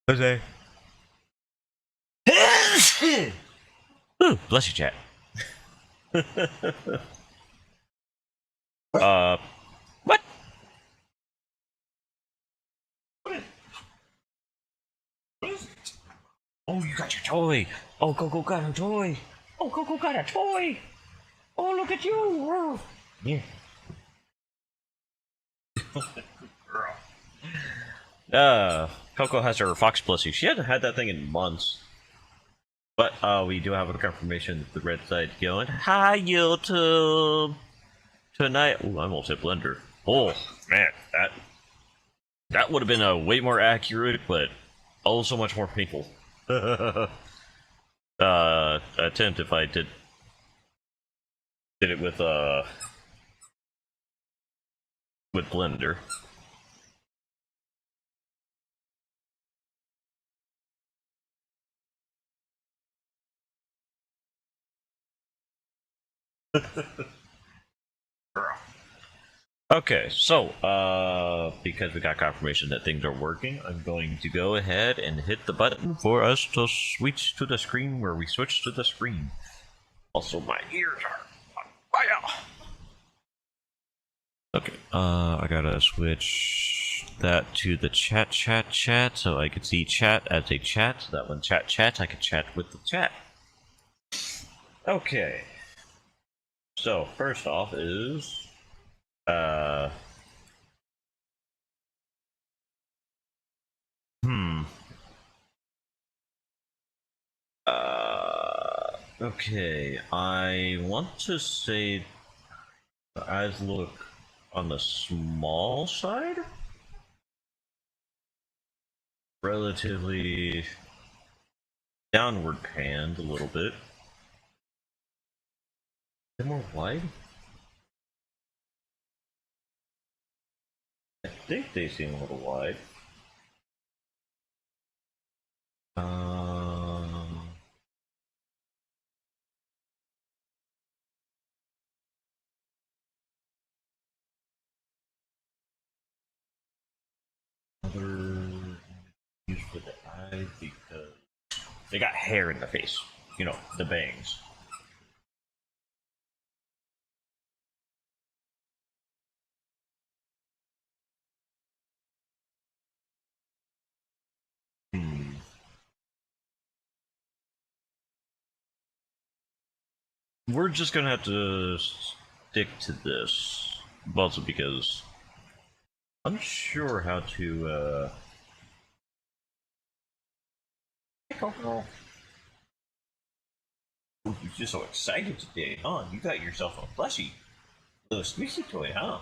Jose. Ooh, bless you, chat. uh, what? What is it? Oh, you got your toy. Oh, Coco got her toy. Oh, Coco got a toy. Oh, look at you. Oh. Yeah. Girl. Coco has her Fox Plushie. She hasn't had that thing in months. But we do have a confirmation that the red side's going. Hi, YouTube. Tonight, oh, I almost hit Blender. Oh man, that would have been a way more accurate, but oh, so much more painful. Attempt if I did it with Blender. Okay, so because we got confirmation that things are working, I'm going to go ahead and hit the button for us to switch to the screen where we switch to the screen. Also, my ears are on fire. Okay, I gotta switch that to the chat, so I can see chat as a chat, so that when chat chats, I can chat with the chat. Okay. So, first off is, hmm. Okay, I want to say the eyes look on the small side? Relatively downward panned a little bit. They're more wide? I think they seem a little wide. Um, other use for the eyes because they got hair in the face. You know, the bangs. Hmm. We're just gonna have to stick to this. Also because I'm sure how to, Oh, you're just so excited today, huh? You got yourself a plushie. A little squishy toy, huh?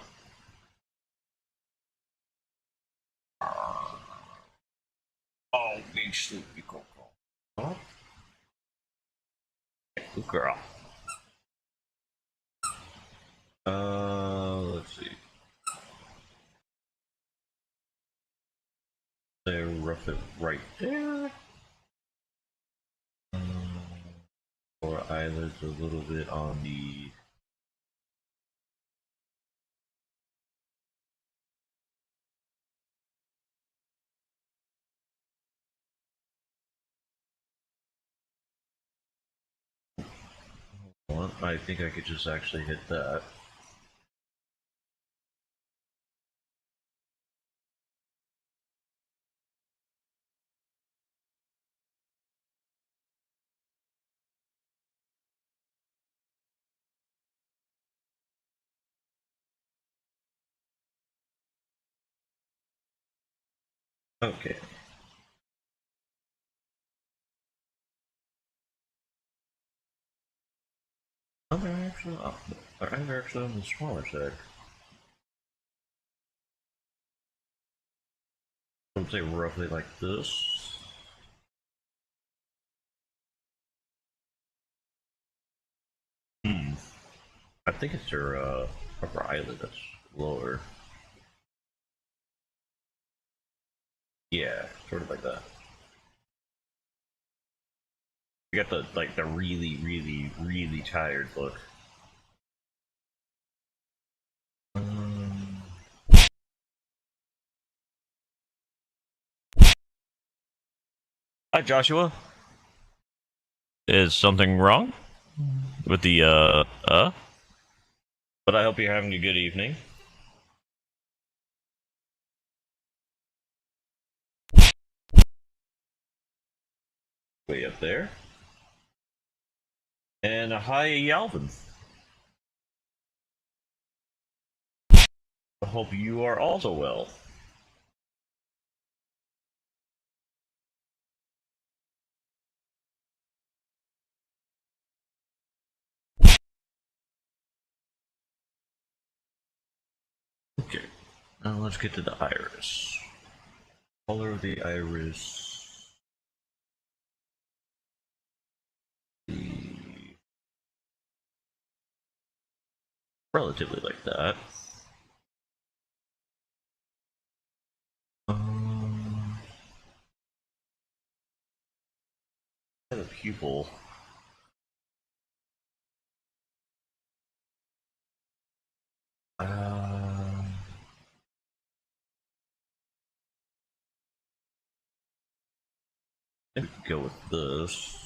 Oh, big sleepy Coco. Huh? Good girl. Let's see. They rough it right there. Or eyelids a little bit on the. One. I think I could just actually hit that. Okay. I'm actually on the smaller side. I would say roughly like this. Hmm. I think it's her upper eyelid that's lower. Yeah, sort of like that. You got the like the really, really, really tired look. Um, Hi, Joshua. Is something wrong with the But I hope you're having a good evening. Way up there. And hi, Alvin. I hope you are also well. Okay, now let's get to the iris. Color of the iris. Relatively like that. The pupil. Uh, Maybe go with this.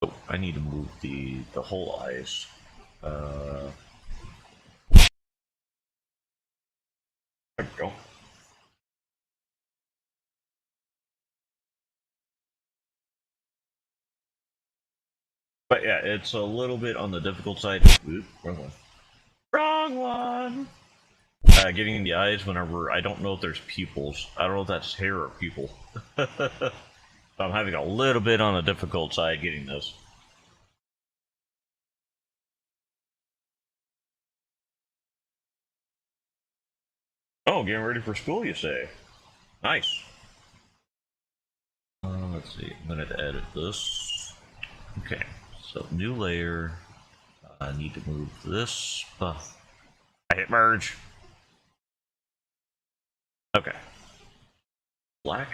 Oh, I need to move the whole eyes. There we go. But yeah, it's a little bit on the difficult side. Oop, wrong one. Wrong one! Getting in the eyes whenever I don't know if there's pupils. I don't know if that's hair or pupil. So I'm having a little bit on the difficult side getting this. Oh, getting ready for school, you say? Nice. Let's see. I'm gonna edit this. Okay. So new layer. I need to move this. I hit merge. Okay. Black.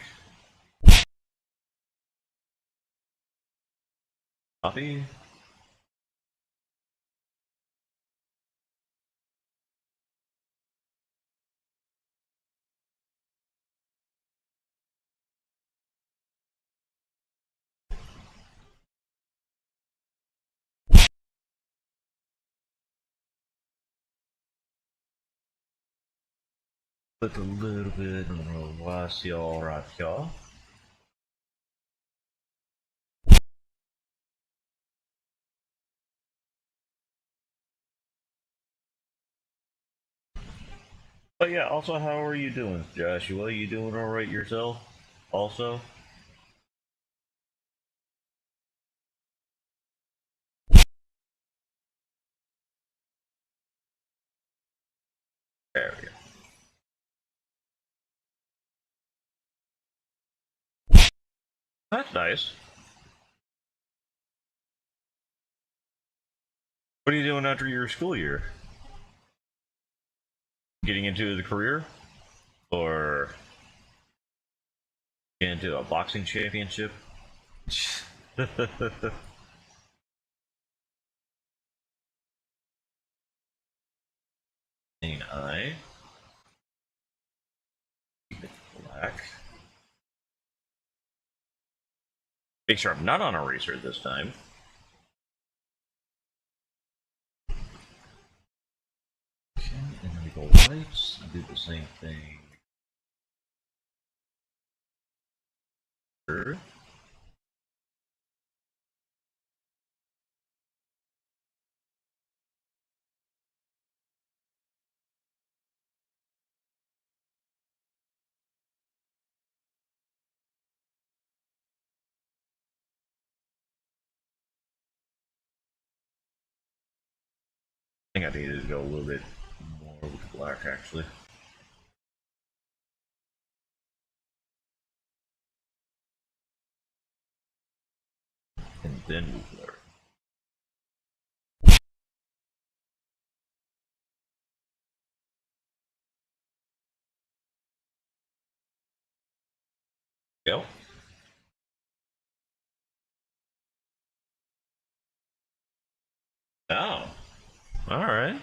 Copy. Put a little bit of Wasio right here. But yeah, also, how are you doing, Joshua? You doing alright yourself? Also? There we go. That's nice. What are you doing after your school year? Getting into the career? Or getting into a boxing championship? Green eye. Keep it black. Make sure I'm not on eraser this time. Okay, and then we go whites and do the same thing. Here. I think I needed to go a little bit more with black actually. And then move blur. Go. Oh, all right.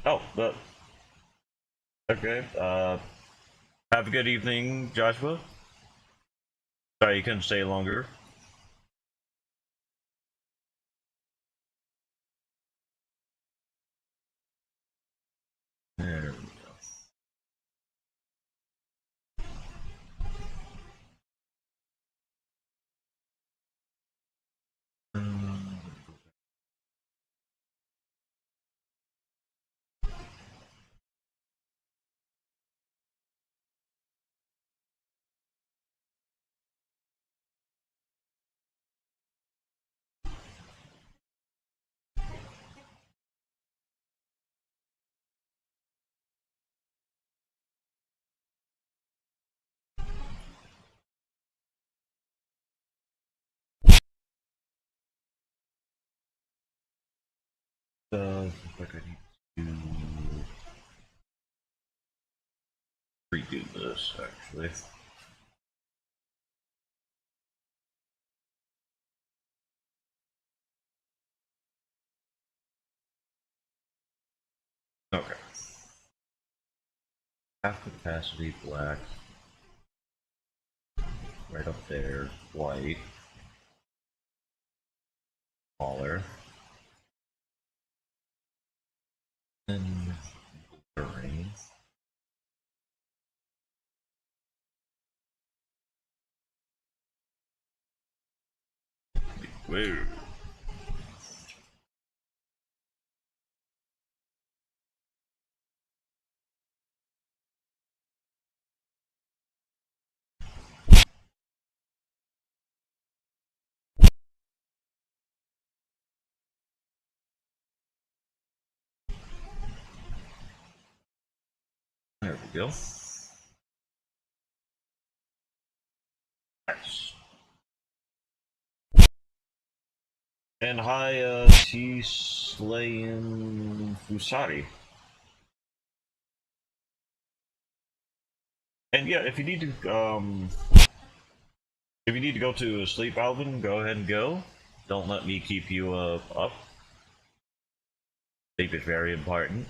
Oh, but okay. Have a good evening, Joshua. Sorry you couldn't stay longer. There we go. Looks like I need to redo this actually. Okay. Half capacity black. Right up there. White. Smaller. And green. Whoa. There we go. Nice. And hi, T Slayin Fusari. And yeah, if you need to go to sleep, Alvin, go ahead and go. Don't let me keep you up. Sleep is very important.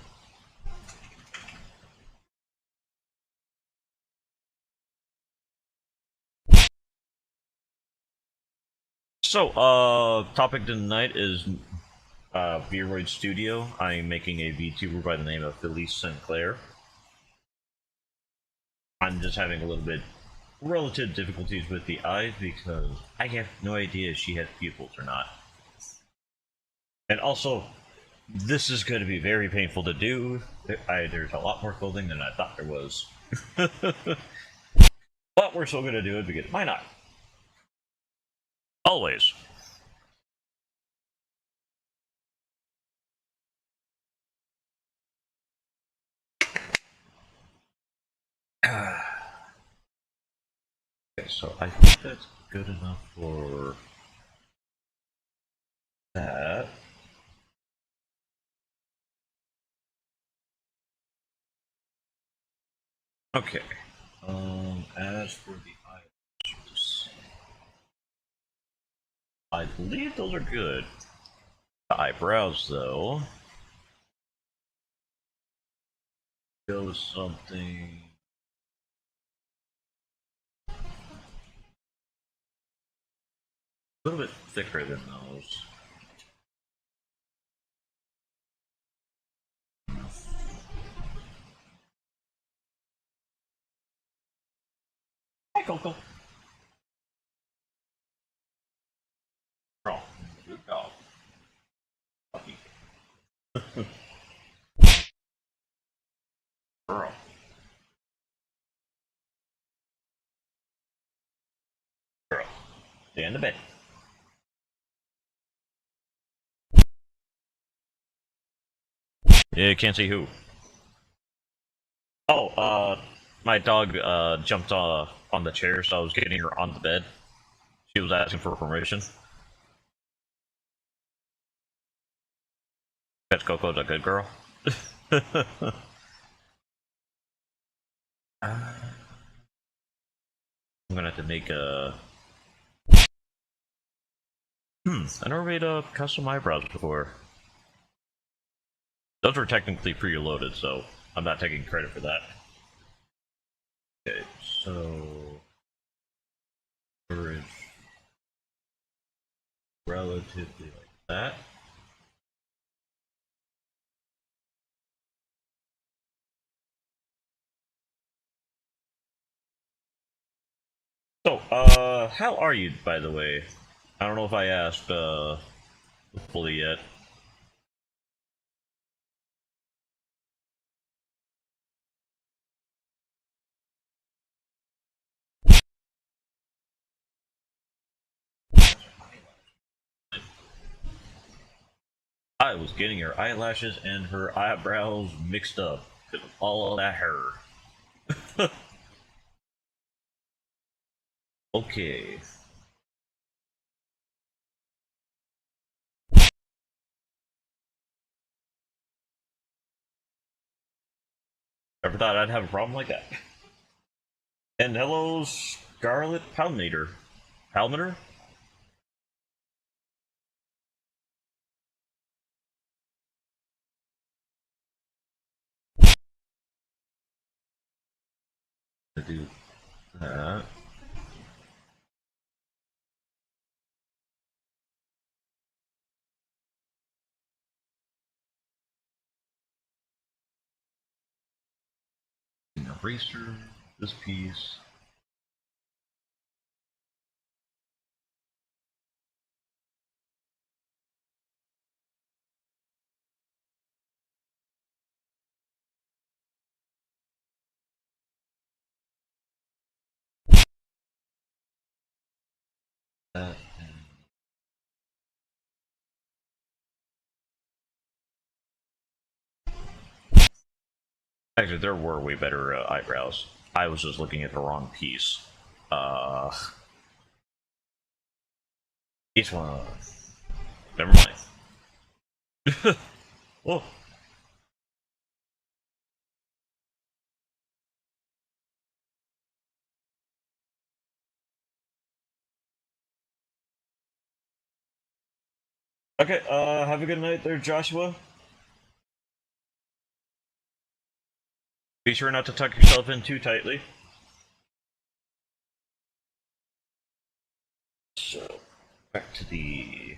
So, topic tonight is Birdwatch Studio. I'm making a VTuber by the name of Felice Sinclair. I'm just having a little bit relative difficulties with the eyes because I have no idea if she has pupils or not. And also, this is going to be very painful to do. There's a lot more clothing than I thought there was. But we're still going to do it because why not? Always. Okay, so I think that's good enough for that. Okay. As for the eyes, I believe those are good. The eyebrows, though, go something. A little bit thicker than those. Hi, Coco. Girl. Good dog. Puppy. Girl. Girl. Stay in the bed. Yeah, can't see who. Oh, my dog jumped on the chair, so I was getting her on the bed. She was asking for permission. Pet Coco's a good girl. I'm gonna have to make a. I never made a custom eyebrows before. Those were technically preloaded, so I'm not taking credit for that. Okay, so storage relatively like that. So, how are you, by the way? I don't know if I asked, fully yet. I was getting her eyelashes and her eyebrows mixed up because of all of that hair. Okay. Never thought I'd have a problem like that. And hello, Scarlet Palmator. Palmator? To do that. Eraser, this piece. That. Actually, there were way better eyebrows. I was just looking at the wrong piece. Uh, each one. Never mind. Oh, okay. Have a good night, there, Joshua. Be sure not to tuck yourself in too tightly. So, back to the.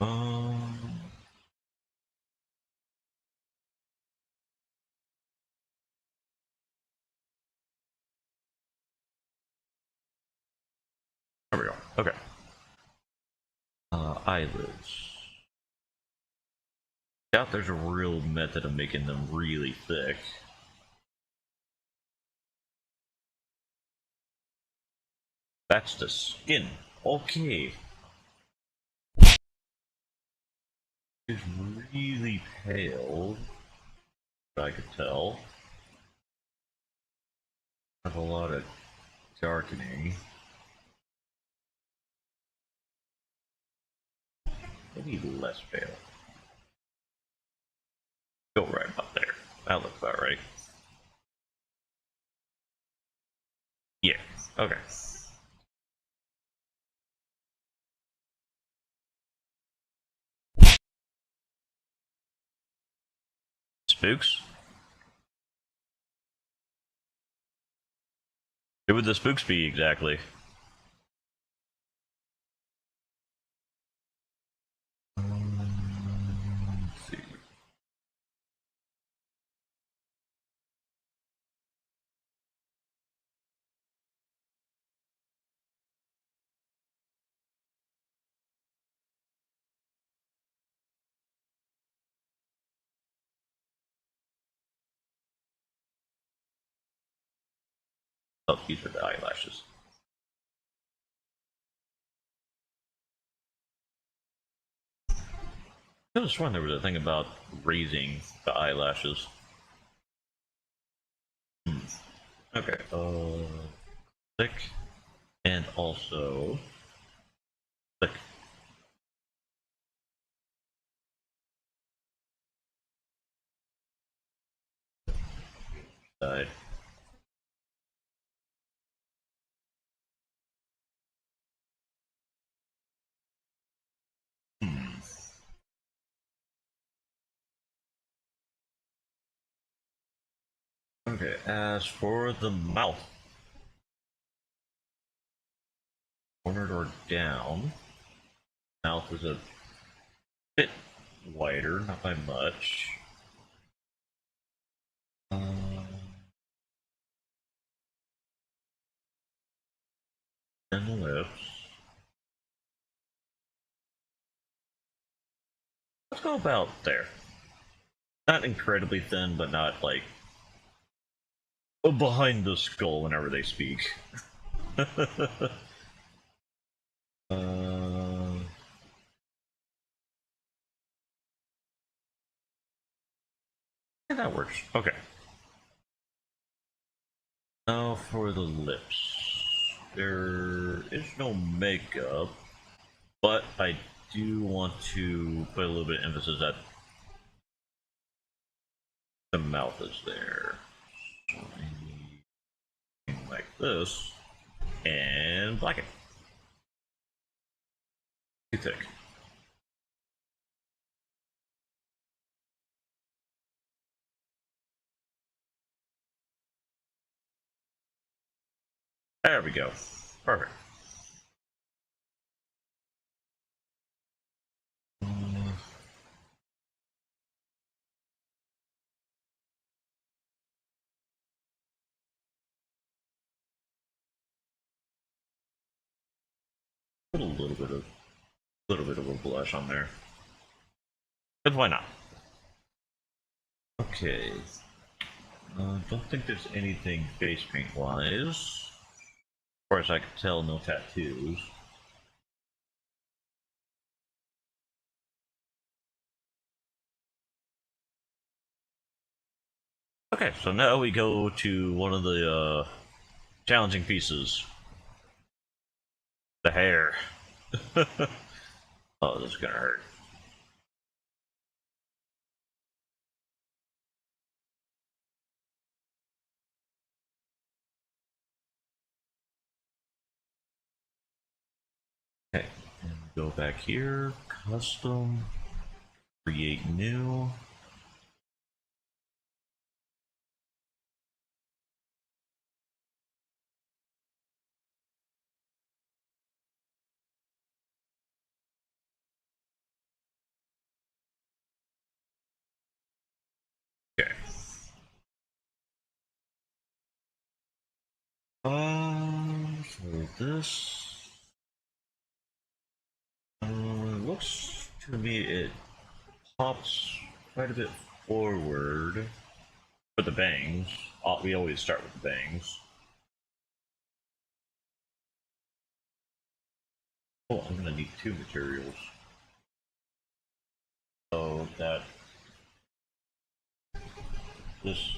Um. There we go. Okay. Eyelids. Doubt there's a real method of making them really thick. That's the skin. Okay. It's really pale. I could tell. Have a lot of darkening. Maybe less pale. Go right about there. That looks about right. Yeah. Okay. Spooks? Who would the spooks be exactly? Let's see. Oh, these are the eyelashes. I could have sworn there was a thing about raising the eyelashes. Hmm. Okay. Thick and also thick. Okay, as for the mouth, cornered or down, mouth is a bit wider, not by much. And the lips. Let's go about there. Not incredibly thin, but not like behind the skull whenever they speak. uh, yeah, that works. Okay. Now for the lips. There is no makeup, but I do want to put a little bit of emphasis that the mouth is there. So I need something like this and black it. Too thick. There we go. Perfect. Put a little bit of a blush on there. But why not? Okay. Don't think there's anything face paint wise. As far as I can tell, no tattoos. Okay, so now we go to one of the challenging pieces. The hair. Oh, this is gonna hurt. Okay, and go back here, custom, create new. Okay. So this looks to me it pops quite a bit forward for the bangs. We always start with the bangs. Oh, I'm gonna need two materials. So that this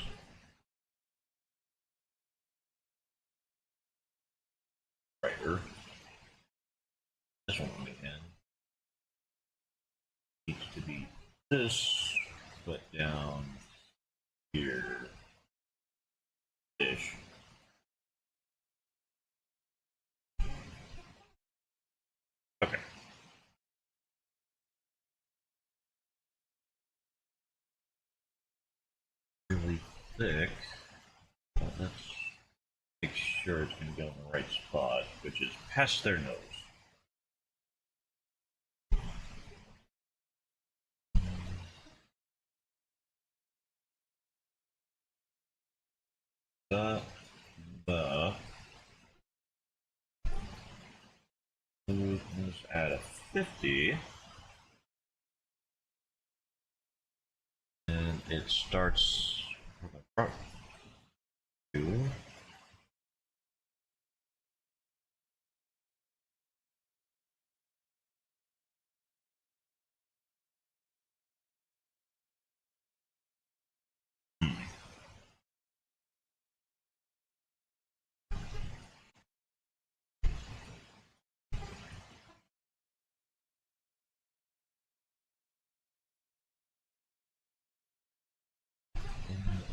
writer, this one again, needs to be this, but down here, ish. Okay. Really thick. But let's make sure it's going to go in the right spot, which is past their nose. The smoothness at a 50, and it starts from the front view.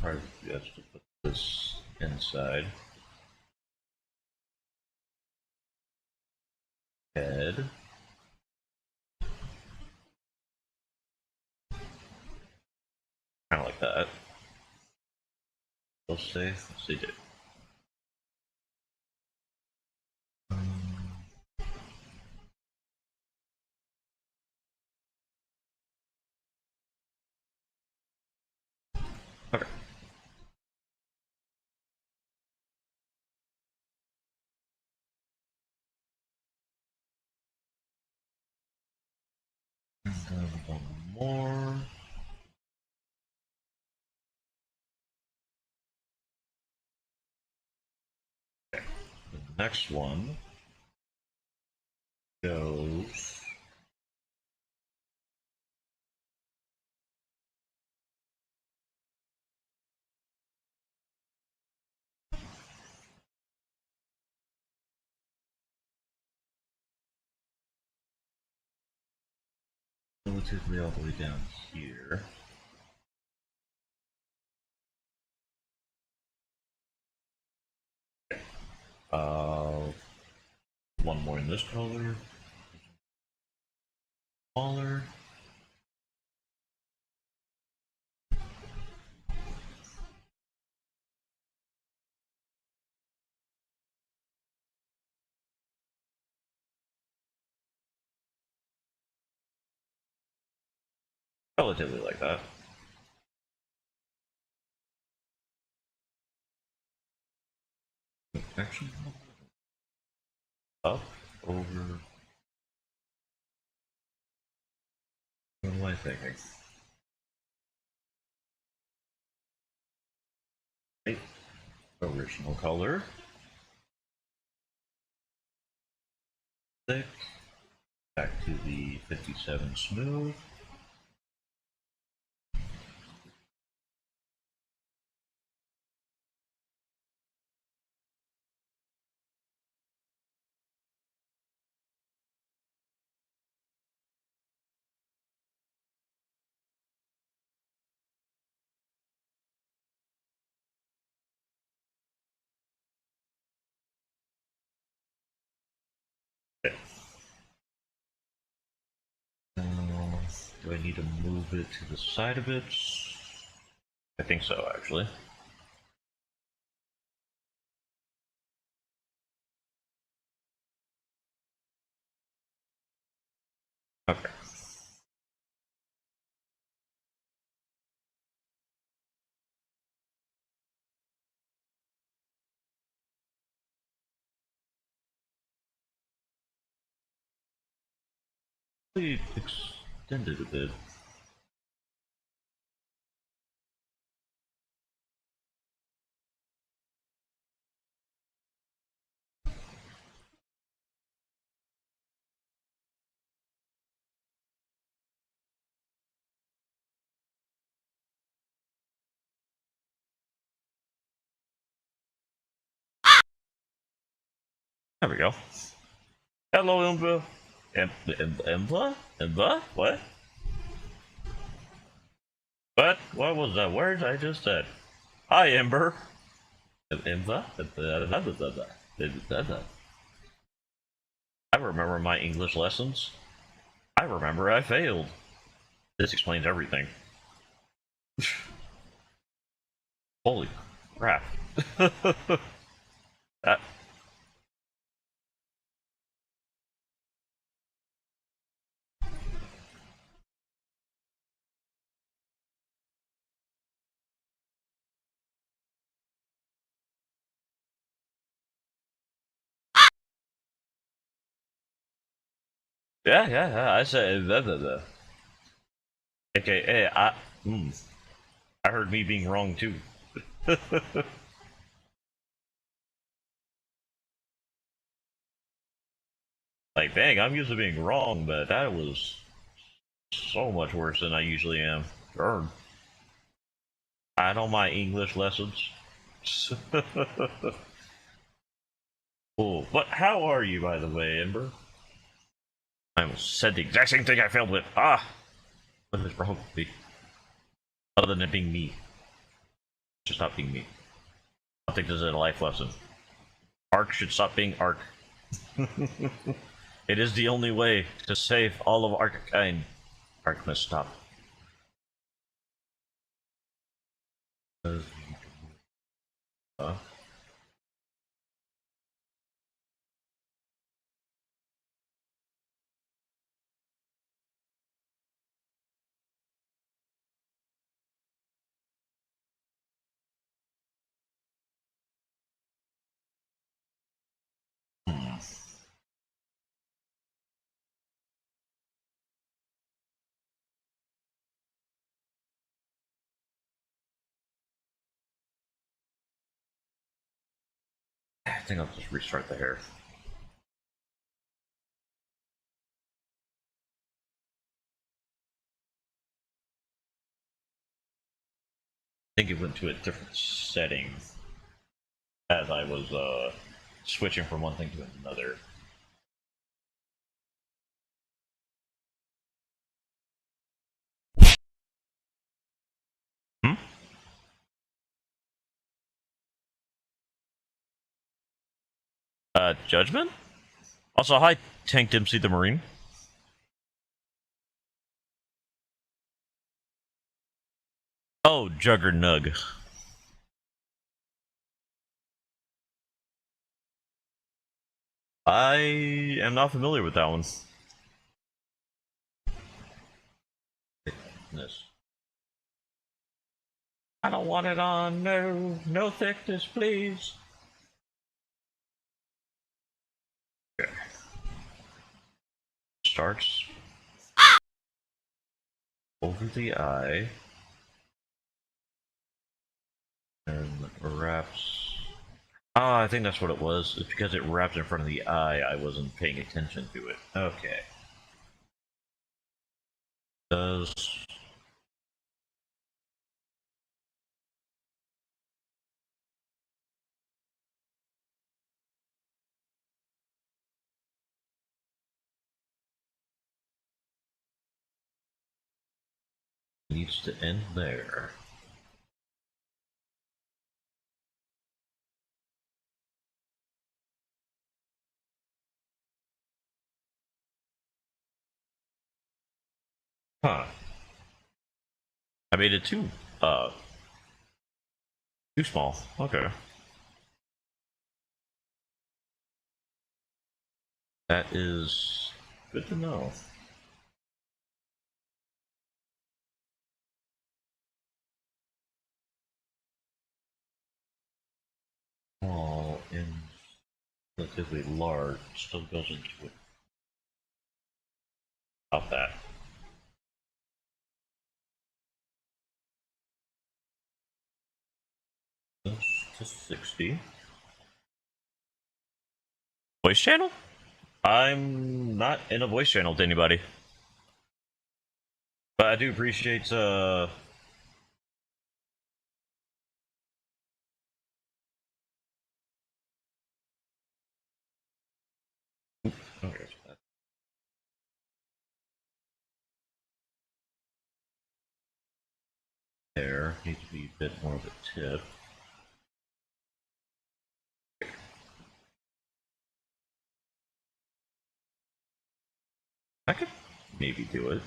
Probably best to put this inside. Head. Kind of like that. Let's see, do. Okay. And then one more. Okay. The next one goes. Relatively all the way down here. Uh, one more in this color. Smaller. Relatively like that. Actually, up, over. What am I thinking? Right. Original color. Thick. Back to the 57 smooth. Okay. Do I need to move it to the side of it? I think so, actually. Okay. We extended a bit. There we go. Hello, Imba. Imba? Imba? What? What was that word I just said? Hi, Ember. Imba? I remember my English lessons. I remember I failed. This explains everything. Holy crap. that, yeah, I said Okay, hey, I heard me being wrong too. Like, dang, I'm used to being wrong, but that was so much worse than I usually am. Darn. I know my English lessons. Cool. But how are you, by the way, Ember? I almost said the exact same thing I failed with. Ah! What is wrong with me? Other than it being me. Just stop being me. I think this is a life lesson. Ark should stop being Ark. It is the only way to save all of Ark-kind. Ark must stop. Uh, hmm. I think I'll just restart the hair. I think it went to a different setting as I was switching from one thing to another. Hmm? Judgment? Also, hi, Tank Dempsey the Marine. Oh, Juggernug. I am not familiar with that one. Thickness. I don't want it on. No, no thickness, please. Okay. Starts over the eye and wraps. Ah, I think that's what it was. It's because it wrapped in front of the eye. I wasn't paying attention to it. Okay. Does needs to end there. Huh. I made it uh too small. Okay. That is good to know. Small and relatively large still goes into it. About that. To 60. Voice channel? I'm not in a voice channel to anybody. But I do appreciate okay. There needs to be a bit more of a tip. I could maybe do it.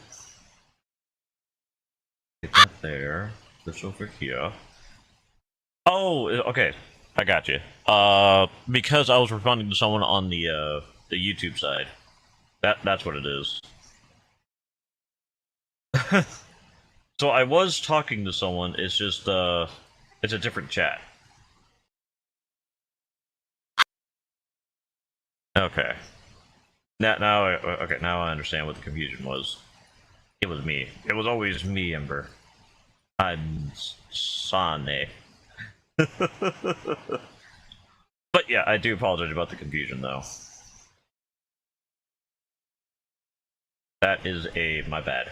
Get that there. This over here. Oh, okay. I got you. Because I was responding to someone on the YouTube side. That's what it is. So I was talking to someone. It's just it's a different chat. Okay. Okay. Now I understand what the confusion was. It was me. It was always me, Ember. I'm Sane. But yeah, I do apologize about the confusion, though. That is my bad.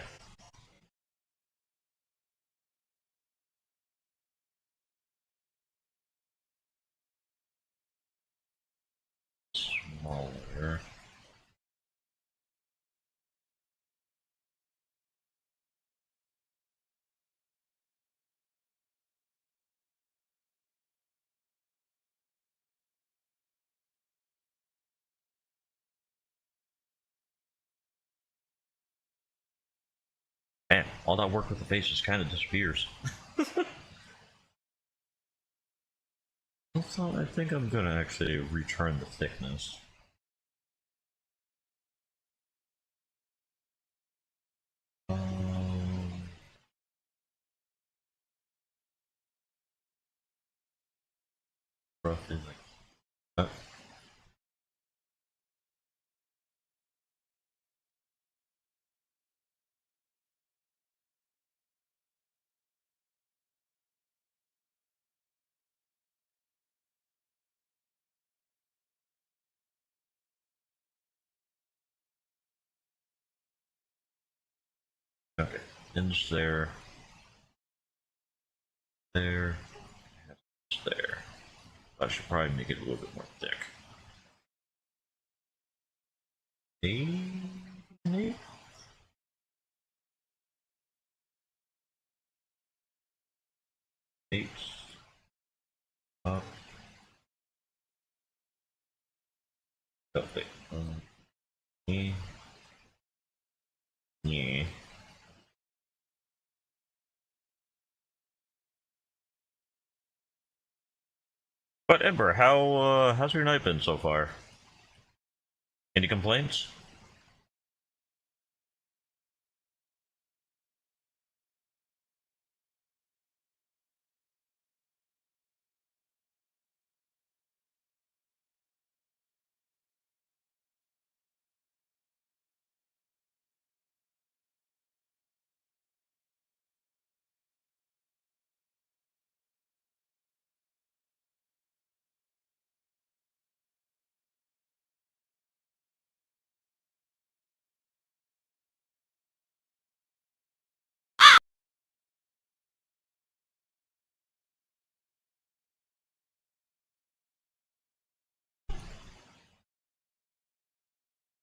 Smaller. Man, all that work with the face just kind of disappears. Also, I think I'm gonna actually return the thickness. Roughly like that. Okay, hinge there, there, there. I should probably make it a little bit more thick. Eight? Eight. Up. Okay. Yeah. Yeah. But Ember, how's your night been so far? Any complaints?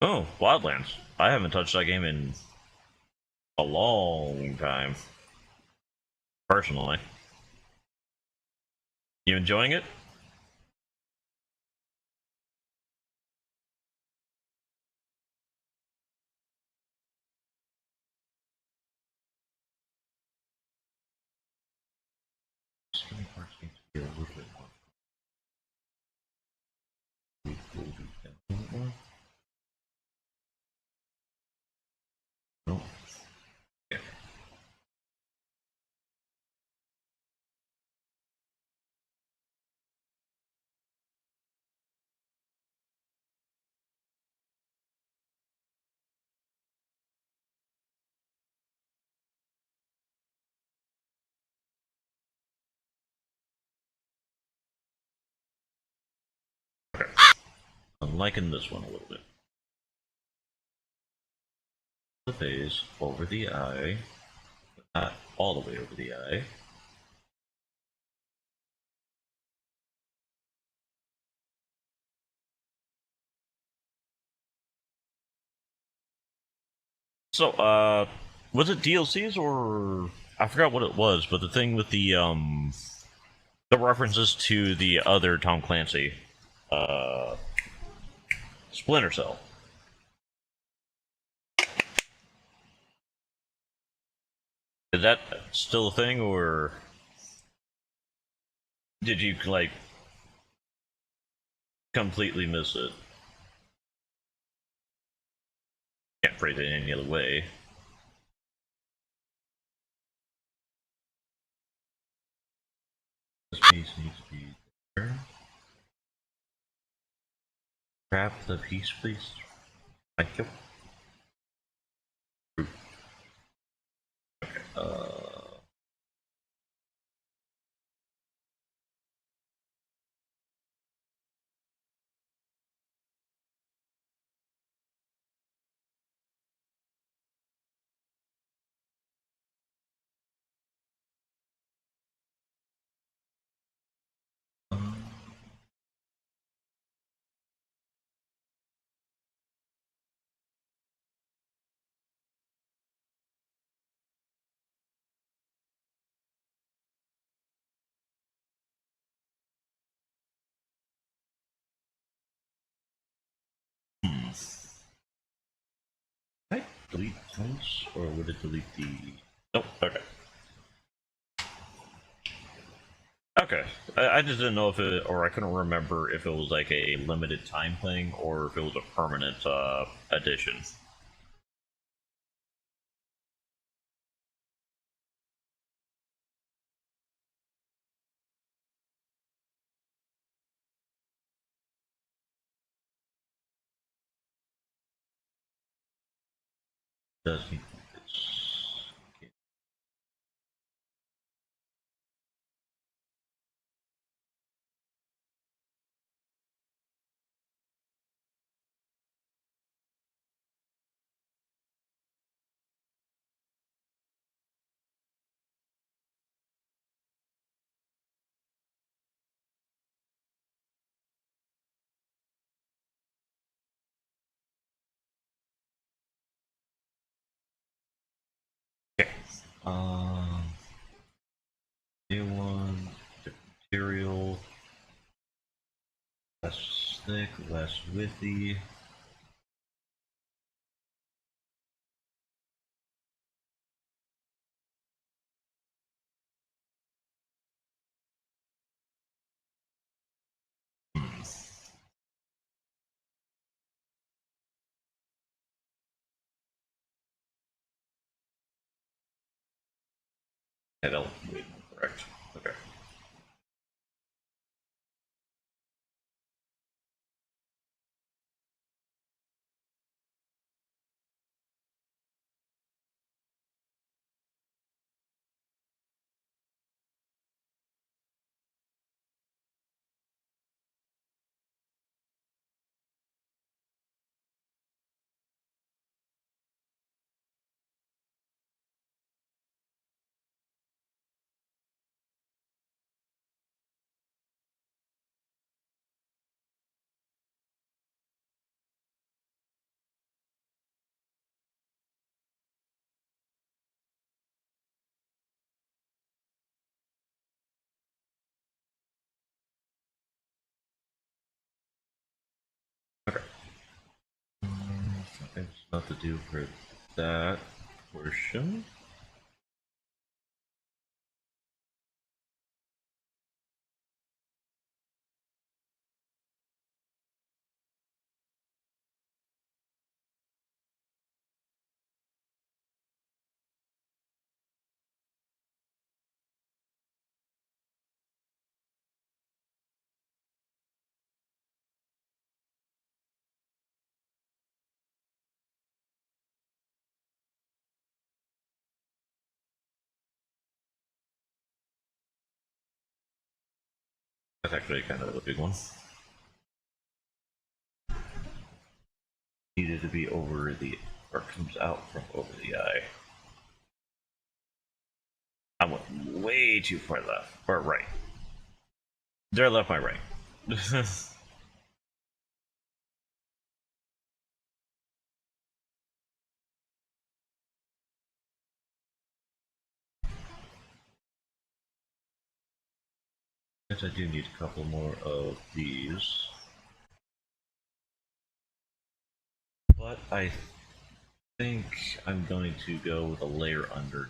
Oh, Wildlands. I haven't touched that game in a long time. Personally. You enjoying it? Some parts need to be a little bit more. We will do that a little more. No. Yeah. I'm liking this one a little bit. The face over the eye, but not all the way over the eye. So, was it DLCs or I forgot what it was, but the thing with the references to the other Tom Clancy, uh, Splinter Cell. Is that still a thing, or did you like completely miss it? Can't phrase it any other way. This piece needs to be there. Grab the piece, please. Thank you. Uh, Did I delete once, or would it delete the? Nope. Okay. Okay. Okay. I just didn't know if it, or I couldn't remember if it was like a limited time thing or if it was a permanent addition. Does he? Okay. Um, new one, different material, less thick, less withy. Hmm. Yeah, that would be correct. Okay. Okay. Something's not to do for that portion. That's actually kind of a big one. Needed to be over the, or comes out from over the eye. I went way too far left, or right. There, left, my right. Guess I do need a couple more of these. But I think I'm going to go with a layer under,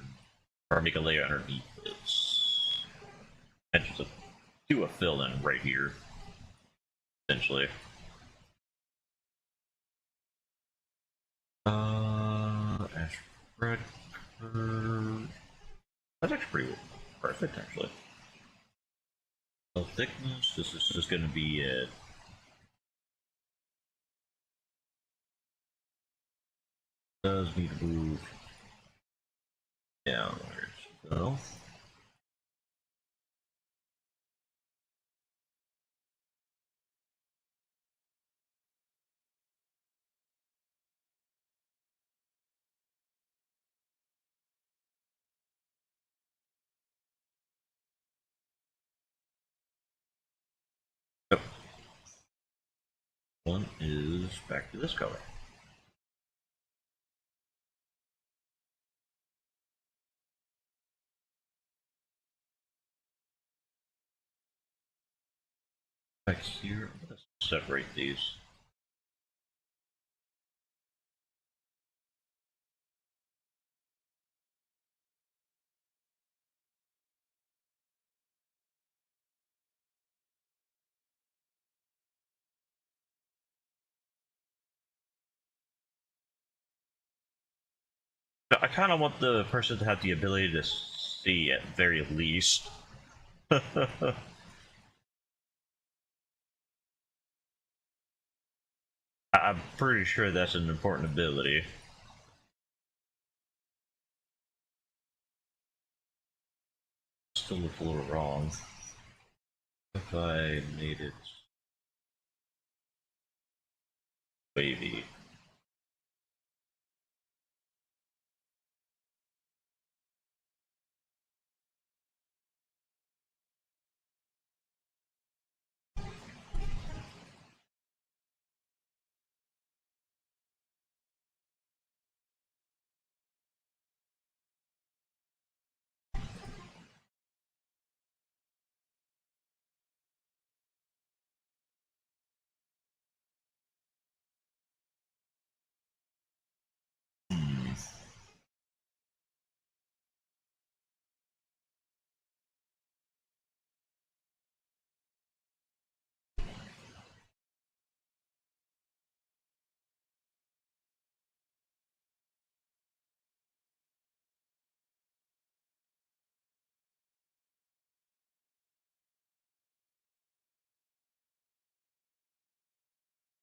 or make a layer underneath this. And just do a fill in right here, essentially. Ash red curve. That's actually pretty perfect, actually. So thickness, this is just going to be it. Does need to move downwards. So, yep. One is back to this color. Back here, I'm going to separate these. I kind of want the person to have the ability to see at very least. I'm pretty sure that's an important ability. Still looks a little wrong. If I made it wavy.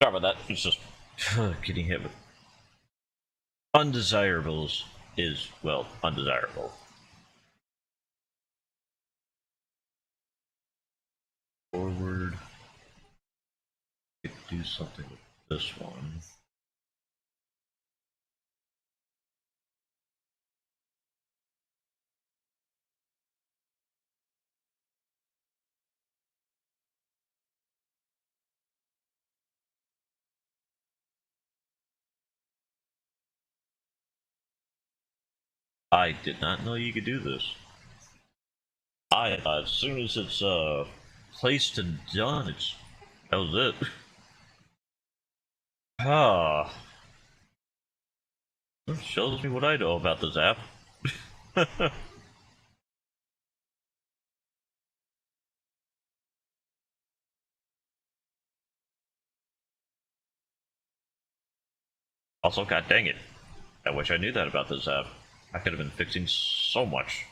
Sorry about that. It's just getting hit with undesirables is, well, undesirable. Forward. Could do something with this one. I did not know you could do this. I as soon as it's placed and done, that was it. Ah, that shows me what I know about this app. Also, god dang it, I wish I knew that about this app. I could have been fixing so much.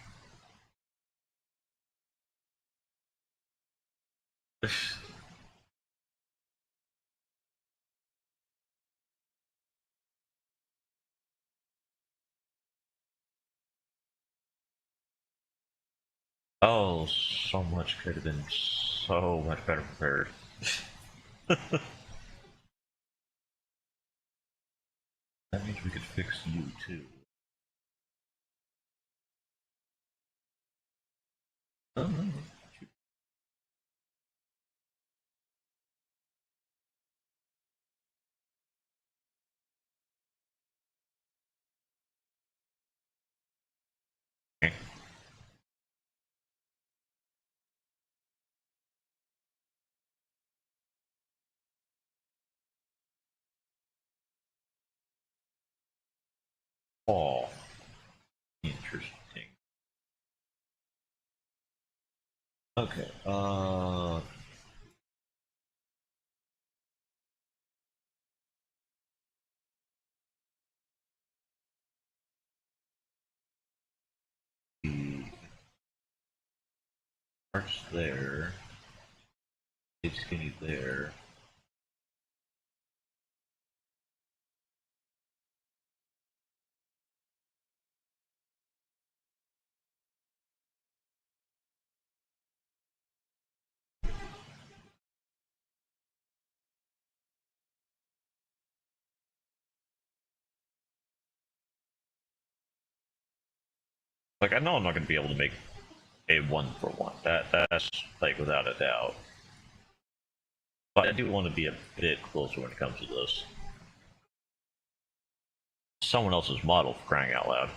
Oh, so much could have been so much better prepared. That means we could fix you too. Oh, no. Oh, interesting. Okay, the parts there, big skinny there. Like, I know I'm not going to be able to make a one for one. That's like without a doubt. But I do want to be a bit closer when it comes to this. Someone else's model, for crying out loud.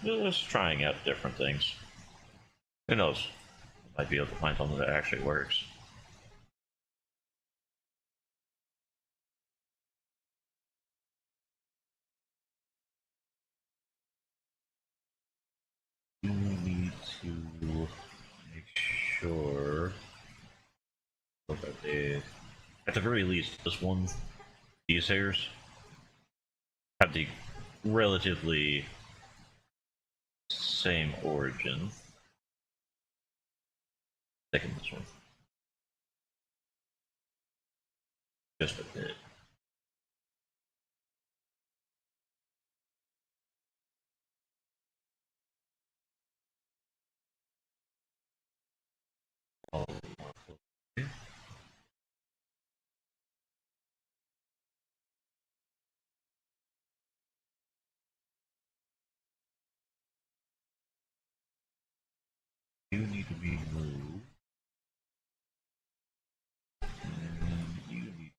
just trying out different things. Who knows? Might be able to find something that actually works. You need to make sure that they, at the very least, this one, these hairs, have the relatively same origin. Taking this one. Just a bit. Oh, okay. You need to be moved. And you need.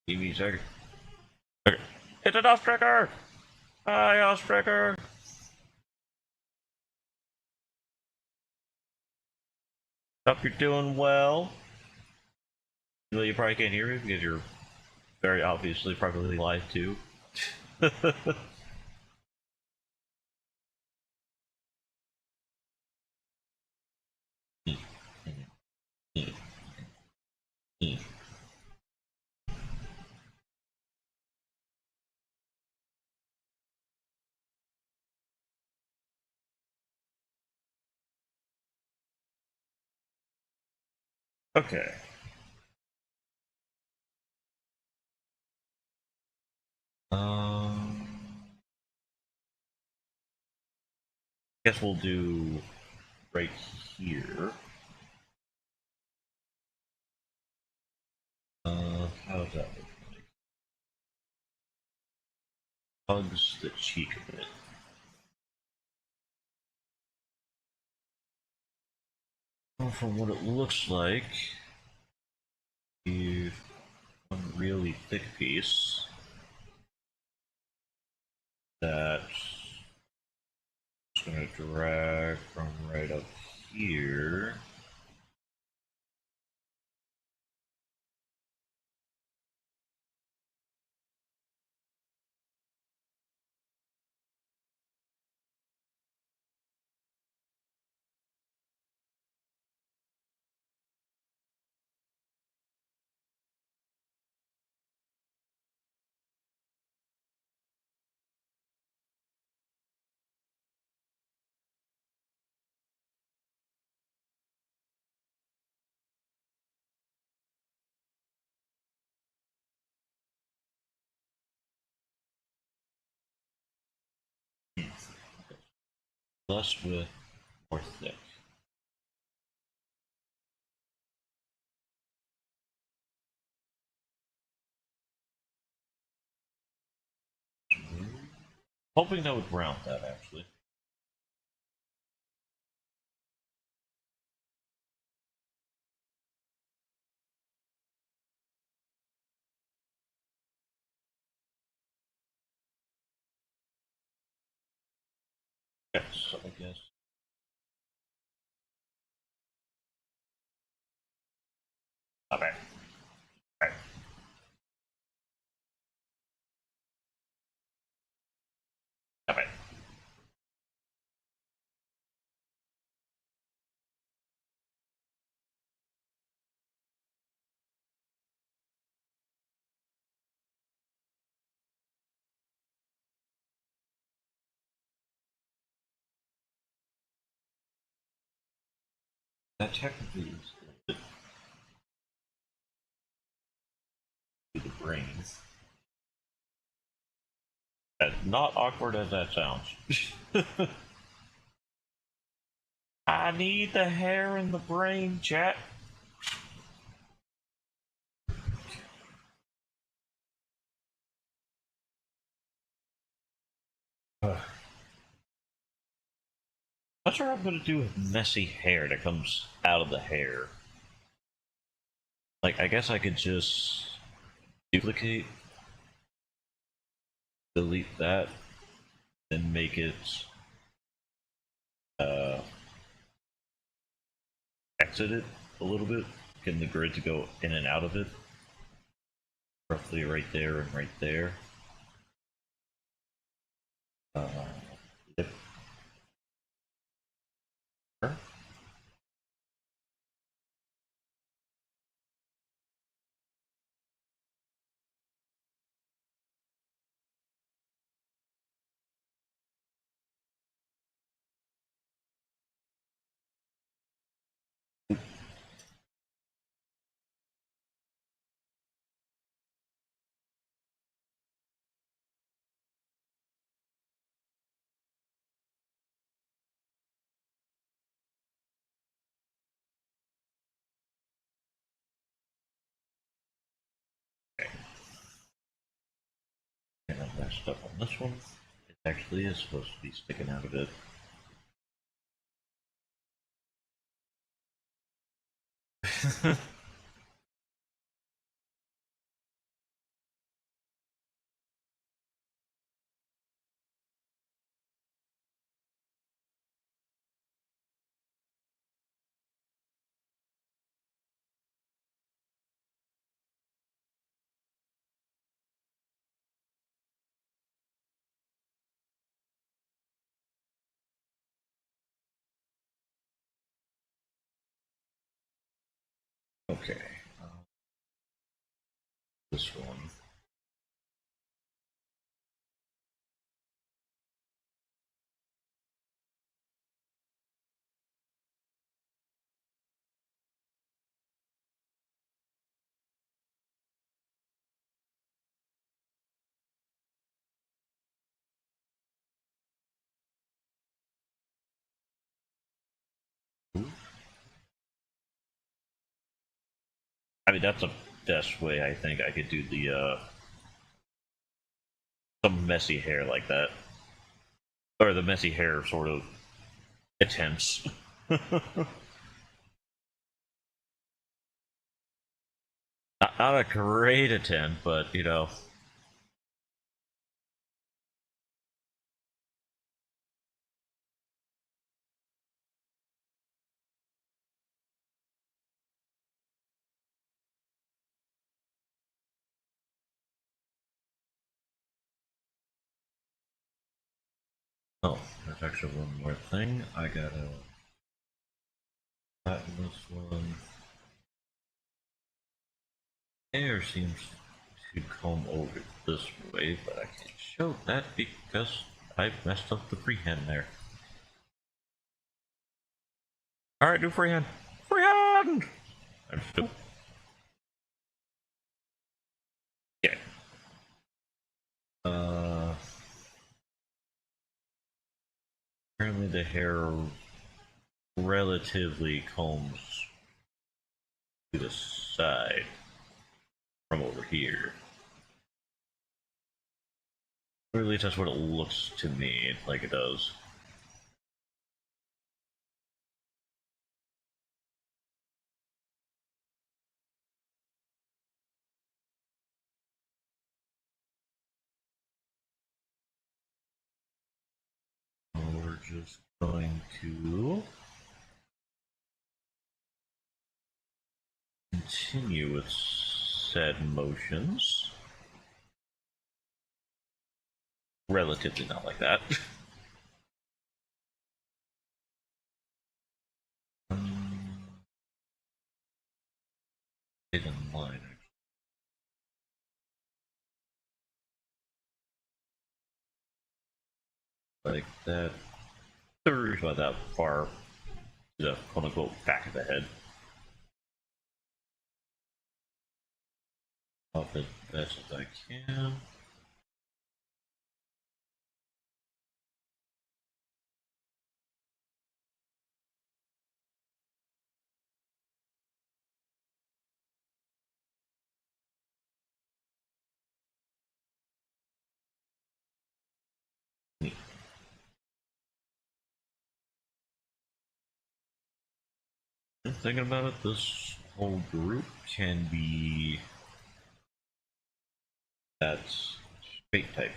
Give me a second. Okay. Hit it off trigger! Hi, Ostricker! Hope you're doing well. You probably can't hear me because you're very obviously probably live too. Okay. Um, guess we'll do right here. How's that look like? Hugs the cheek a bit. Well, from what it looks like, you've one really thick piece that's just gonna drag from right up here. Plus with more thick. Hoping that would round that actually. Yes, so I guess. Okay. Okay. Okay. That technically is the brains. As not awkward as that sounds. I need the hair in the brain, chat. Not sure what I'm gonna do with messy hair that comes out of the hair. Like, I guess I could just duplicate, delete that, then make it exit it a little bit, getting the grid to go in and out of it. Roughly right there and right there. Yep. And I messed up on this one. It actually is supposed to be sticking out of it. Okay. This one. I mean, that's the best way I think I could do the some messy hair like that, or the messy hair sort of attempts. Not a great attempt, but you know. Oh, there's actually one more thing. I gotta flatten this one. Hair seems to comb over this way, but I can't show that because I messed up the freehand there. Alright, do freehand. Freehand! I'm still. Yeah. Apparently the hair relatively combs to the side from over here. Or at least that's what it looks to me like it does. We're just going to continue with said motions. Relatively not like that. In line, like that. The route not that far the quote unquote back of the head. Off as best as I can. Thinking about it, this whole group can be that's fate type.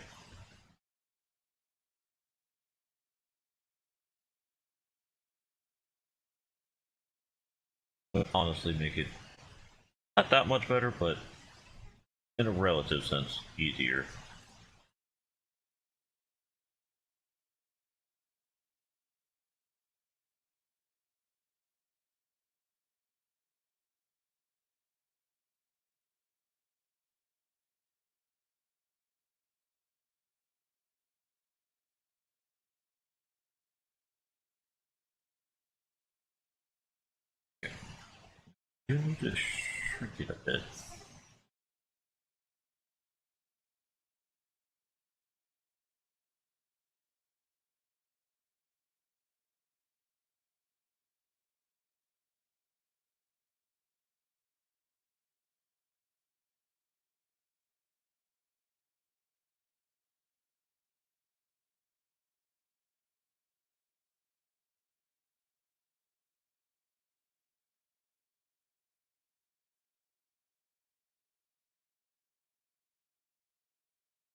Would honestly make it not that much better, but in a relative sense, easier. You need to shrink it a bit.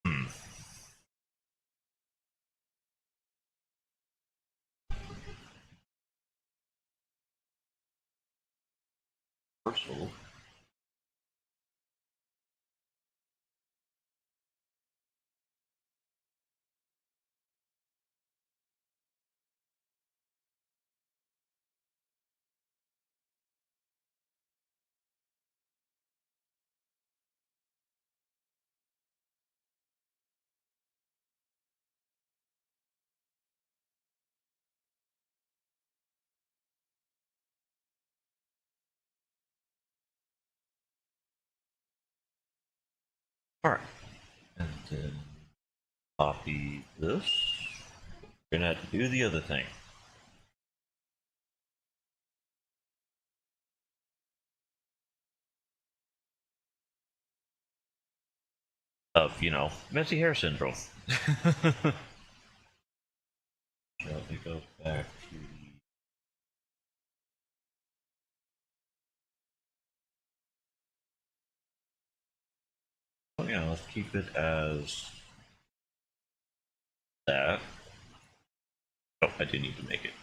Hmm. First of all, alright. And then copy this. We're gonna have to do the other thing. Of, messy hair syndrome. Shall we go back to the... Oh yeah, let's keep it as that. Oh, I do need to make it.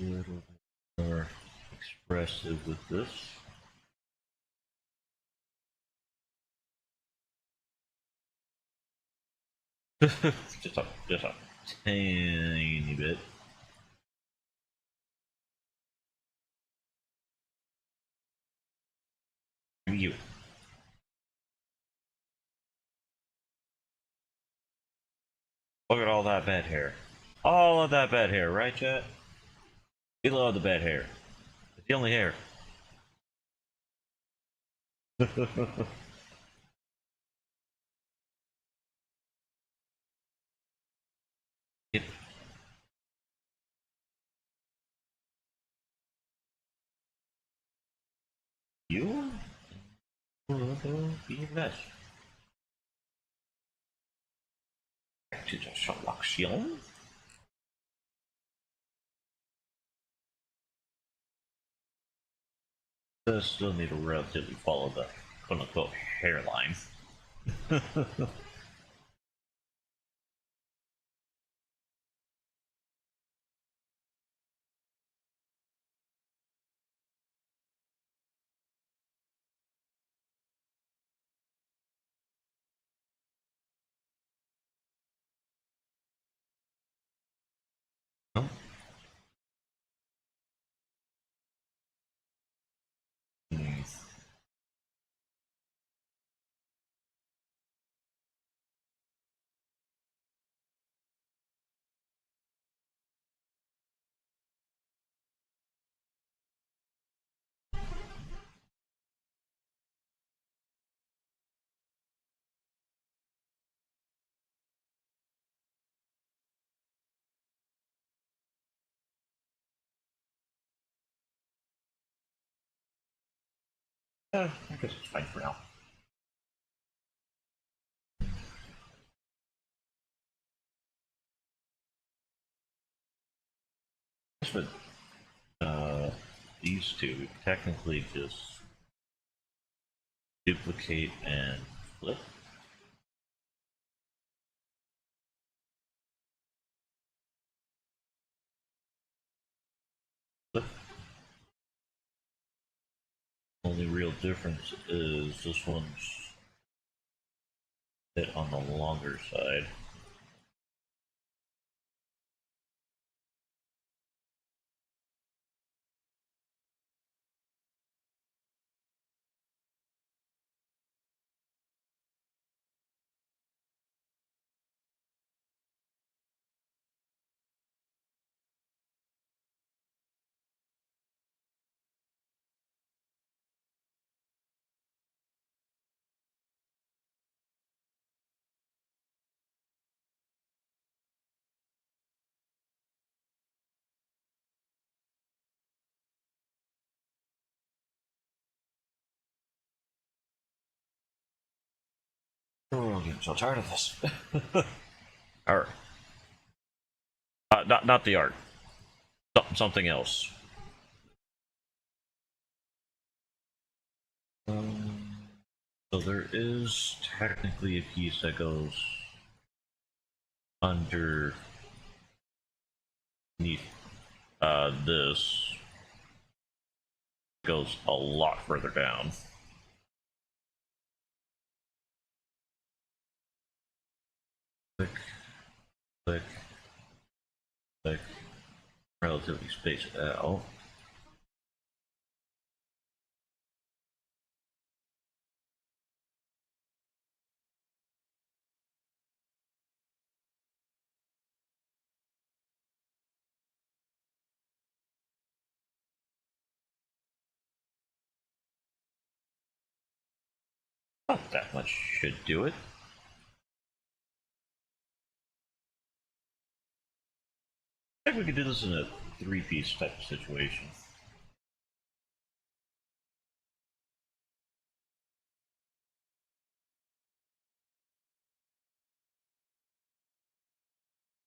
little bit more expressive with this. just a tiny bit. You. Look at all that bad hair. All of that bad hair, right, chat? We love the bad hair. It's the only hair. It, you be a mess. Back to the selection. Does still need to relatively follow the quote-unquote hairline. Oh. Hmm. I guess it's fine for now. But these two technically just duplicate and flip. Flip. Only real difference is this one's bit on the longer side. Oh, I'm getting so tired of this. Alright. Not the art. Something else. So there is technically a piece that goes underneath this. Goes a lot further down. Click, click, click. Relatively spaced out. Not that much should do it. I think we could do this in a three-piece type of situation.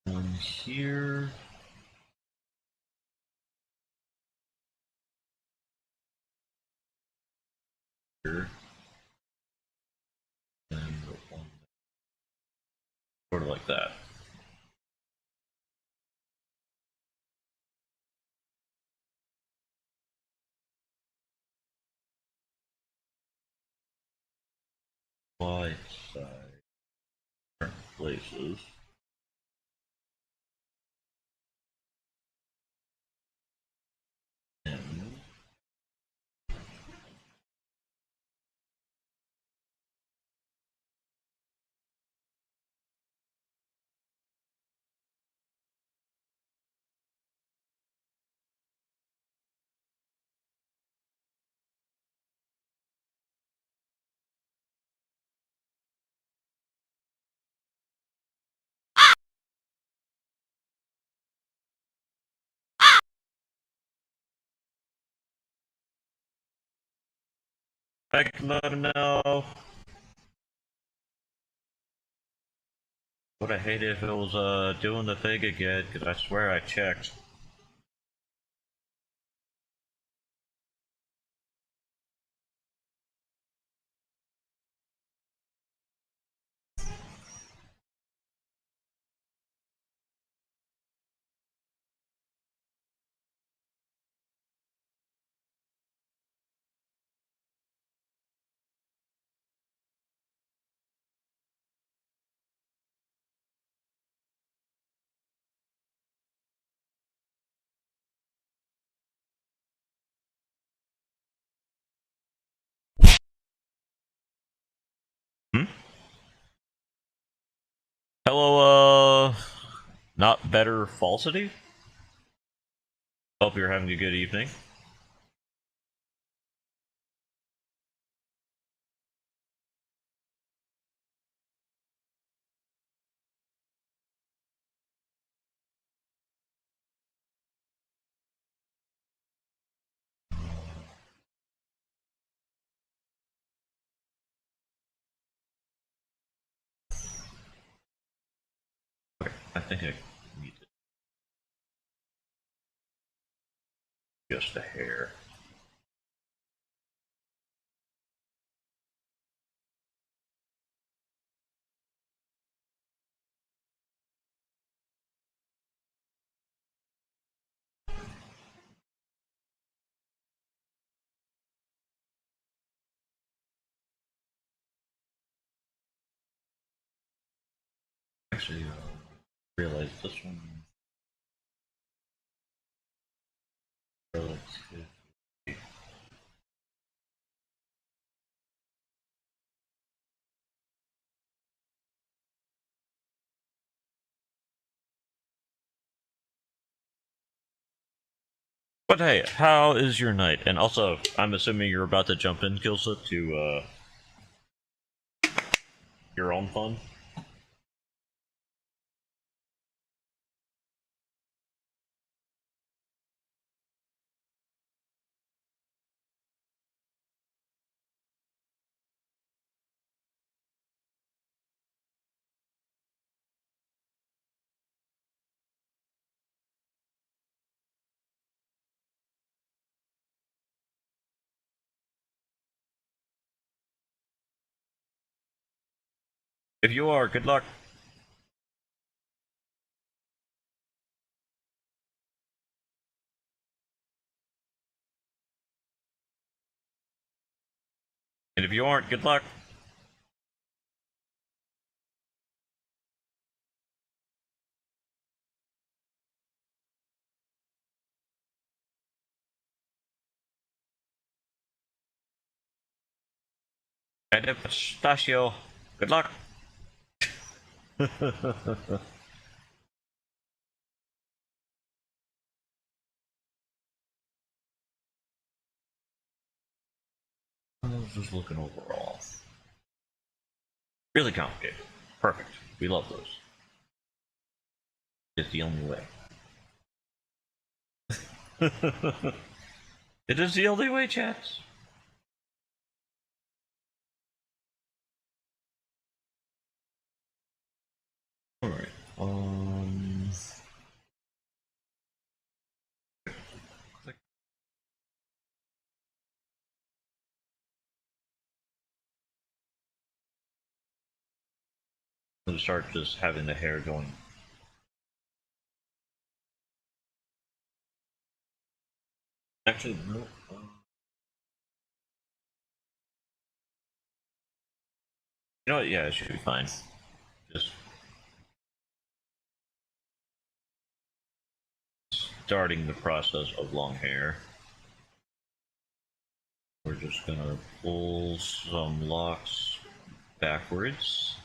One here. Here. And one sort of like that. places. And I can let him know. Would I hate if it was doing the thing again, because I swear I checked. Hmm? Hello, not better falsity? Hope you're having a good evening. Okay, I think I need to adjust the hair. Actually, realize this one. Relative. But hey, how is your night? And also, I'm assuming you're about to jump in, Kilsa, to your own fun. If you are, good luck. And if you aren't, good luck. And if pistachio, good luck. I was just looking overall. Really complicated. Perfect. We love those. It's the only way. It is the only way, chats. Alright. I'm gonna start just having the hair going. Actually, no. You know what? Yeah, it should be fine. Just starting the process of long hair. We're just gonna pull some locks backwards.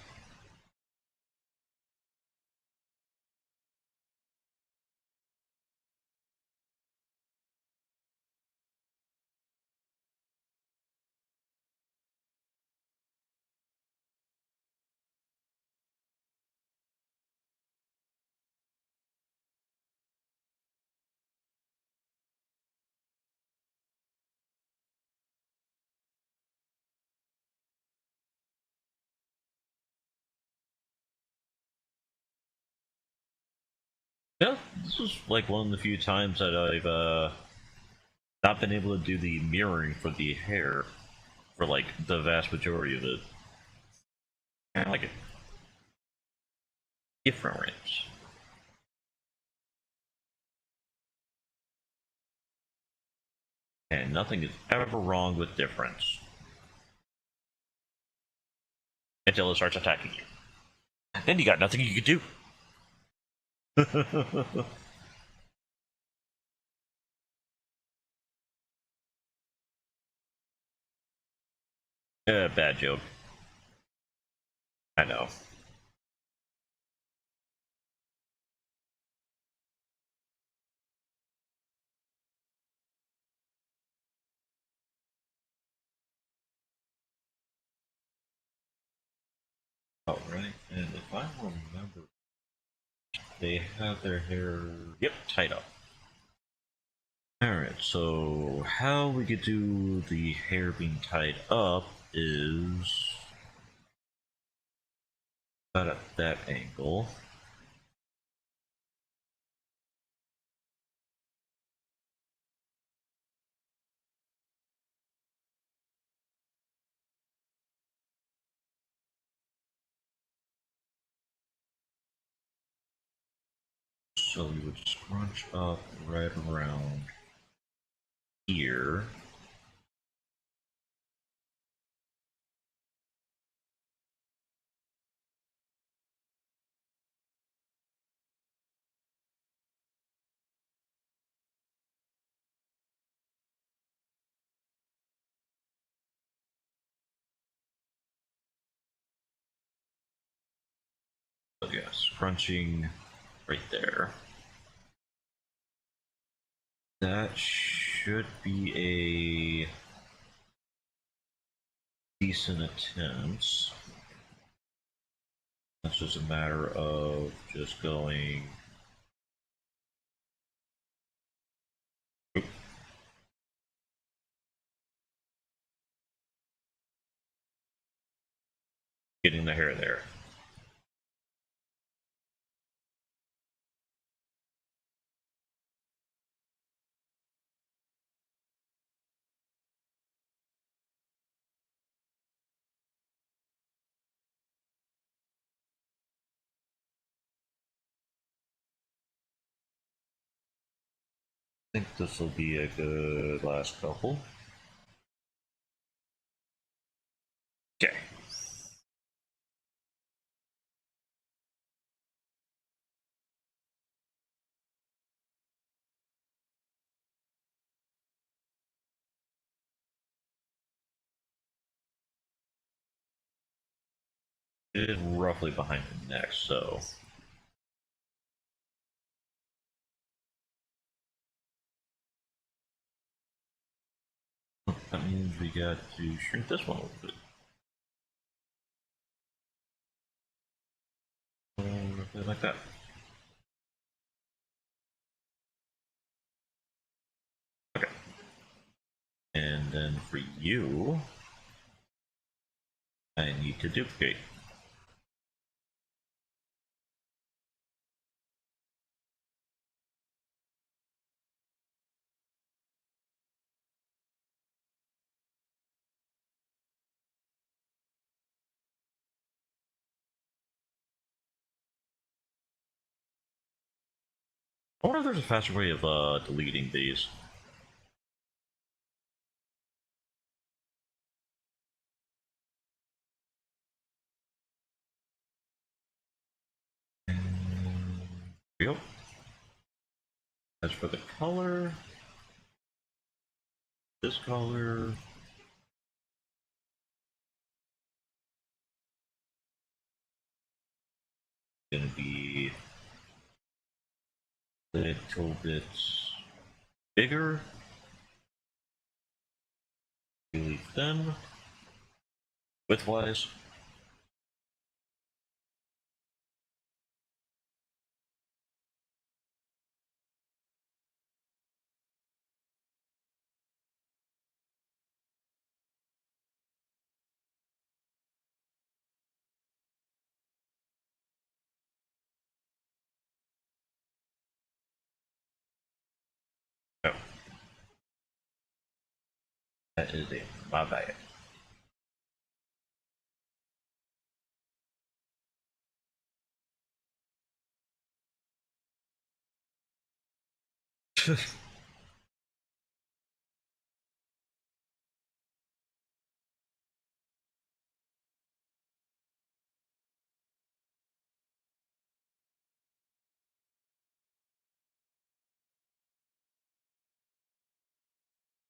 Yeah, this is like one of the few times that I've not been able to do the mirroring for the hair for like the vast majority of it. I like it. Different. And nothing is ever wrong with difference. Until it starts attacking you. Then you got nothing you can do. Bad joke. I know. Alright, and if I remember, they have their hair, yep, tied up. Alright, so how we could do the hair being tied up is about at that angle. So we would scrunch up right around here. So yeah, scrunching right there. That should be a decent attempt. It's just a matter of just going. Oop. Getting the hair there. I think this will be a good last couple. Okay. It is roughly behind the neck, so. That means we got to shrink this one a little bit. Roughly like that. Okay. And then for you, I need to duplicate. I wonder if there's a faster way of deleting these. Yep. As for the color, this color. Gonna be a little bit bigger, really thin, widthwise. Oh, that is it. My bad.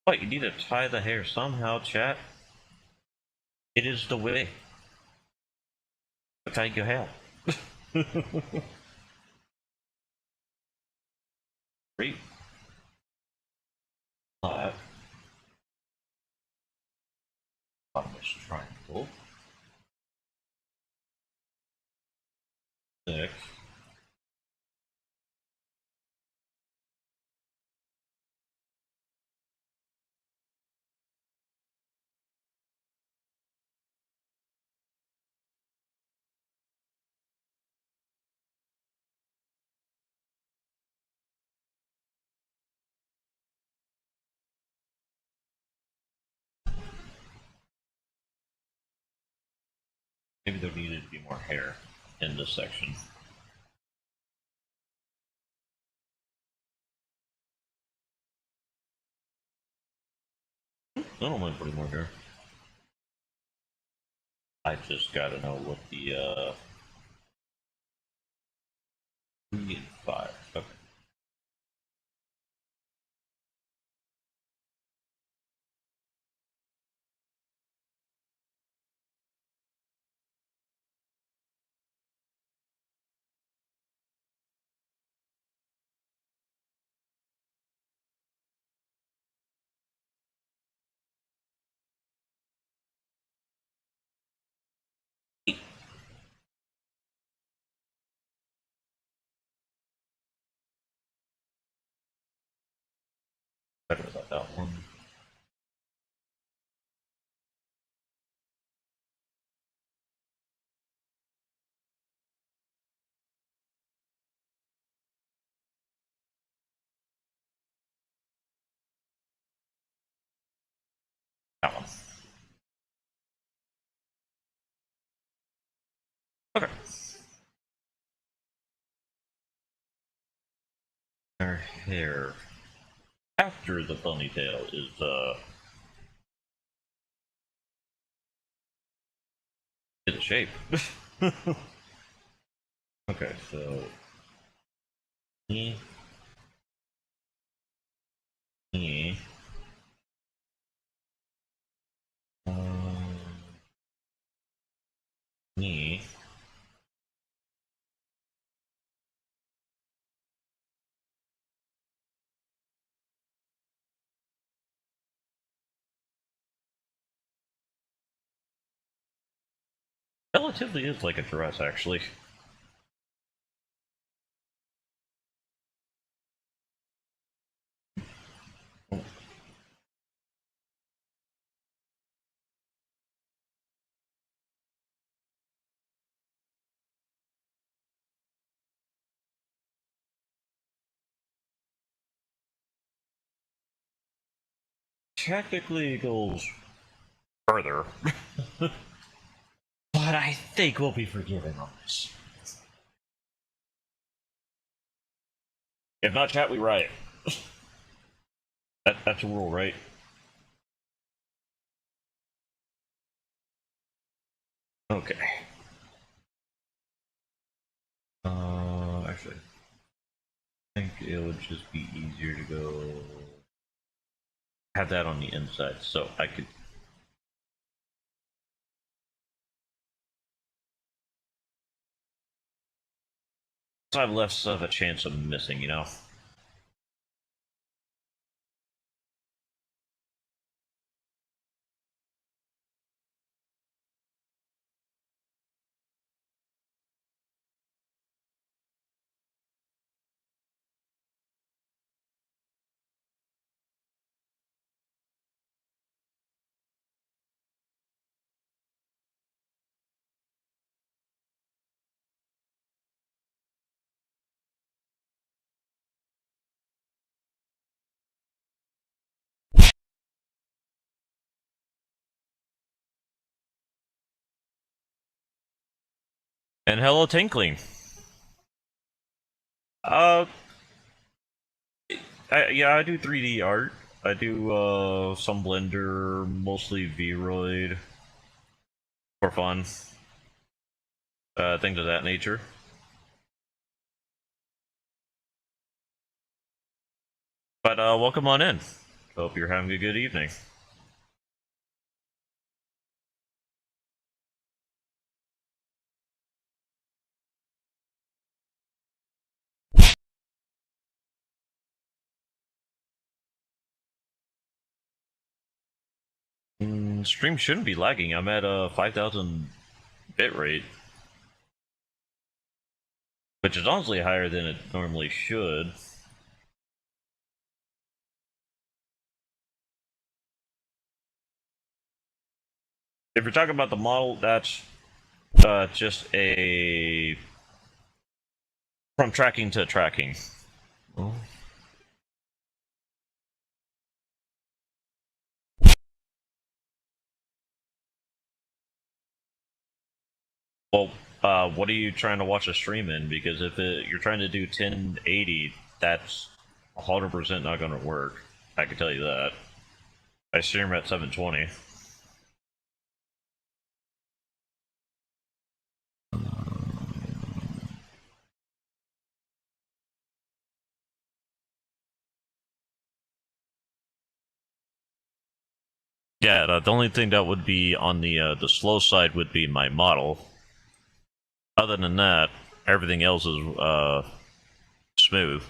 What, you need to tie the hair somehow, chat? It is the way. Tie your hair. Great. Flat. On this triangle. Thick. Maybe there needed to be more hair in this section. I don't mind putting more hair. I just gotta know what the 3 and 5. Okay. Better about that one. That one. Okay. Her hair after the ponytail is is a shape. Okay, so me, me, um, me. Relatively is like a dress, actually. Technically it goes further, but I think we'll be forgiven on this. If not, chat, we riot. That's a rule, right? Okay. Actually, I think it would just be easier to go have that on the inside, so I could. So I have less of a chance of missing, you know. And hello, Tinkling. Uh, yeah, I do 3D art. I do some Blender, mostly Vroid for fun, things of that nature. But welcome on in. Hope you're having a good evening. Stream shouldn't be lagging. I'm at a 5,000 bitrate, which is honestly higher than it normally should. If you're talking about the model, that's just a from tracking to tracking. Oh. Well, what are you trying to watch a stream in? Because if you're trying to do 1080, that's 100% not going to work. I can tell you that. I stream at 720. Yeah, the only thing that would be on the slow side would be my model. Other than that, everything else is smooth.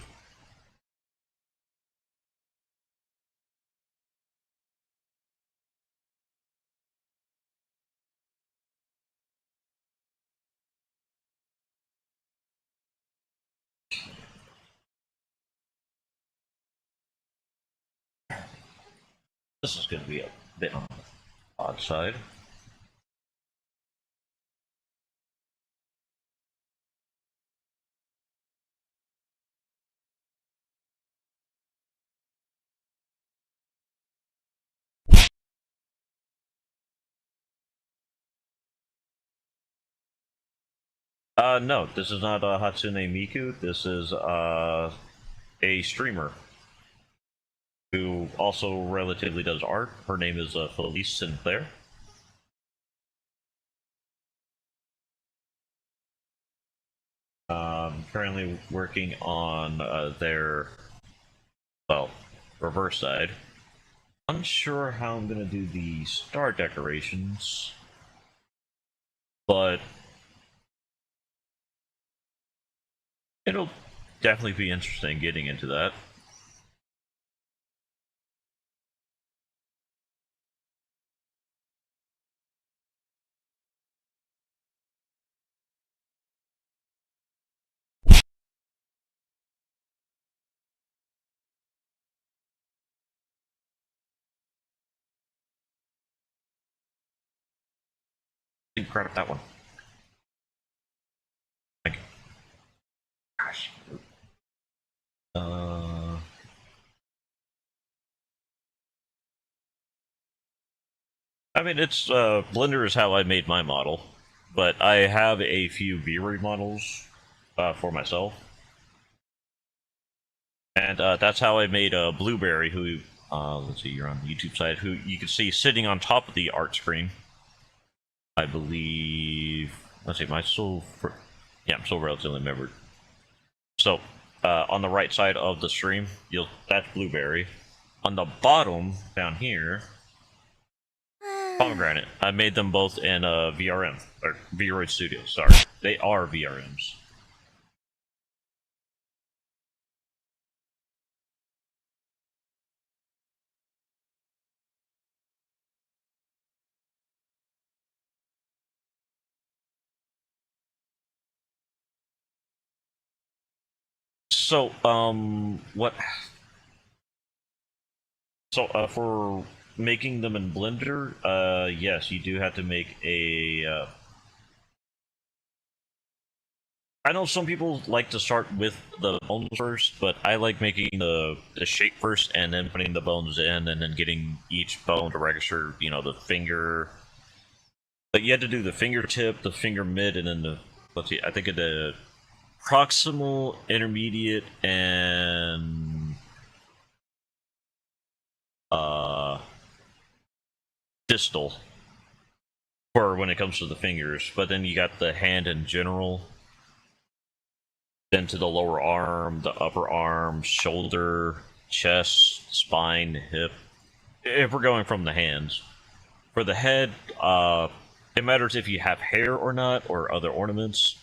This is going to be a bit on the odd side. No, this is not Hatsune Miku. This is a streamer who also relatively does art. Her name is Felice Sinclair. Currently working on their, well, reverse side. Unsure how I'm gonna do the star decorations, but it'll definitely be interesting getting into that. Grab that one. Thank you. Gosh. I mean, it's Blender is how I made my model, but I have a few V-Ray models for myself, and that's how I made Blueberry, who let's see, you're on the YouTube side, who you can see sitting on top of the art screen. I believe. Let's see, yeah, I'm still relatively remembered. So, on the right side of the stream, that's blueberry. On the bottom down here, pomegranate. I made them both in VRM or VRoid Studio. Sorry, they are VRMs. So, what? So, for making them in Blender, yes, you do have to make a. I know some people like to start with the bones first, but I like making the shape first and then putting the bones in and then getting each bone to register, the finger. But you had to do the fingertip, the finger mid, and then let's see, I think the proximal, intermediate, and distal for when it comes to the fingers. But then you got the hand in general, then to the lower arm, the upper arm, shoulder, chest, spine, hip. If we're going from the hands. For the head, it matters if you have hair or not, or other ornaments.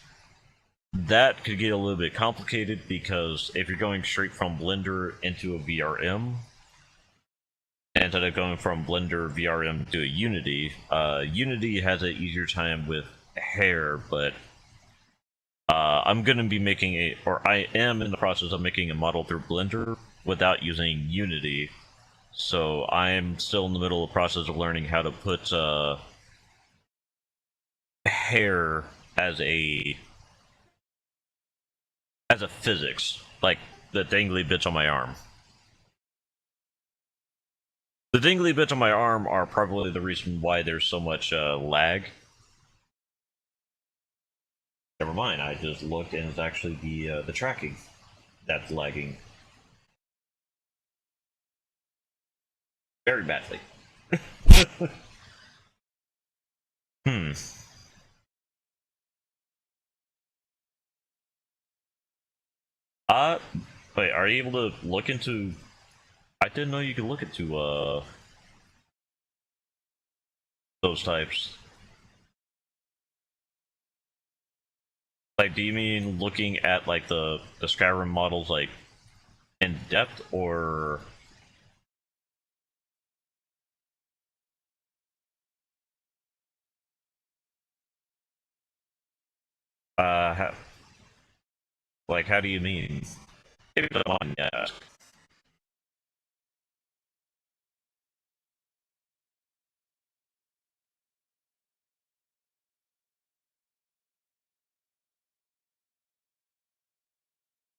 That could get a little bit complicated because if you're going straight from Blender into a VRM, instead of going from Blender VRM to a Unity, Unity has an easier time with hair, but I'm going to be making I am in the process of making a model through Blender without using Unity. So I'm still in the middle of the process of learning how to put hair as a physics, like the dangly bits on my arm. The dangly bits on my arm are probably the reason why there's so much lag. Never mind, I just looked and it's actually the tracking that's lagging. Very badly. Hmm. Wait, are you able to look into... I didn't know you could look into, those types. Like, do you mean looking at, like, the Skyrim models, like, in depth, or... how do you mean? If you don't mind me asking.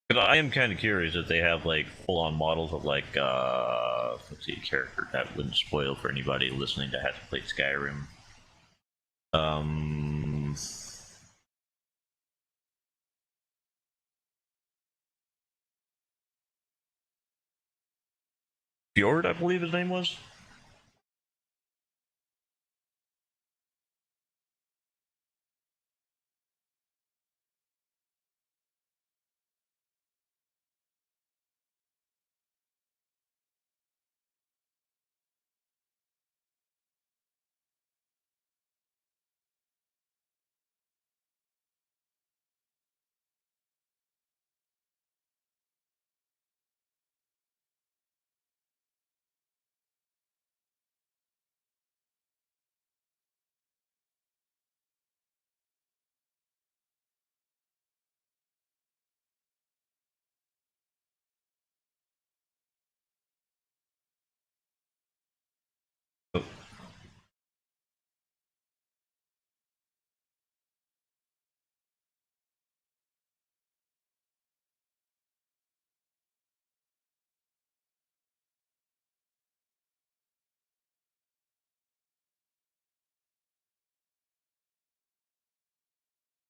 Because I am kind of curious if they have, like, full-on models of, like, let's see, a character that wouldn't spoil for anybody listening that hasn't played Skyrim. Fjord, I believe his name was?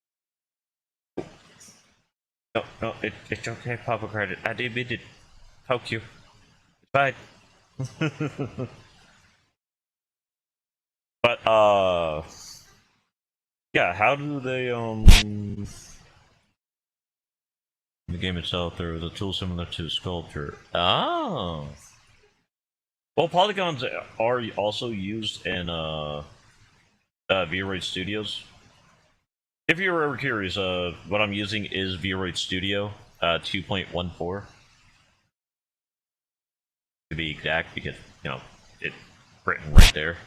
Oh. No, no, it's okay, Papa Credit. I didn't mean to poke you. It's fine. But, yeah, how do they, In the game itself, there was a tool similar to sculpture. Oh. Well, polygons are also used in Vroid Studios. If you're ever curious, what I'm using is Vroid Studio 2.14 to be exact, because it's written right there.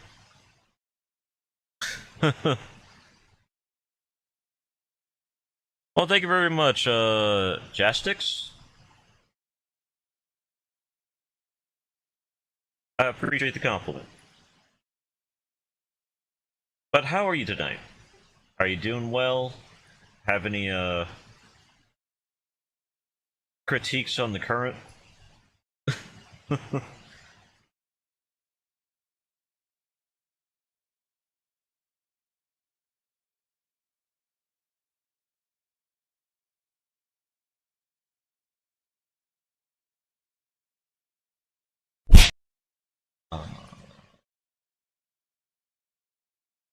Well, thank you very much, Jastix. I appreciate the compliment. But how are you tonight? Are you doing well? Have any critiques on the current?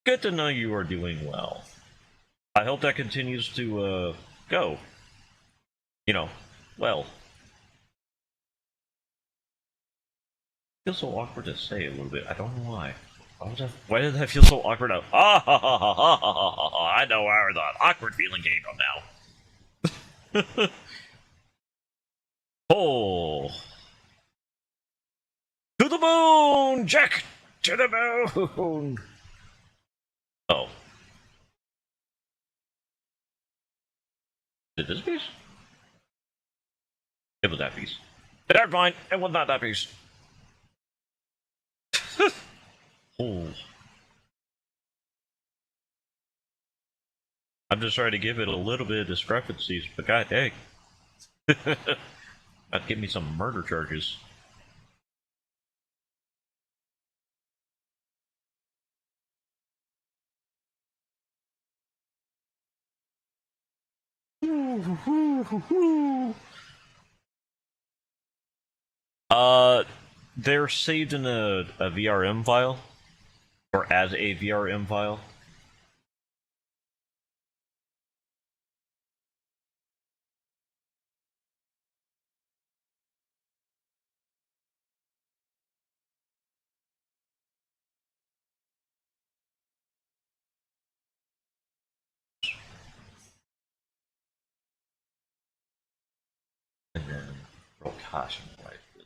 Good to know you are doing well. I hope that continues to go. Well. Feels so awkward to say a little bit. I don't know why. Why did that feel so awkward? I know where the awkward feeling came from now. Oh. To the moon, Jack! To the moon! Oh. Did this piece? It was that piece. Never mind, it was not that piece. Oh. I'm just trying to give it a little bit of discrepancies, but god dang. That'd give me some murder charges. They're saved in a VRM file, or as a VRM file. And then roll caution like this.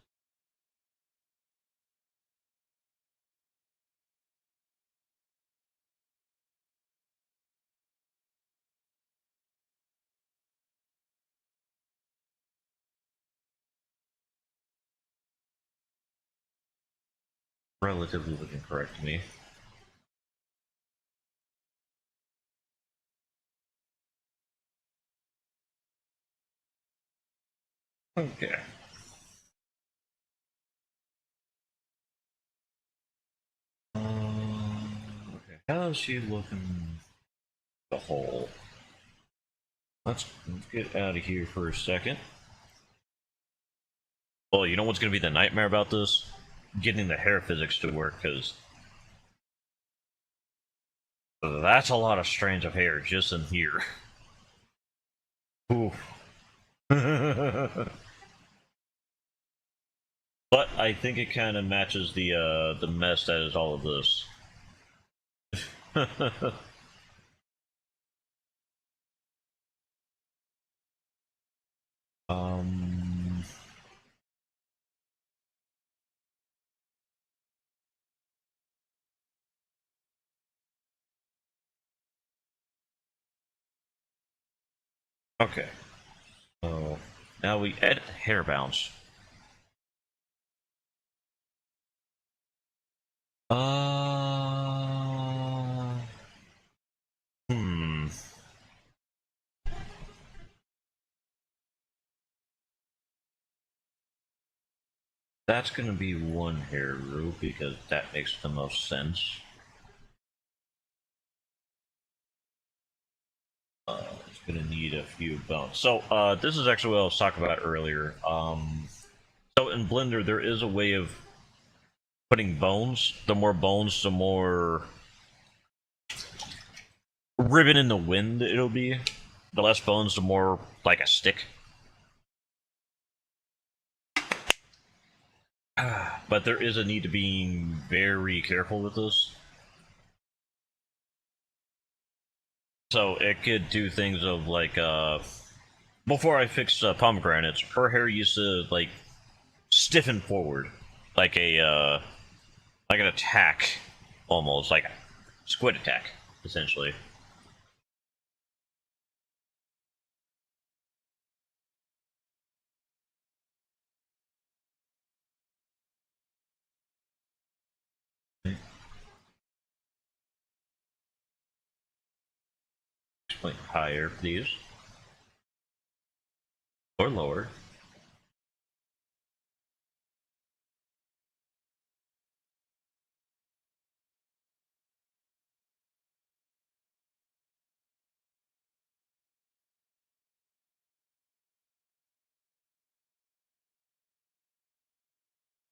Relatively looking correct to me. Okay. Okay. How's she looking? The whole. Let's get out of here for a second. Well, you know what's going to be the nightmare about this? Getting the hair physics to work, because that's a lot of strands of hair just in here. Oof. But I think it kind of matches the mess that is all of this. um. Okay. So now we edit hair bounce. Hmm. That's gonna be one hair root because that makes the most sense. It's gonna need a few bones. So, this is actually what I was talking about earlier. So in Blender, there is a way of putting bones. The more bones, the more ribbon in the wind it'll be. The less bones, the more like a stick. But there is a need to be very careful with this. So it could do things of like, before I fixed pomegranates, her hair used to like stiffen forward, like like an attack, almost like squid attack, essentially. Point higher, please, or lower.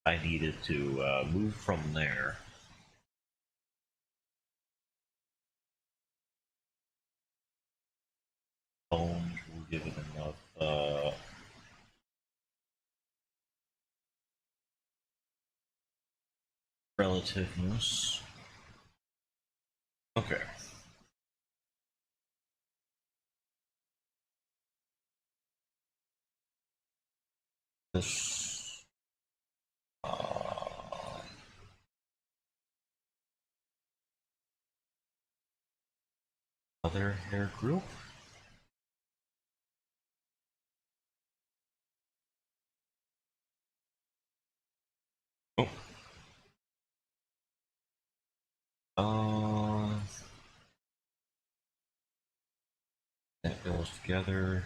I needed to move from there. Bones will give it enough relativeness. Okay. This other hair group. Oh. Uh, that goes together.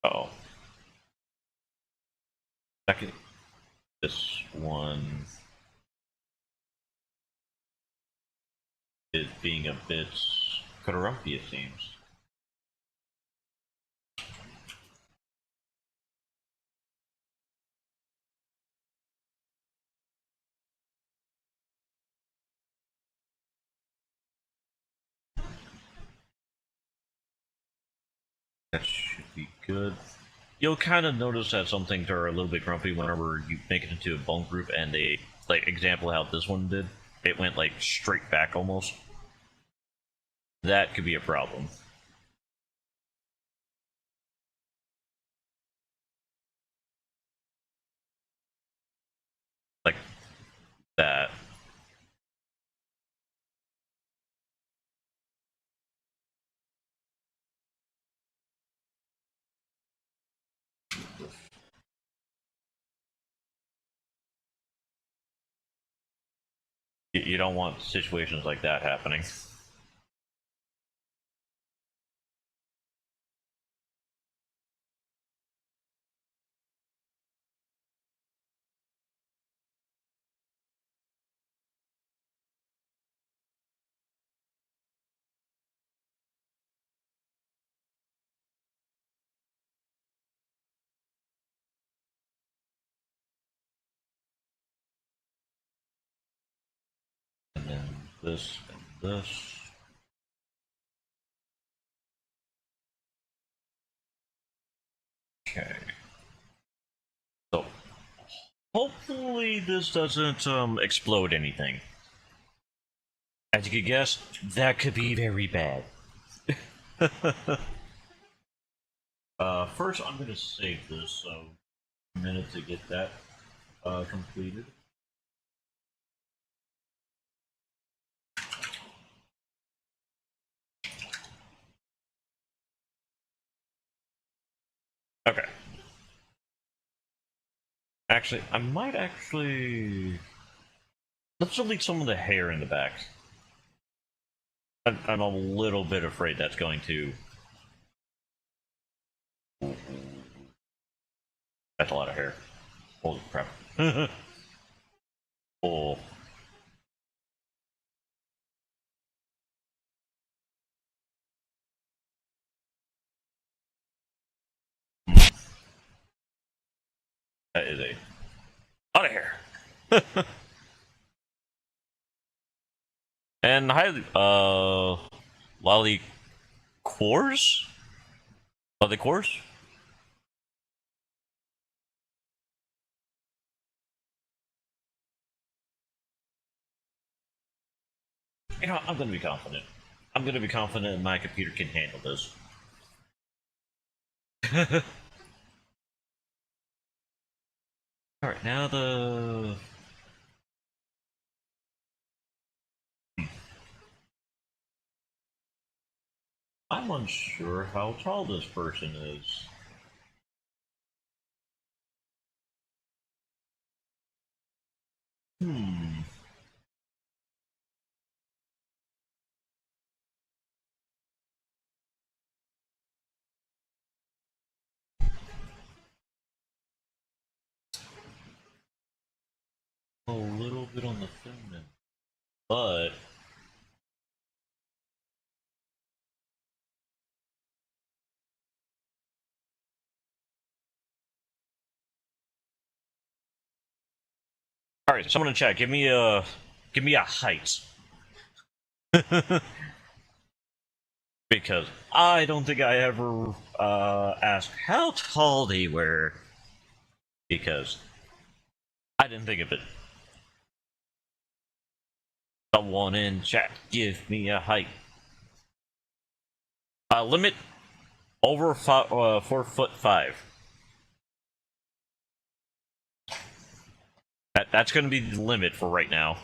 Oh. Second. This one is being a bit grumpy, it seems. That should be good. You'll kind of notice that some things are a little bit grumpy whenever you make it into a bone group, and they, like, example how this one did. It went, like, straight back almost. That could be a problem. Like, that. You don't want situations like that happening. And then this and this. Okay. So, hopefully this doesn't explode anything. As you could guess, that could be very bad. First I'm gonna save this, so a minute to get that completed. Okay. Actually, I might actually... Let's delete some of the hair in the back. I'm a little bit afraid that's going to... That's a lot of hair. Holy crap. Oh. That is a lot of hair. And hi, Lolly Cores? Lolly Cores? I'm gonna be confident. I'm gonna be confident my computer can handle this. Alright, now the... I'm unsure how tall this person is. Hmm. A little bit on the thin end. But... Alright, someone in chat, give me a height. Because I don't think I ever asked how tall they were. Because I didn't think of it. Someone in chat, give me a height. Limit over 4'5". That's going to be the limit for right now.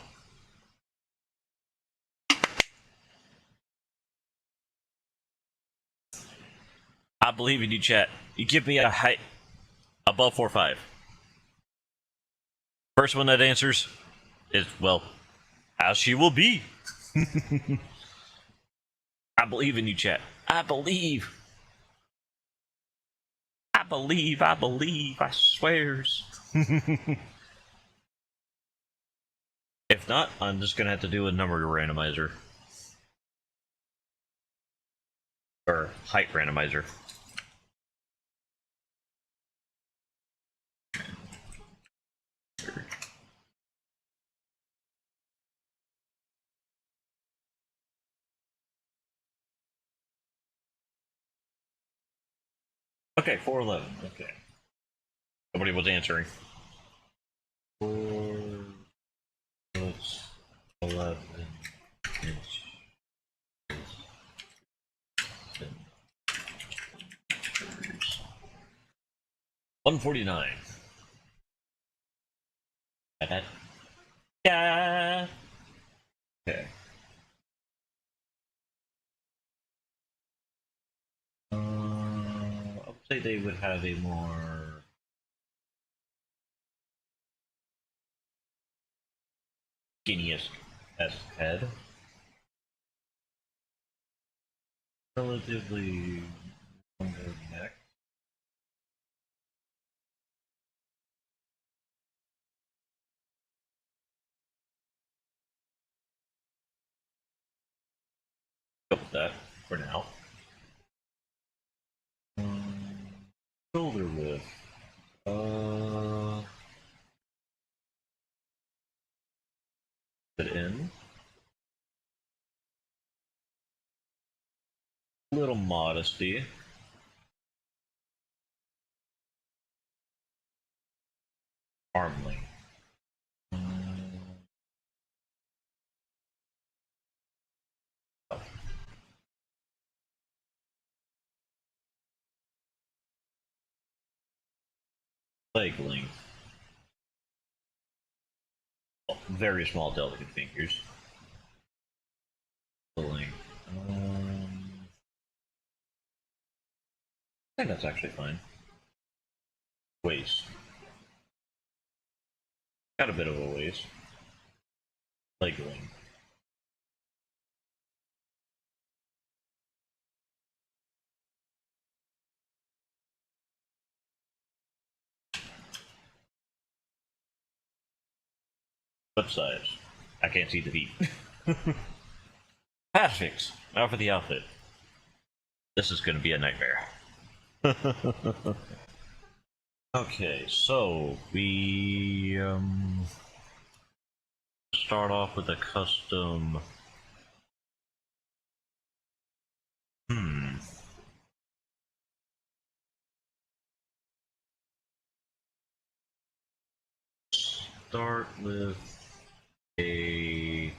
I believe in you, chat. You give me a height above 4'5". First one that answers is, well, how she will be. I believe in you, chat. I believe. I believe. I swears. If not, I'm just gonna have to do a number randomizer. Or height randomizer. Okay, 4'11". Okay. Nobody was answering. 4'11" inches. 149. Yeah. Okay. I would say they would have a more skinniest head. Relatively longer neck. Go with that for now. Shoulder width. Put in. Little modesty. Arm length. Leg length. Very small, delicate fingers. The length. I think that's actually fine. Waist. Got a bit of a waist. Leg length. Foot size. I can't see the feet. Perfect. Now for the outfit. This is going to be a nightmare. Okay, so we start off with a custom. Start with a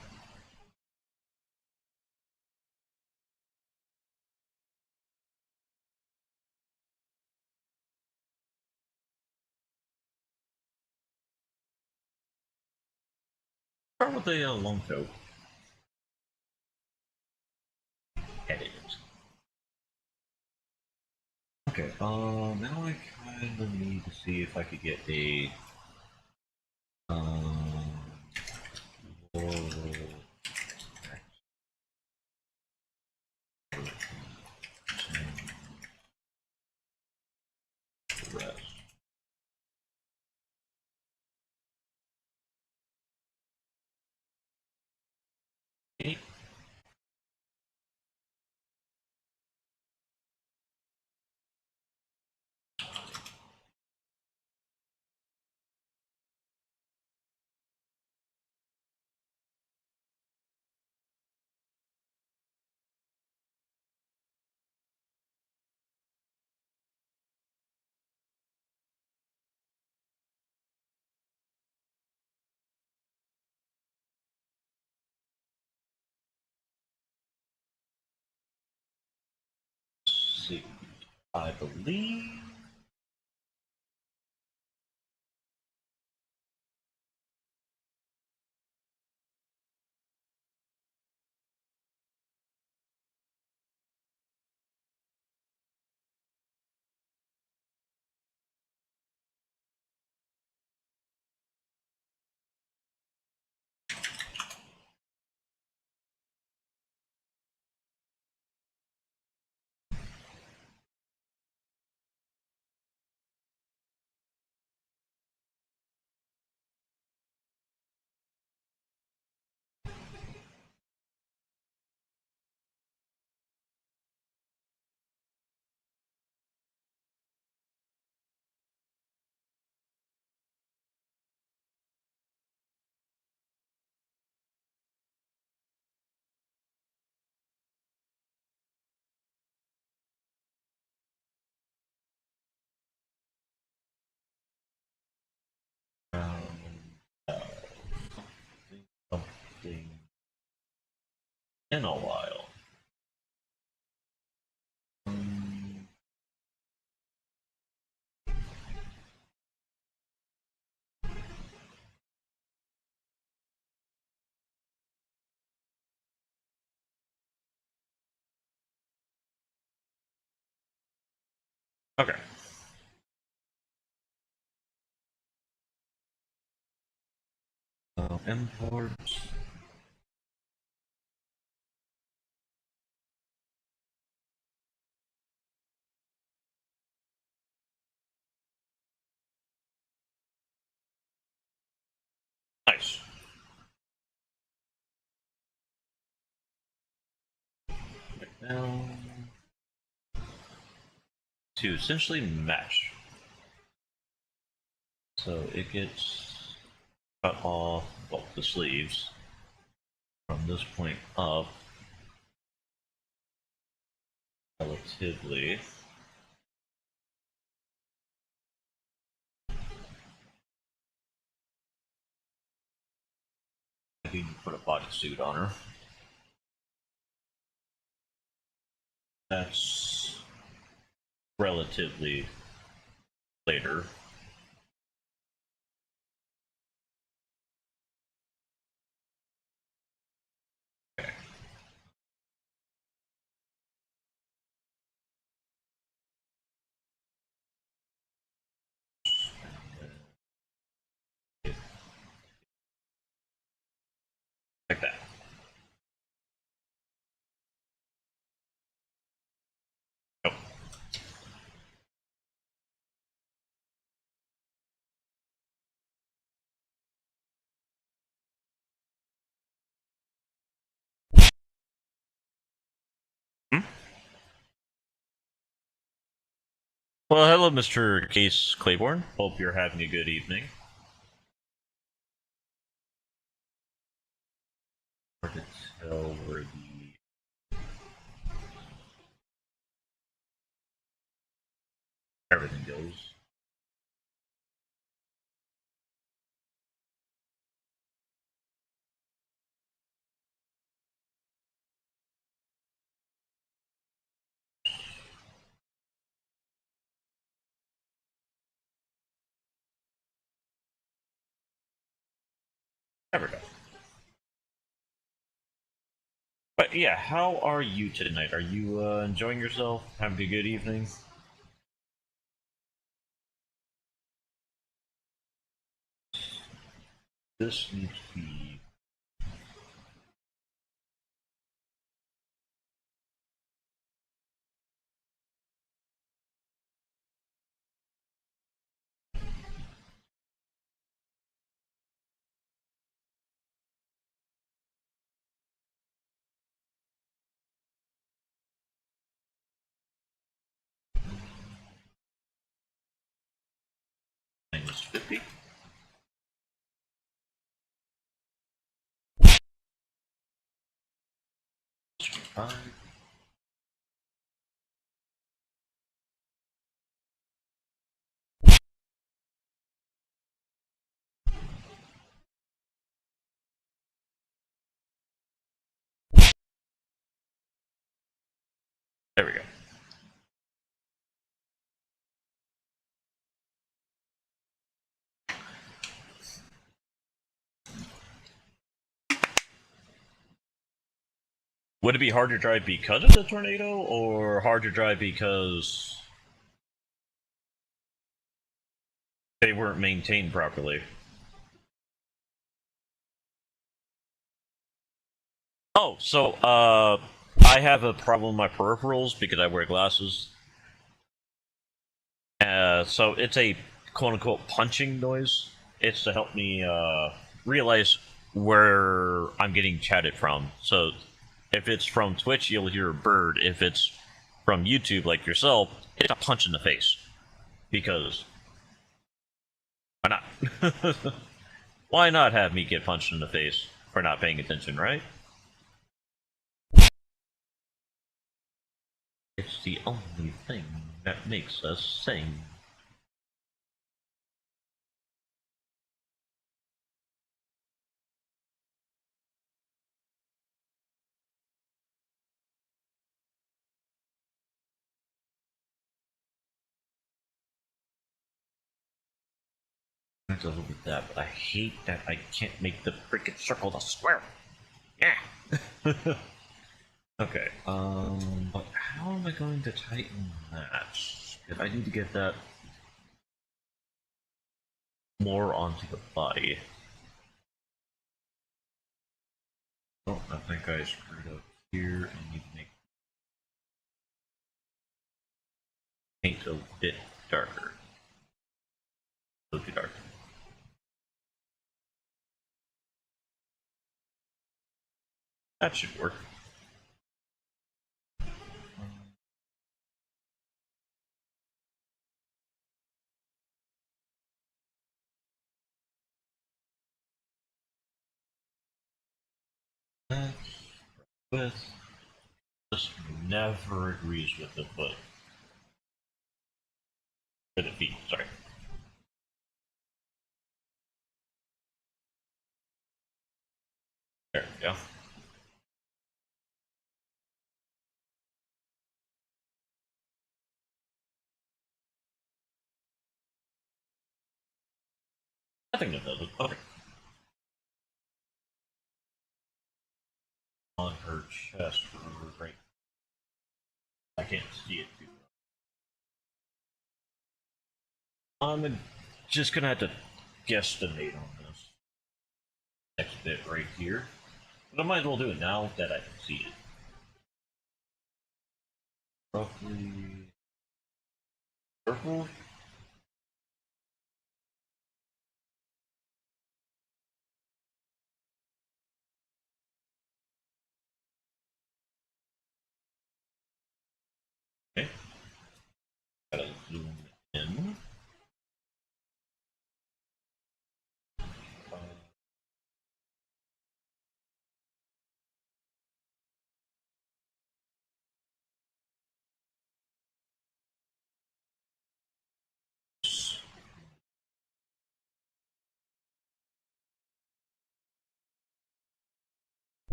Start with the long coat. Edit. Okay, now I kind of need to see if I could get a, low rest. Let's see, I believe. Uh, something in a while. Um, okay. Imports. Nice. Now to essentially mesh. So it gets cut off, well, the sleeves from this point up relatively. I think you put a bodysuit on her. That's relatively later. Okay. Like that. Oh. Hmm? Well, hello, Mr. Case Claiborne. Hope you're having a good evening. Hard to tell where the everything goes. There we go. But yeah, how are you tonight? Are you enjoying yourself? Having a good evening? This needs to be -50. Five. There we go. Would it be hard to drive because of the tornado, or hard to drive because they weren't maintained properly? Oh, so I have a problem with my peripherals because I wear glasses. So it's a quote unquote punching noise. It's to help me realize where I'm getting chatted from. So if it's from Twitch, you'll hear a bird. If it's from YouTube, like yourself, it's a punch in the face. Because why not? Why not have me get punched in the face for not paying attention, right? It's the only thing that makes us sing. That's a little bit that, but I hate that I can't make the freaking circle the square. Yeah. Okay. But how am I going to tighten that? Because I need to get that more onto the body. Oh, I think I screwed up here and need to make paint a bit darker. A little too dark. That should work. That's with this never agrees with the foot. Or the feet, sorry. There we go. I think that does it. Okay. On her chest, right. I can't see it too well. I'm just gonna have to guesstimate on this next bit right here. But I might as well do it now that I can see it. Roughly purple. Okay. Gotta zoom in.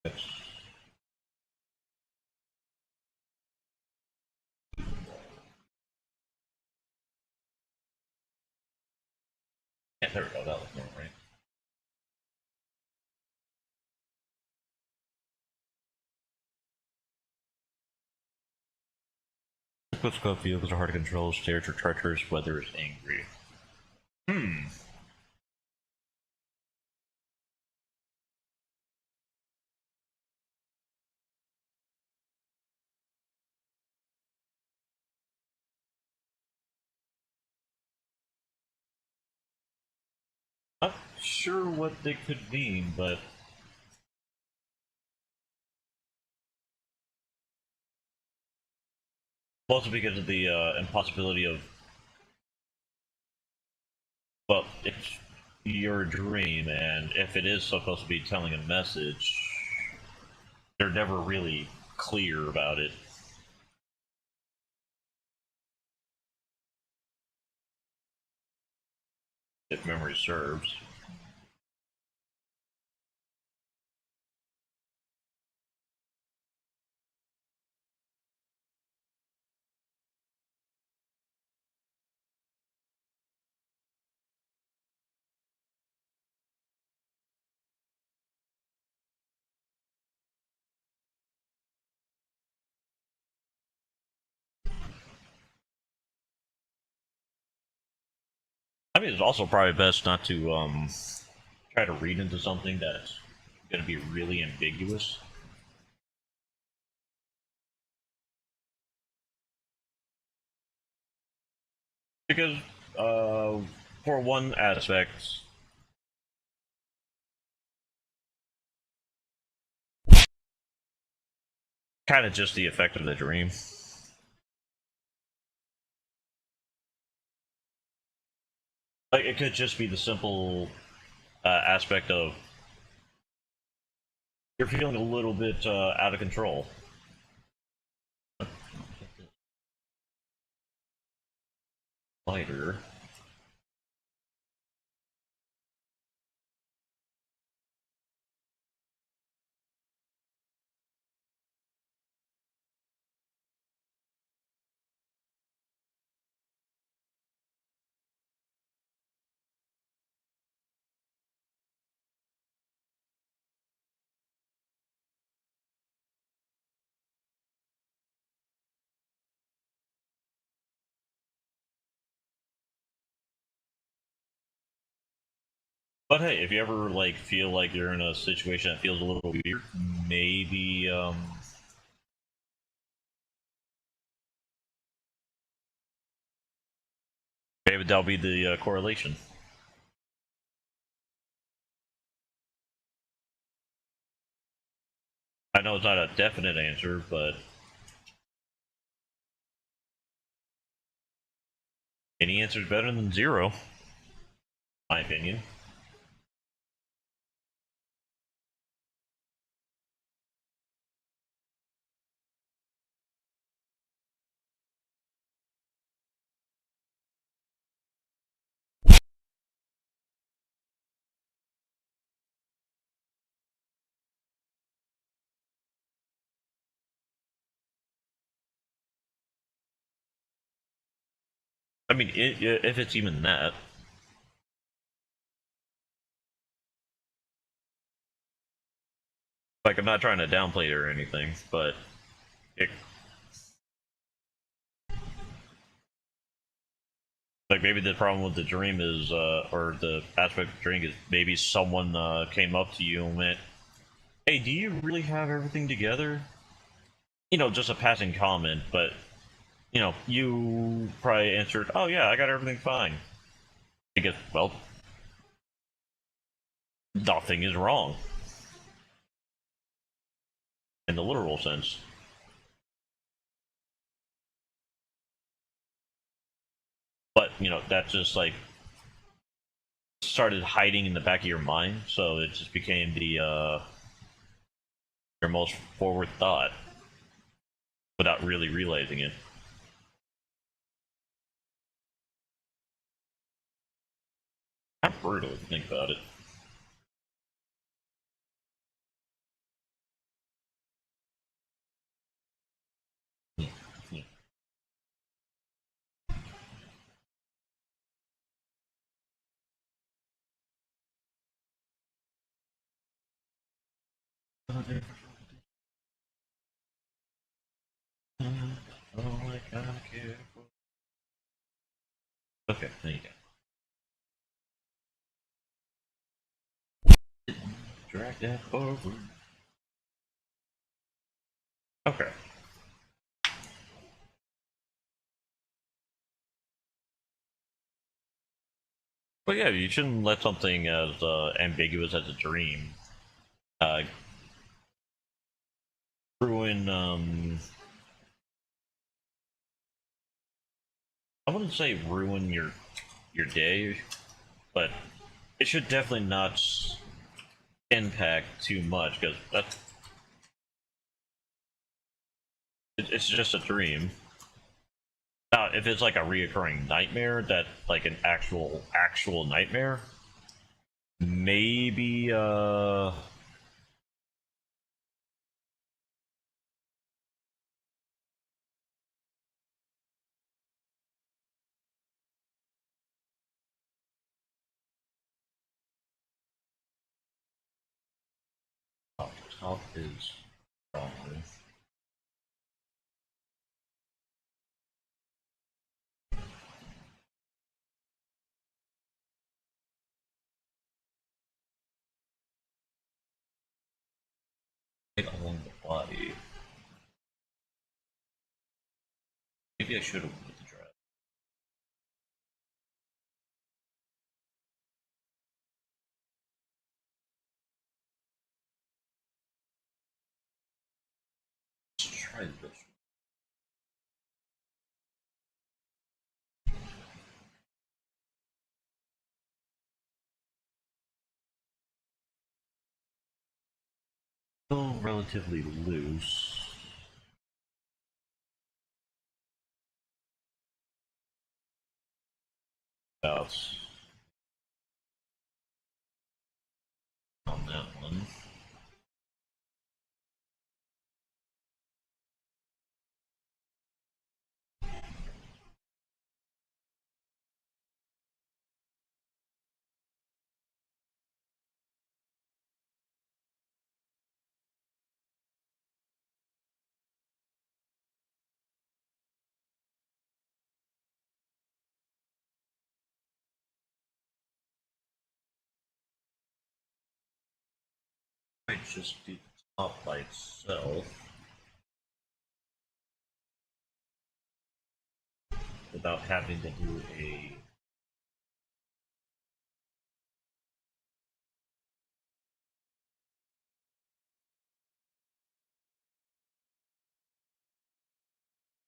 Uh, yeah, there we go. That looks more right. Difficult scope vehicles are hard to control. Stairs are treacherous. Weather is angry. Not sure what they could mean, but also because of the impossibility of, well, it's your dream, and if it is supposed to be telling a message, they're never really clear about it. If memory serves. I mean, it's also probably best not to try to read into something that's going to be really ambiguous. Because, for one aspect, kind of just the effect of the dream. Like, it could just be the simple aspect of you're feeling a little bit out of control. Lighter. But hey, if you ever like feel like you're in a situation that feels a little weird, maybe maybe that'll be the correlation. I know it's not a definite answer, but any answer is better than zero, in my opinion. I mean, if it's even that. Like, I'm not trying to downplay it or anything, but it, like maybe the problem with the dream is, or the aspect of the dream is maybe someone came up to you and went, "Hey, do you really have everything together?" You know, just a passing comment, but you know, you probably answered, "Oh yeah, I got everything fine," because well, nothing is wrong in the literal sense. But you know, that just like started hiding in the back of your mind, so it just became the your most forward thought without really realizing it. Kind of brutal if you think about it. Oh, I gotta Okay, there you go. Drag that forward. Okay. But yeah, you shouldn't let something as ambiguous as a dream uh, ruin. I wouldn't say ruin your day, but it should definitely not impact too much because it's just a dream. Now, if it's like a reoccurring nightmare, that like an actual nightmare, maybe top is wrong. Right along the body. Maybe I should have with the dress. Let's try this. Still relatively loose. About on that one. Might just do the top by itself without having to do a.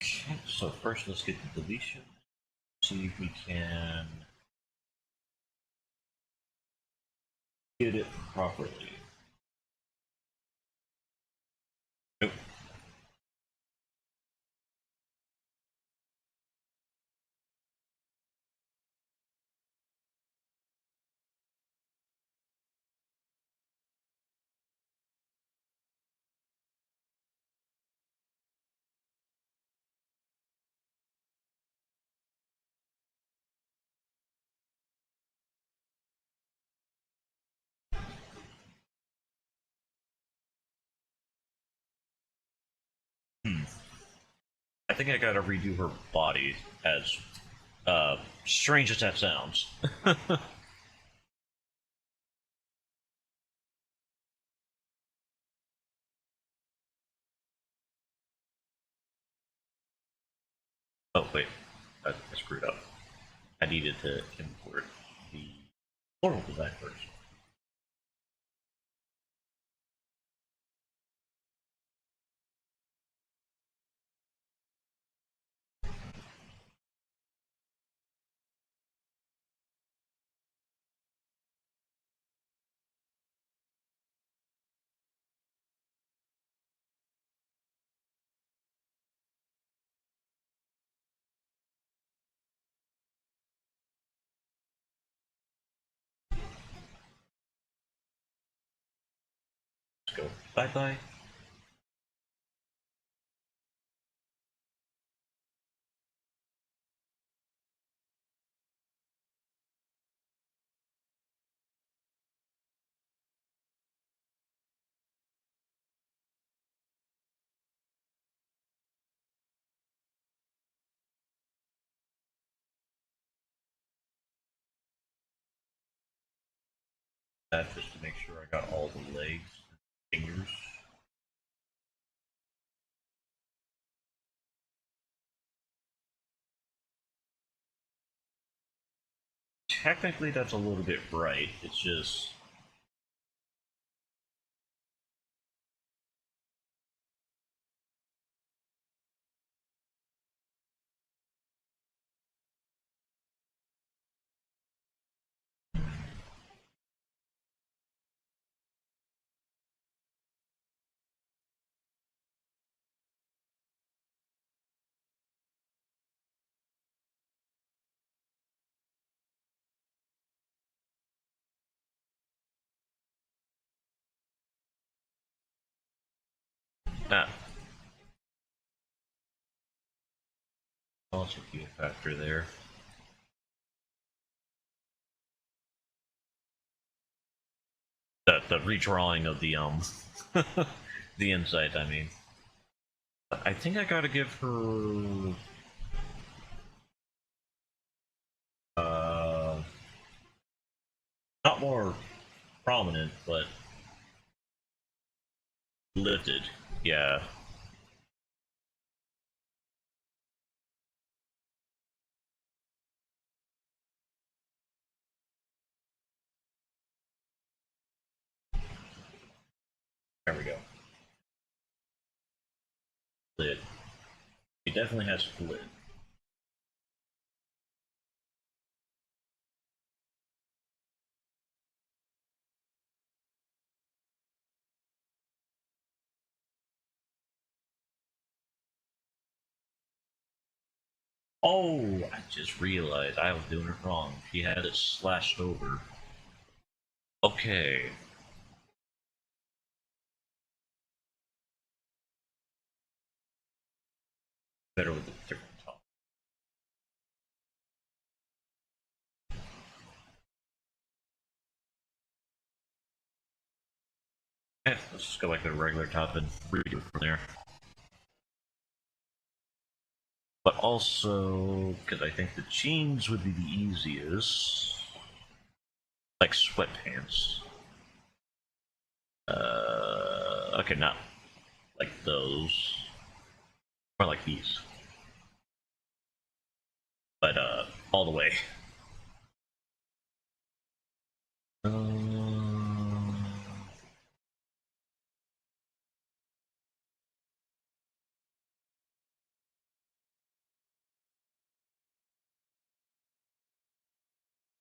Okay, so first let's get the deletion. See if we can get it properly. Nope. I think I gotta redo her body, as strange as that sounds. Oh wait, I screwed up. I needed to import the portal design first. Let's go. Bye bye. that just to make sure I got all the legs and fingers. Technically, that's a little bit right. It's just. Ah, also be a factor there. The redrawing of the the insight. I mean, I think I gotta give her not more prominent, but lifted. Yeah. There we go. Lid. He definitely has lid. Oh, I just realized I was doing it wrong. She had it slashed over. Okay. Better with a different top. Yeah, let's just go back to the regular top and redo it from there. But also, because I think the jeans would be the easiest. Like sweatpants. Okay, not like those. More like these. But, all the way.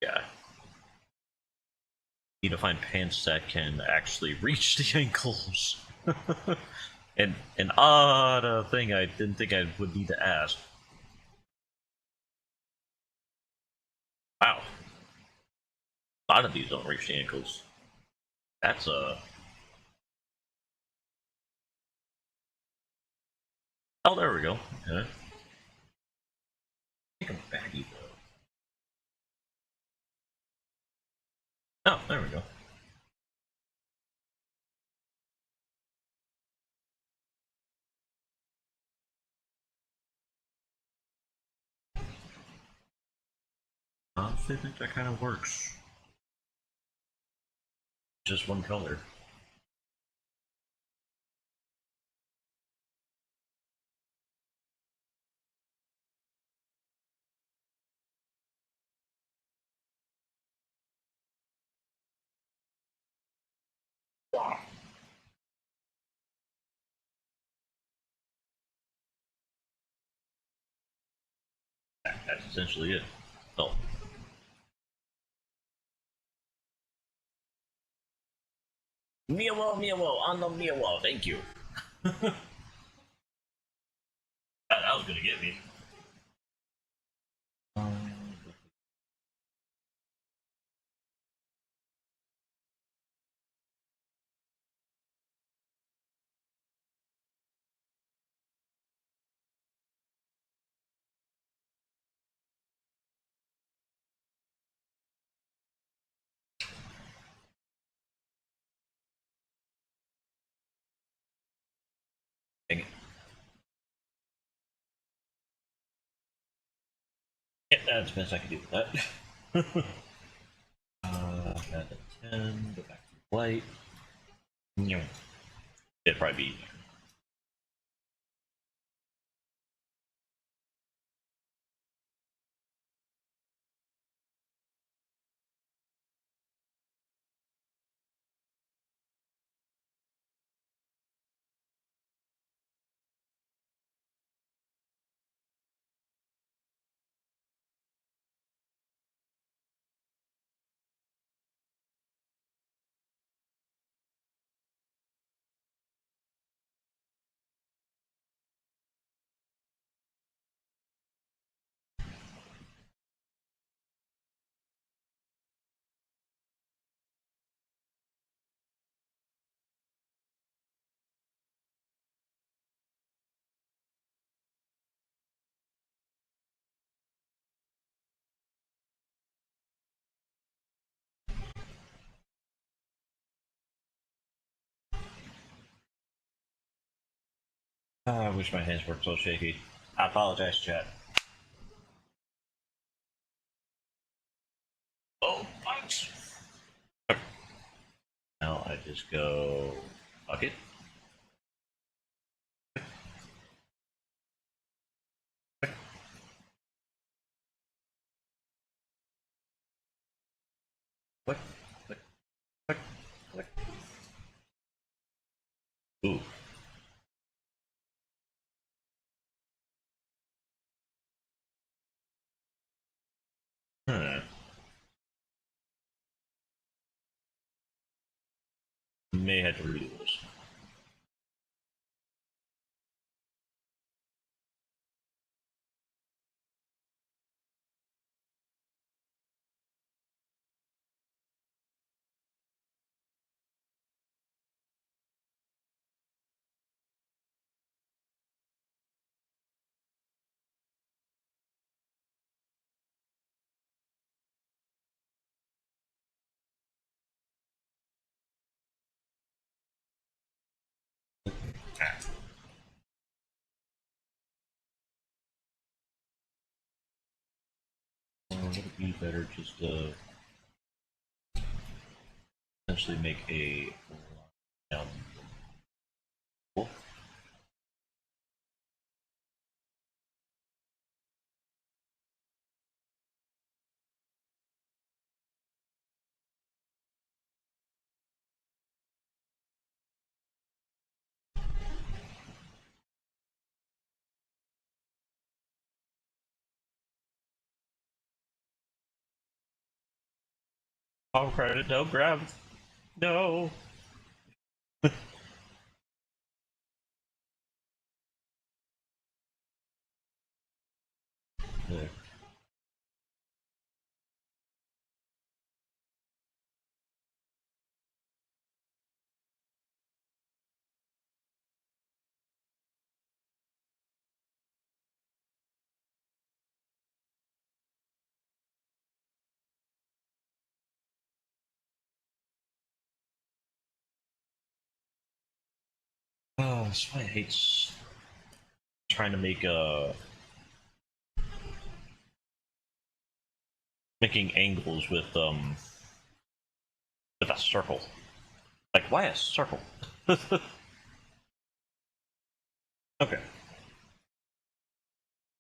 Yeah. Need to find pants that can actually reach the ankles. And an odd thing I didn't think I would need to ask. Wow. A lot of these don't reach the ankles. That's oh, there we go. Okay. I think I'm baggy though. Oh, there we go. I think that kind of works. Just one color. Wow. That's essentially it. Oh. Miawo, on the Miawo, thank you. That was gonna get me. Dang it. Yeah, that's the best I can do with that. Got the And go back to light. It'd probably be easier. I wish my hands weren't so shaky. I apologize, chat. Oh, punch! Now I just go bucket. Click, click, click, click. Ooh. Huh. May have to redo this. Ah. Would it be better just to essentially make a down? All credit, no grab. No. There. Oh, that's why I hate trying to make making angles with a circle. Like, why a circle? Okay.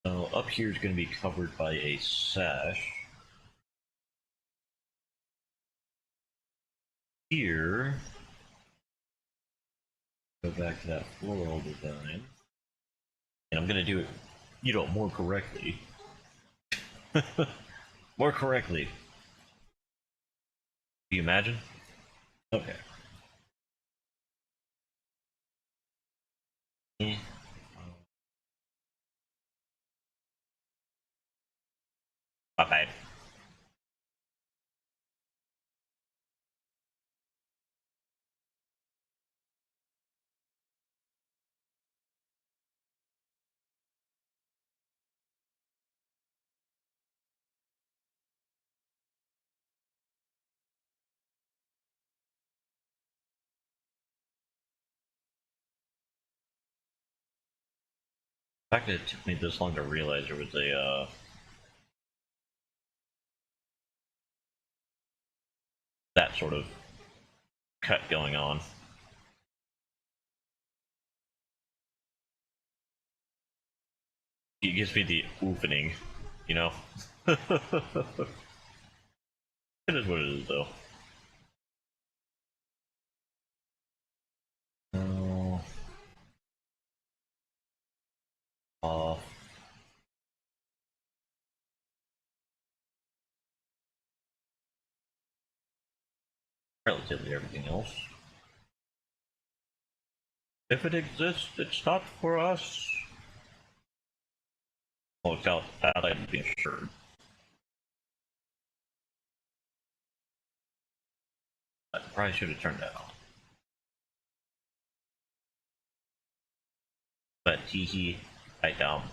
So up here is going to be covered by a sash. Here, go back to that floral design, and I'm going to do it, more correctly. More correctly. Do you imagine? Okay. Eh. My bad. The fact that it took me this long to realize there was a that sort of cut going on. It gives me the oofening, you know? It is what it is, though. Oh. Off. Relatively everything else. If it exists, it's not for us. Oh, it's outside of being assured. I probably should have turned that on. But hee, I dumb.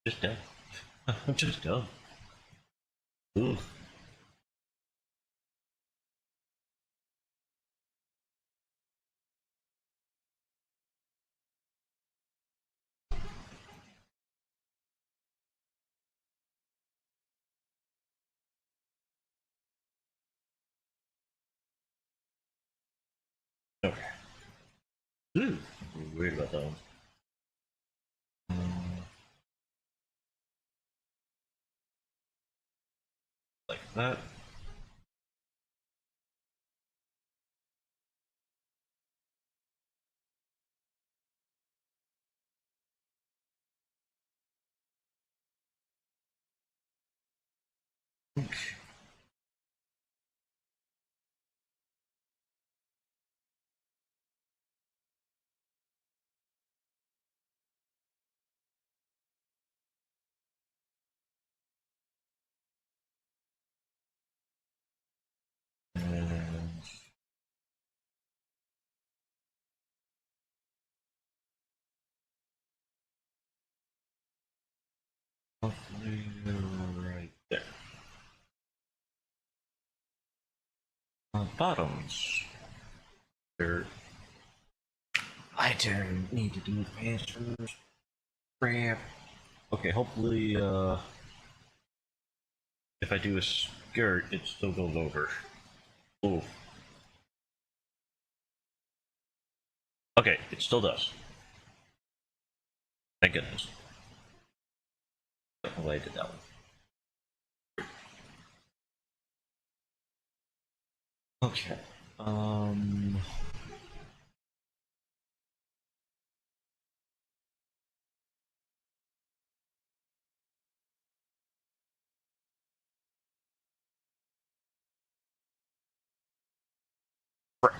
Just dumb. I'm just dumb. Ooh. Okay. Ooh. Weird about that one. Like that. Okay. And hopefully right there. Bottoms. There. I don't need to do the pants first. Crap. Okay, hopefully, if I do a skirt, it still goes over. Ooh. Okay, it still does. Thank goodness. Oh, I did that one. Okay. Frick.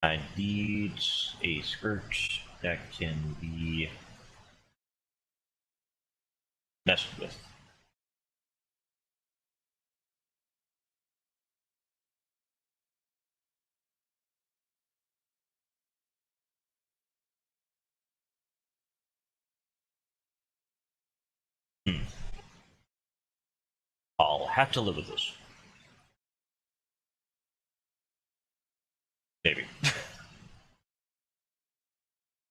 I need a skirt that can be messed with. Hmm. I'll have to live with this. Maybe.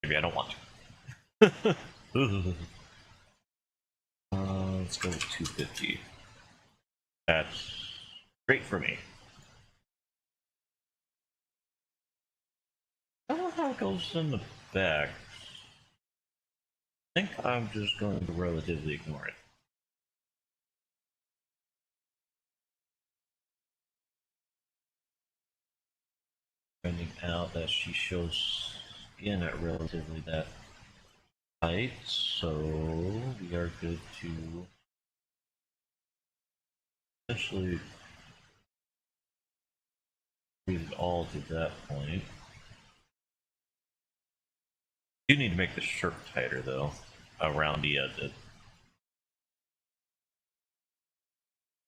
Maybe I don't want to. Let's go with 250. That's great for me. I don't know how it goes in the back. I think I'm just going to relatively ignore it. Finding out that she shows skin at relatively that height, so we are good to essentially leave it all to that point. You need to make the shirt tighter though, around the edge.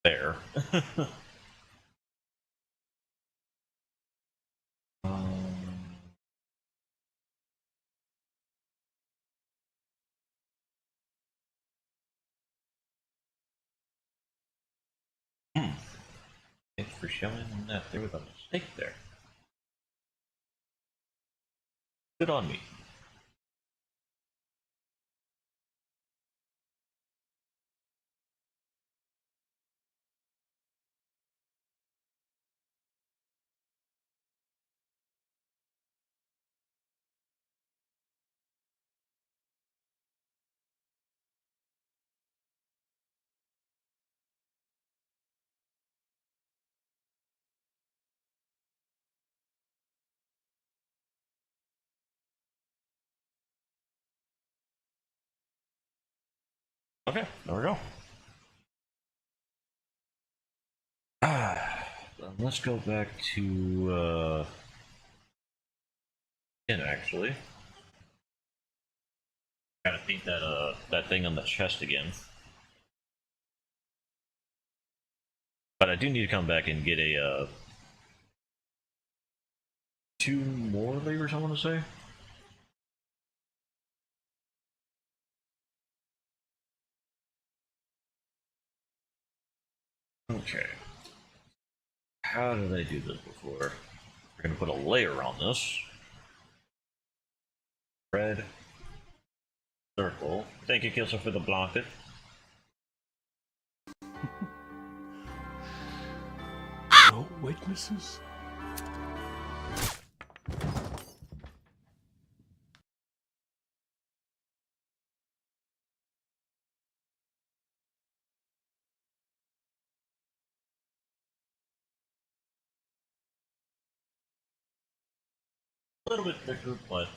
There. um, hmm. Thanks for showing that there was a mistake there. Good on me. Okay, there we go. Let's go back to actually. Gotta think that thing on the chest again. But I do need to come back and get a two more levers, I want to say. Okay. How did I do this before? We're gonna put a layer on this. Red circle. Thank you, Kilser, for the blanket. No witnesses? A little bit thicker, but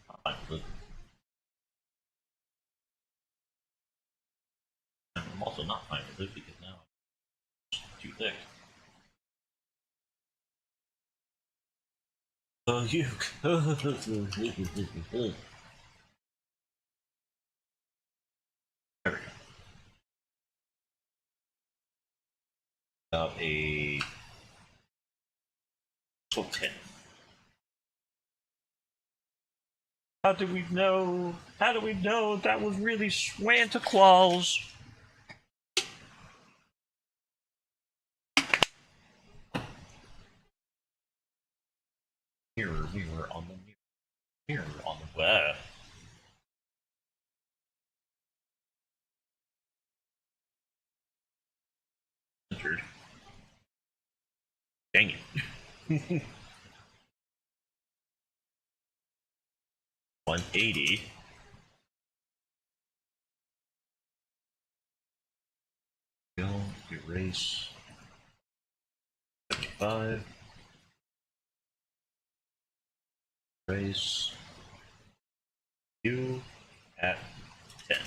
I'm fine with it. I'm also not fine with it because now it's too thick. Oh, you. There we go. About a 10. How did we know? How do we know that was really Santa Claus? Mirror on the mirror on the web. Entered. Dang it. 180. Go, erase. 75. Erase. U at 10.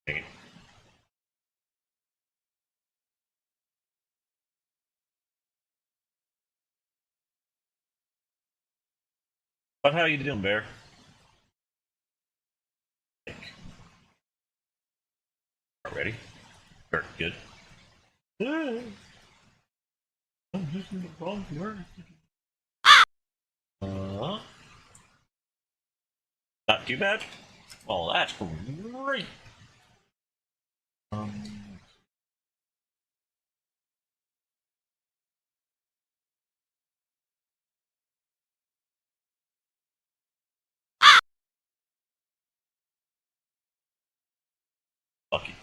Dang it. But how you doing, Bear? Ready? Very good. I'm just in the wrong word. Not too bad. Oh, that's great. Um, Lucky.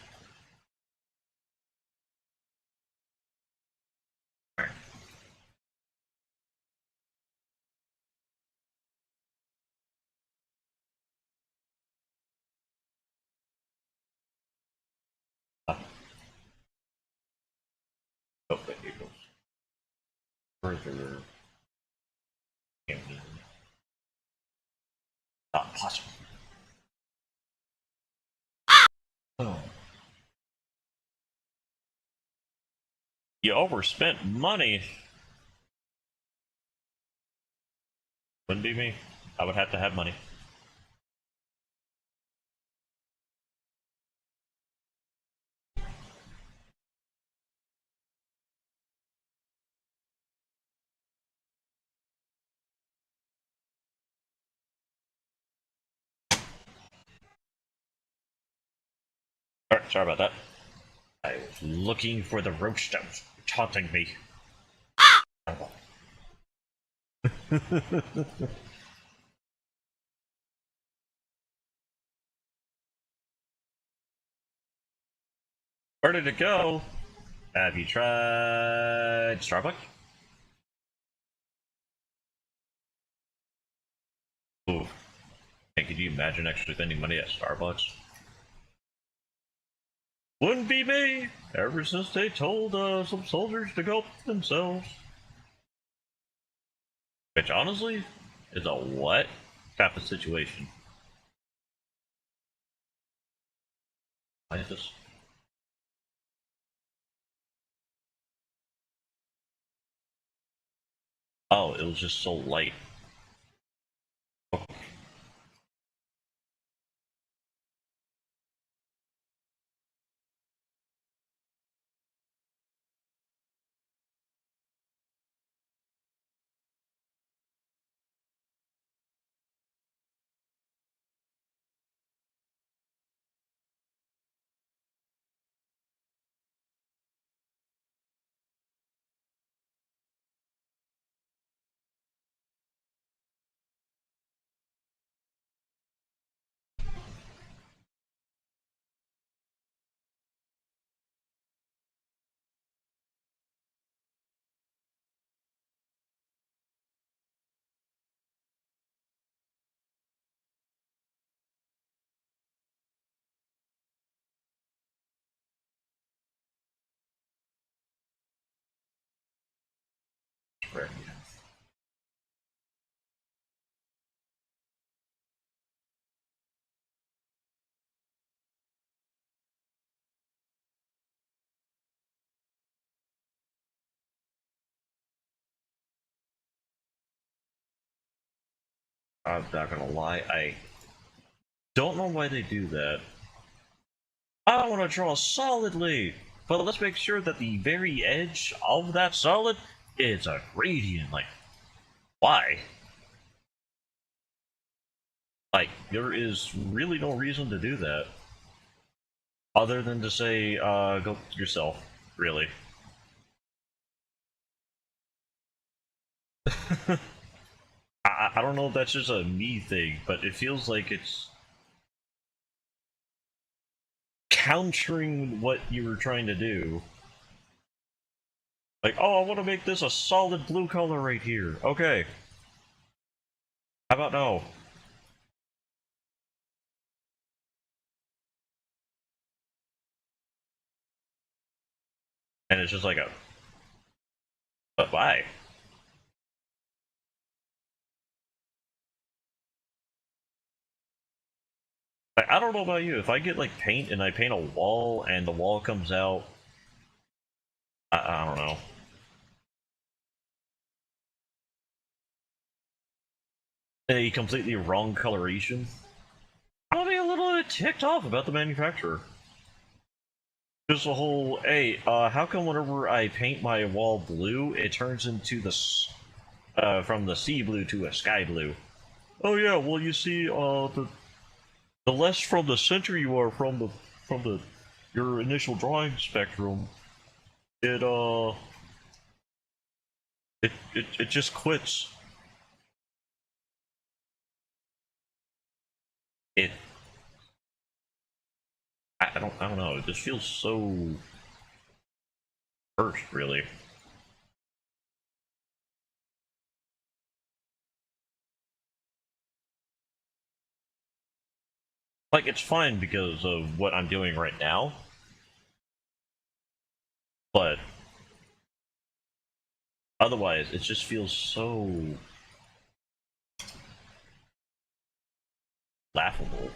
Alright. Oh, there it goes. Further. Not possible. Oh. You overspent money. Wouldn't be me. I would have to have money. Alright, sorry about that. I was looking for the roach that was taunting me. Where did it go? Have you tried Starbucks? Ooh. Hey, could you imagine actually spending money at Starbucks? Wouldn't be me! Ever since they told some soldiers to go themselves. Which honestly is a what type of situation? Why is this? Oh, it was just so light. Rare. I'm not gonna lie, I don't know why they do that. I want to draw solidly, but let's make sure that the very edge of that solid is a gradient. Like, why? Like, there is really no reason to do that. Other than to say, go yourself, really. I don't know if that's just a me thing, but it feels like it's countering what you were trying to do. Like, oh, I want to make this a solid blue color right here. Okay. How about no? And it's just like a, but why? Like, I don't know about you. If I get like paint and I paint a wall and the wall comes out, I don't know. A completely wrong coloration, I'll be a little bit ticked off about the manufacturer. Just a whole, hey, how come whenever I paint my wall blue, it turns into from the sea blue to a sky blue? Oh yeah, well you see, the less from the center you are from the your initial drawing spectrum, it it just quits. It I don't know. It just feels so cursed, really. Like it's fine because of what I'm doing right now, but otherwise, it just feels so laughable.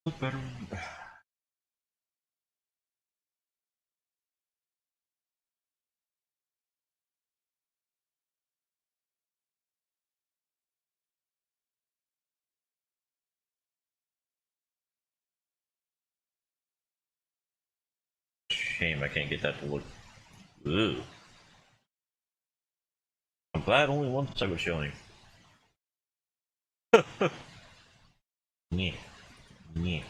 Look better. Shame I can't get that to look. Ugh. I'm glad only one side was showing. Yeah, yeah.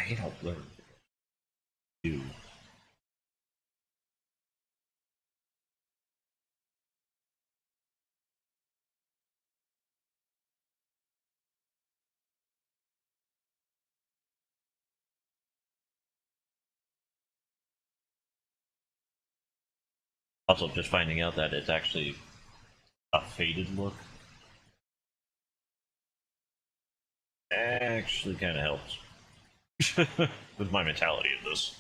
hate how blurry it is. Also, just finding out that it's actually a faded look actually kind of helps with my mentality of this.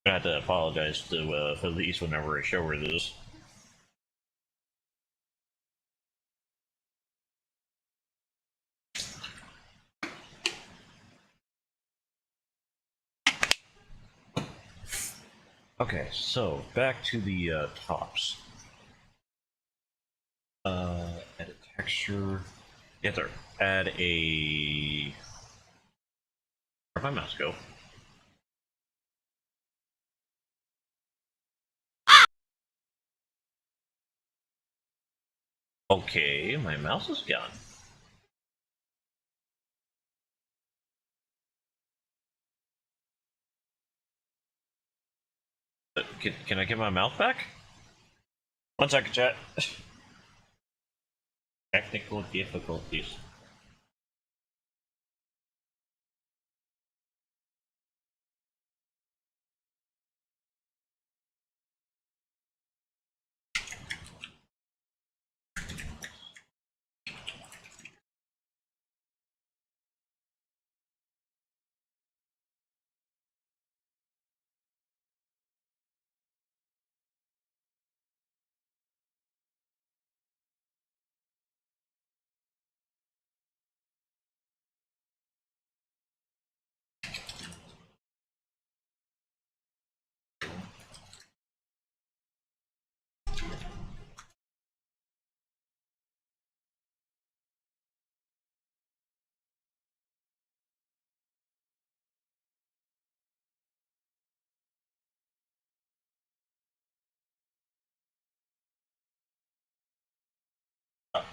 I have to apologize to Felice whenever I show her this. Okay, so back to the tops. Edit texture. Yeah, there. Add a. Where'd my mouse go? Okay, my mouse is gone. Can I get my mouse back? 1 second, chat. Technical difficulties.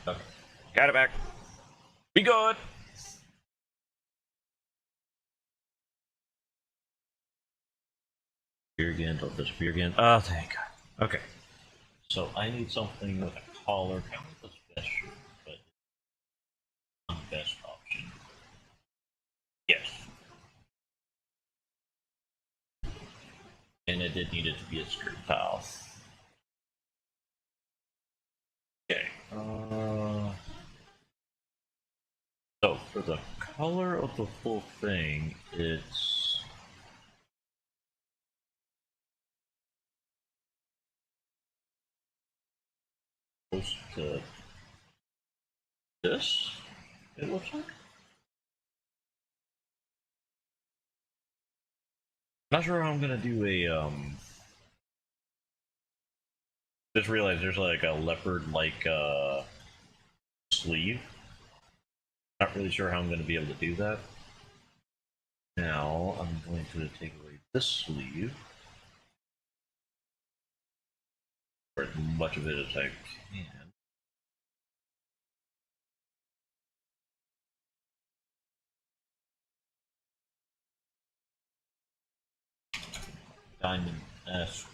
Okay. Got it back. Be good. Disappear again. Don't disappear again. Oh, thank God. Okay. So I need something with a collar. Kind of the best shirt, but not the best option. Yes. And it did need it to be a skirt style. Okay. So for the color of the full thing, it's close to this. It looks like. Not sure how I'm gonna do a Just realized there's like a leopard-like sleeve. Not really sure how I'm gonna be able to do that. Now I'm going to take away this sleeve, or as much of it as I can. Diamond-esque.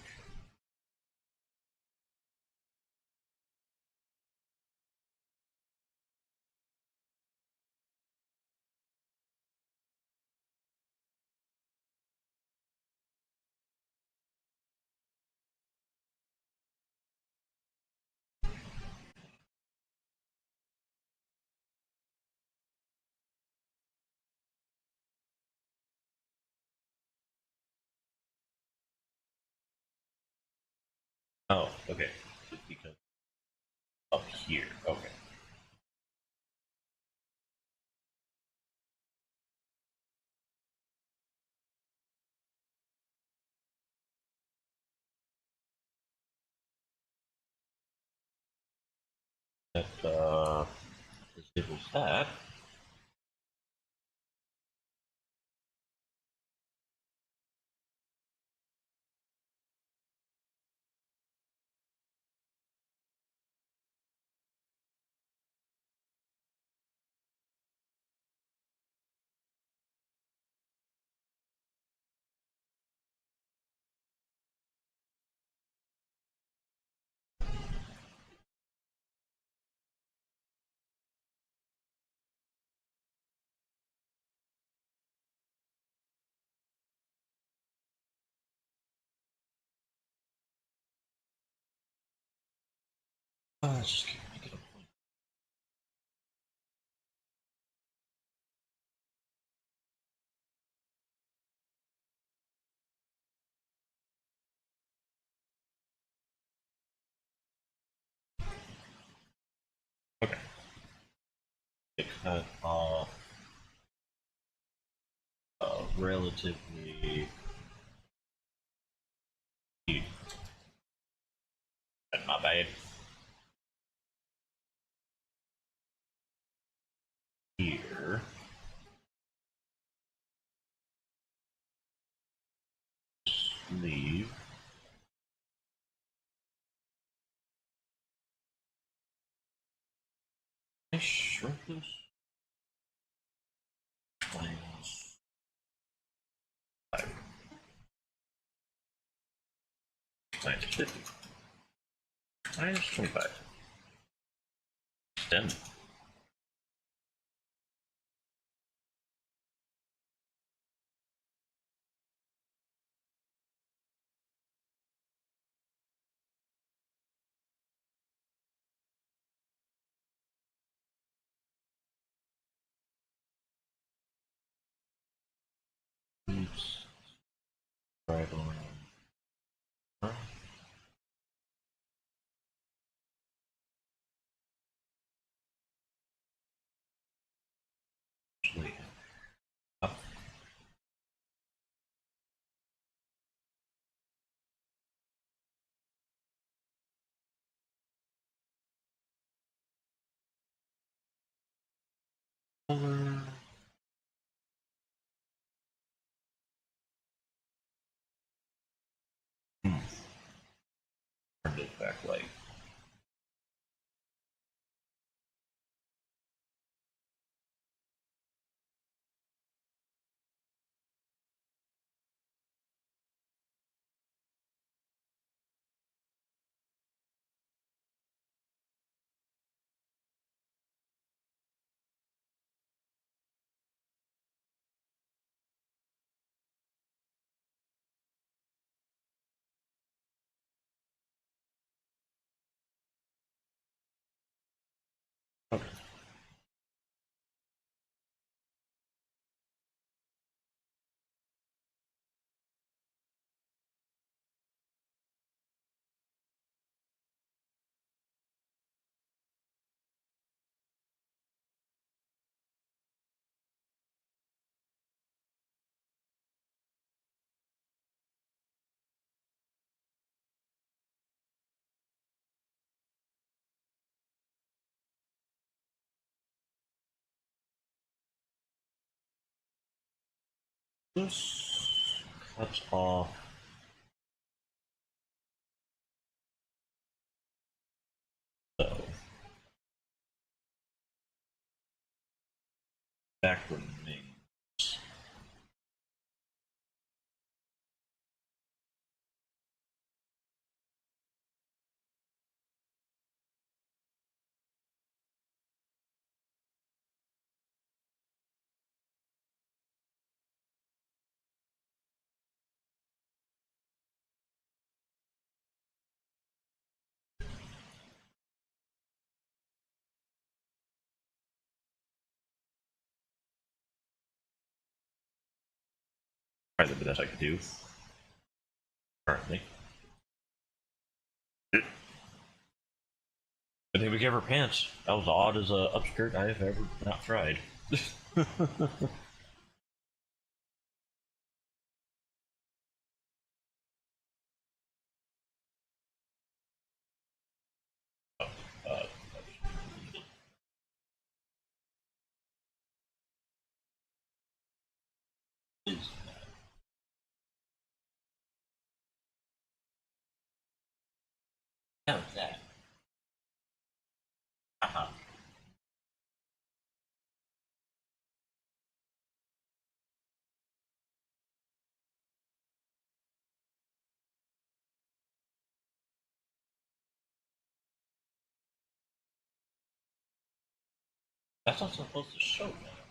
Oh, okay. Just because up here. Okay. That disables that. Just keep making a point. Okay. It cut off relatively. That's not bad. Here. Leave. Can I shrink this? Minus 5. Minus 50. Minus 25. 10. Oops. Right on. Huh? Actually, up. Over. Turn this back light. Okay. This cuts off. So backward remains. Probably the best I could do currently. I think we gave her pants. That was odd as a upskirt I've ever not tried. uh, is how's that? Uh-huh. That's not supposed to show that.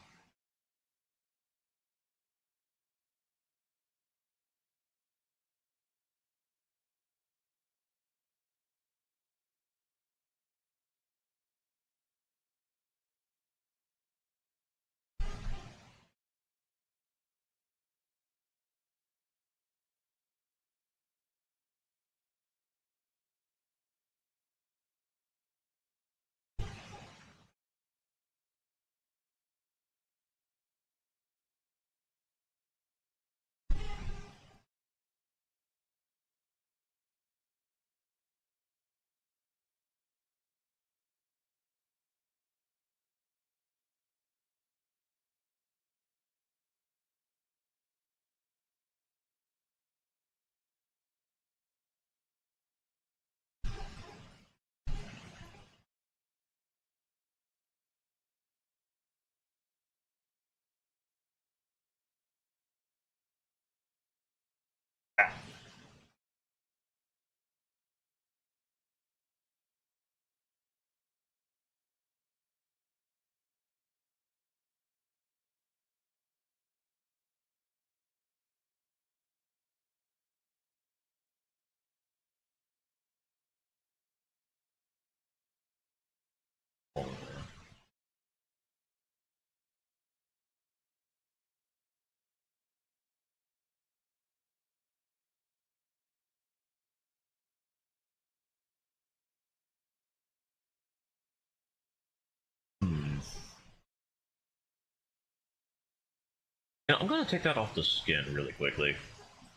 You know, I'm gonna take that off the skin really quickly.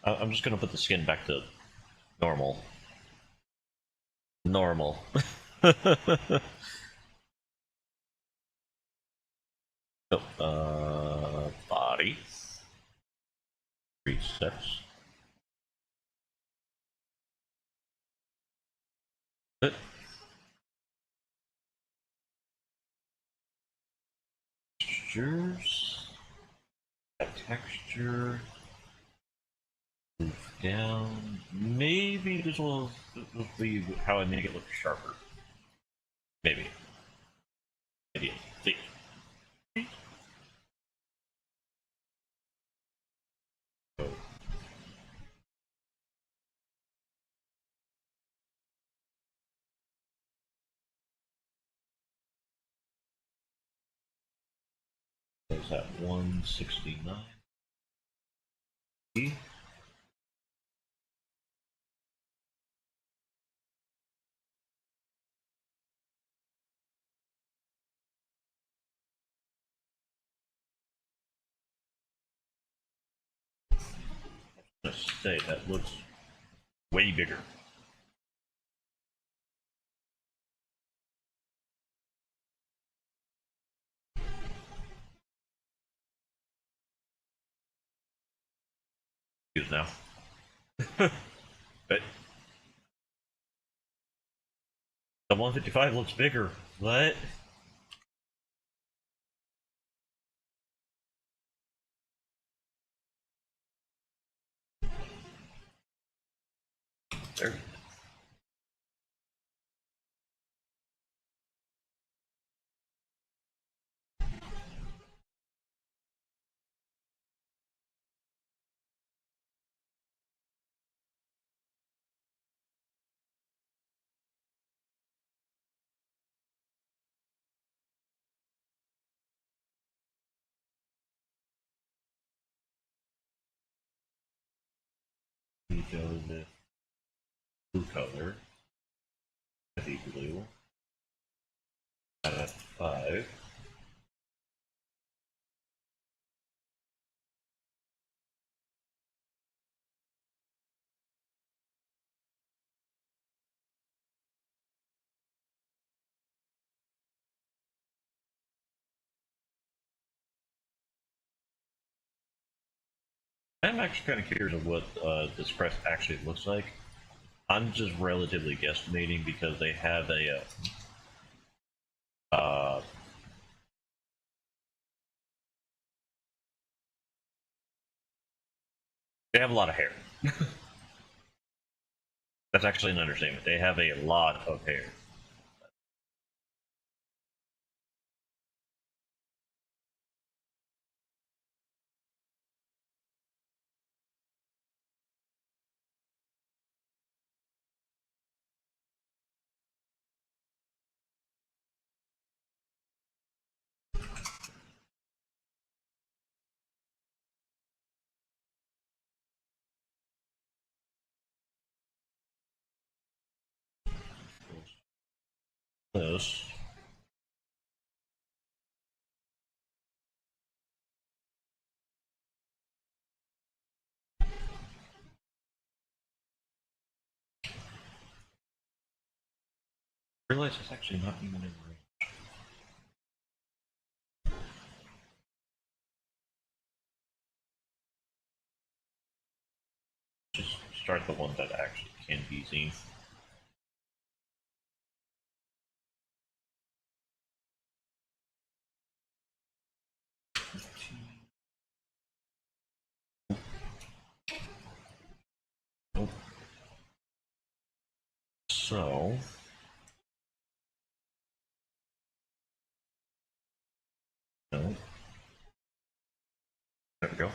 I'm just gonna put the skin back to normal. Normal. Body. Resets. It. Textures. Texture. Move down. Maybe this will be how I make it look sharper. Maybe. Maybe. See. So, there's that 169. Let's say that looks way bigger. Use now. But the 155 looks bigger. What? There. We go with blue color. Heavy blue. At 5. I'm actually kind of curious of what this crest actually looks like. I'm just relatively guesstimating because they have a they have a lot of hair. That's actually an understatement. They have a lot of hair. This. I realize it's actually not even in range. Just start the one that actually can be seen. Nope. So. No. There we go.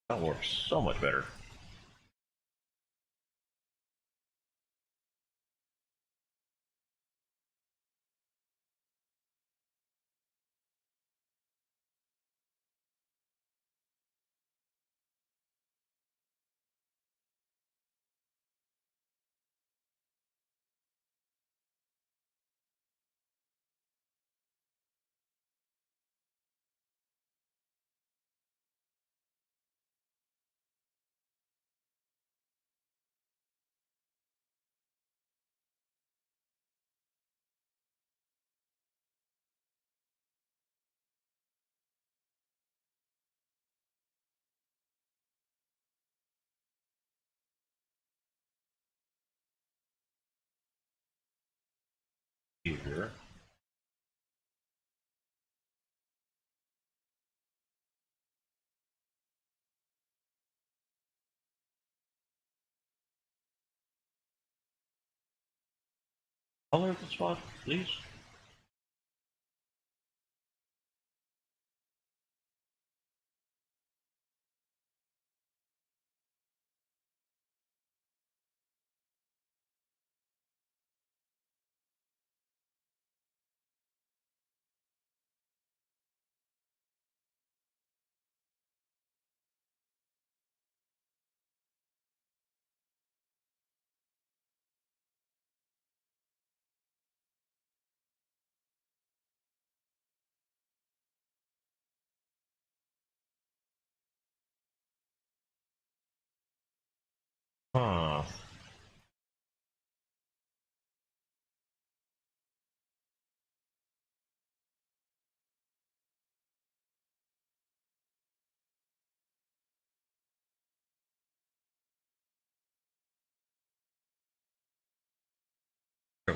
That works so much better. Color the spot, please. Huh.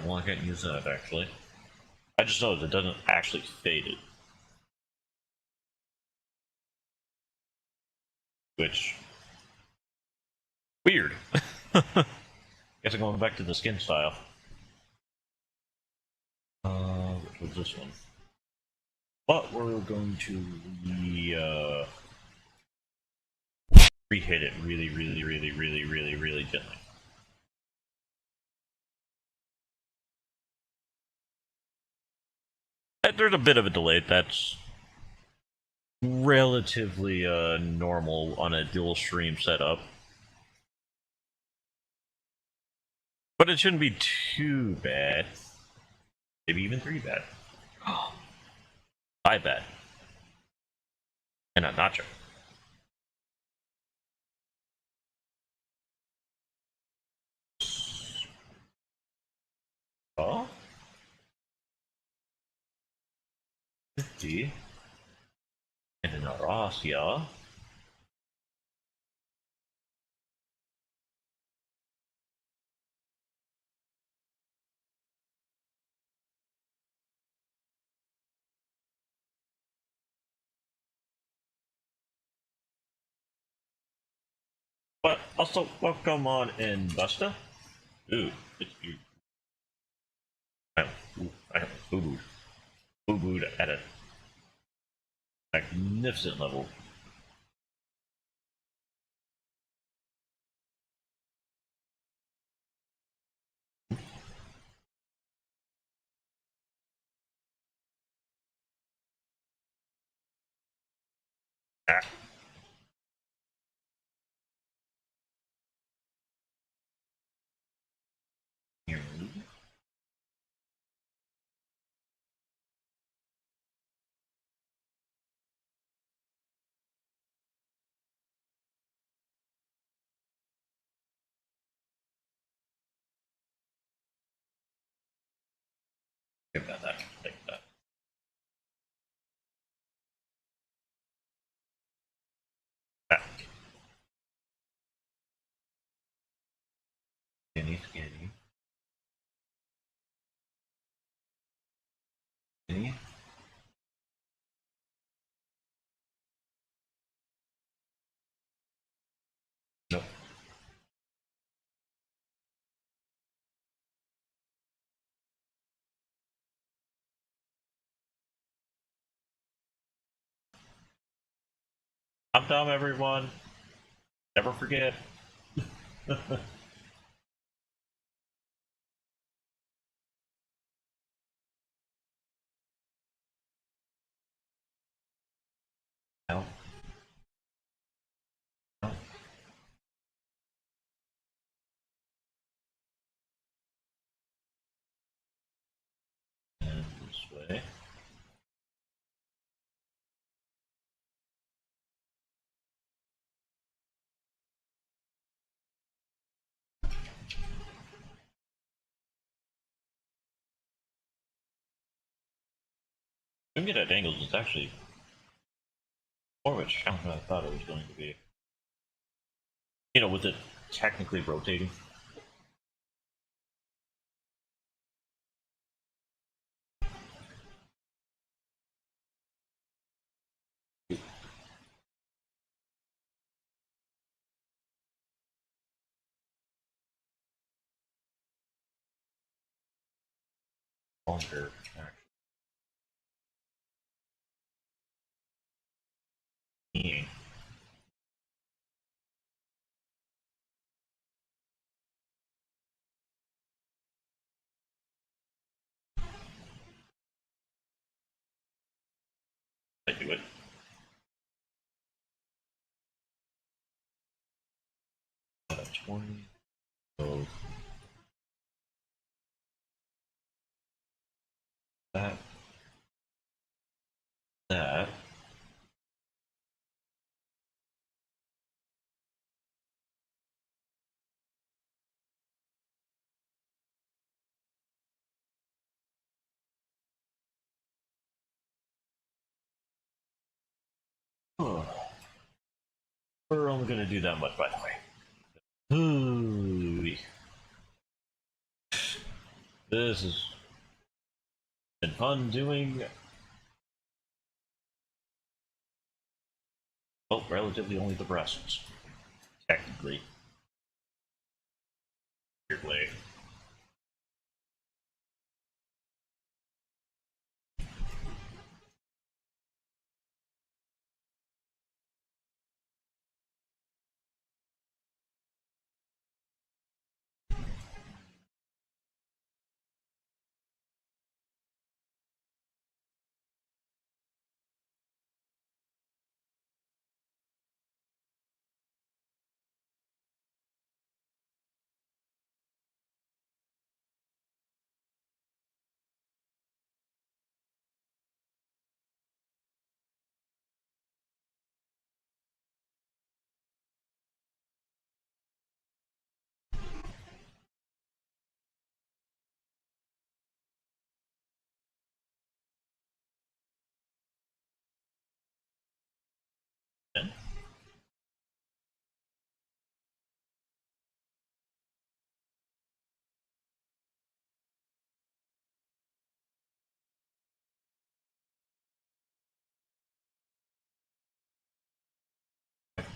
Well, I can't use that actually. I just noticed it doesn't actually fade it. Which. Weird. Guess I'm going back to the skin style. Which was this one? But we're going to re-hit it really gently. There's a bit of a delay. That's relatively normal on a dual stream setup. But it shouldn't be too bad. Maybe even 3 bad. 5 bad. And a nacho. Oh? 50. And an Arasia. But also, welcome on in Busta. Ooh, it's you. I have boo-booed. Boo-booed at a magnificent level. Ah. Here. Give that, take that. Back. Skinny, skinny. Skinny. Nope. I'm dumb, everyone. Never forget. No. No. And this way. Looking at angles, it's actually more of a challenge than I thought it was going to be. You know, with it technically rotating. longer. Actually. I do it. Uh, 20. So that. That. Oh, we're only gonna do that much, by the way. Ooh, this has been fun doing. Well, relatively only the breasts, technically. Weirdly.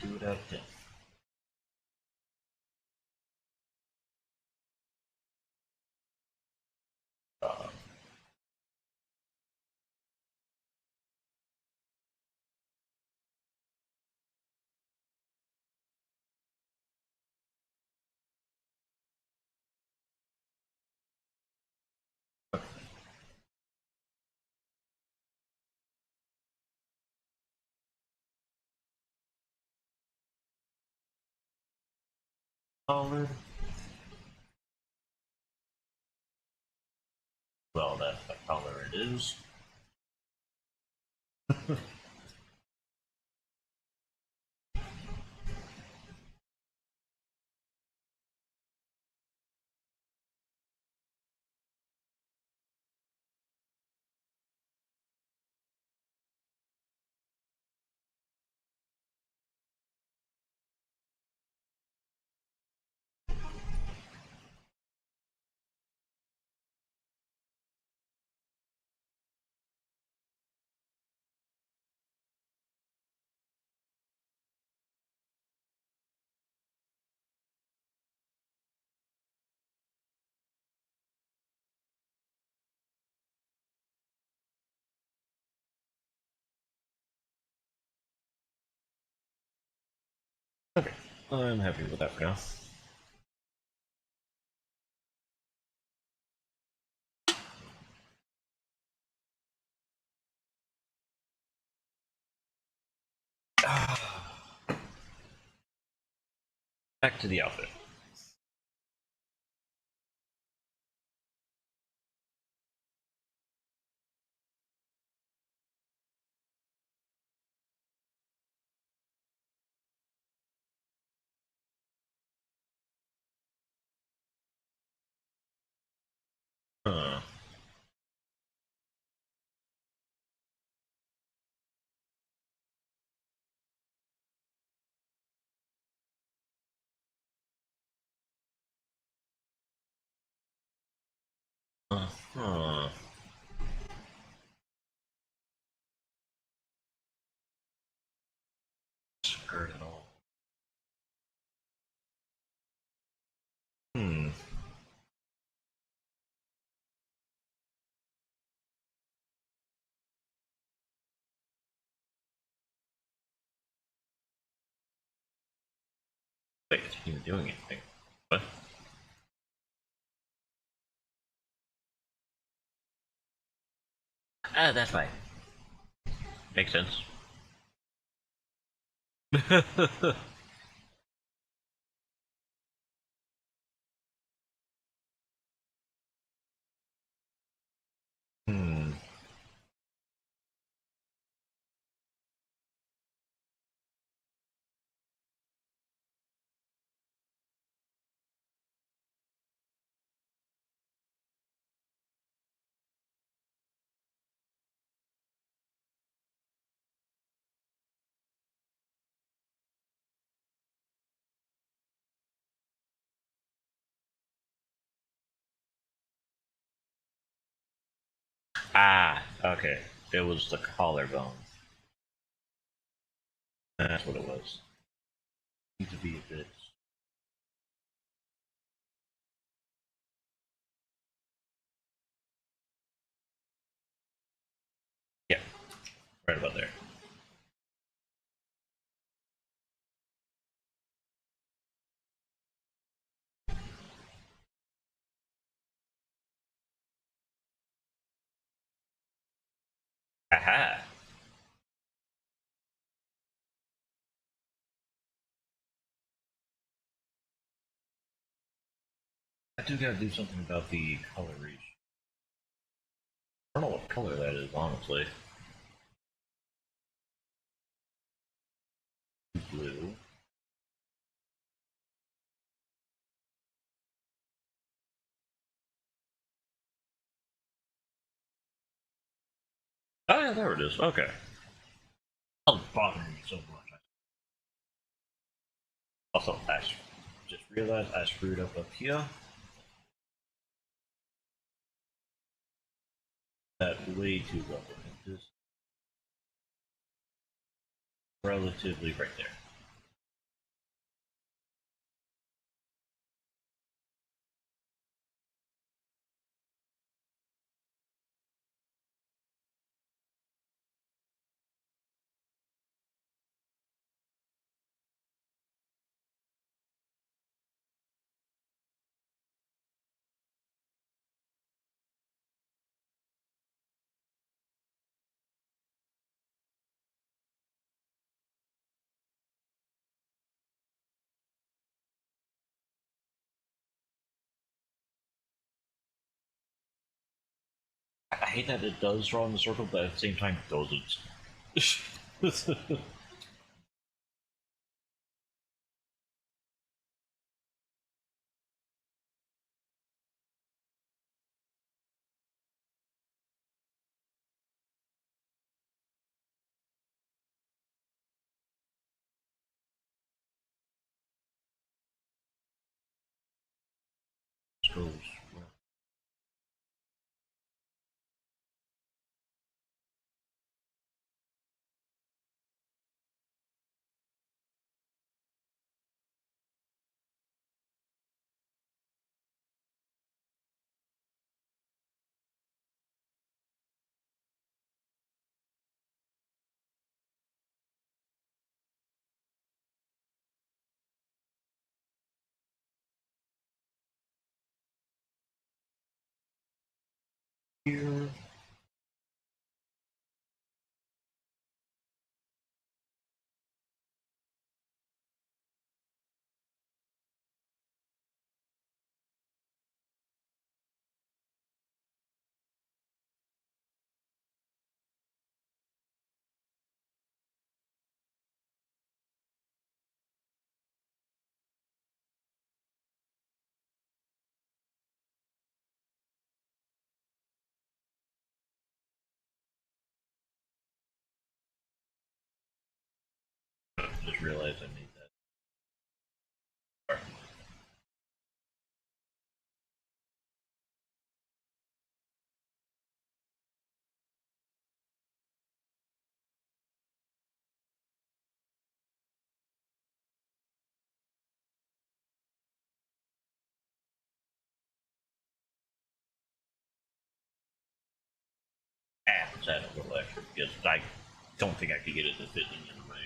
Do it at 10. Uh, solid. Well, that's the color it is. Okay, I'm happy with that for now. Back to the outfit. Huh. Huh. Skirt at all. Hmm. Wait, it's not even doing anything. What? Ah, that's fine. Makes sense. Hmm. Ah, okay. It was the collarbone. That's what it was. Need to be a bit. Yeah, right about there. Aha! I do gotta do something about the coloration. I don't know what color that is, honestly. Blue. Oh yeah, there it is. Okay. Oh, bothering me so much. Also, just realized I screwed up here. That way too low. Just relatively right there. I hate that it does draw in the circle, but at the same time, it doesn't. Scrolls. Here. Just realized I made that. Let's add a little extra because I don't think I could get it to fit in the way.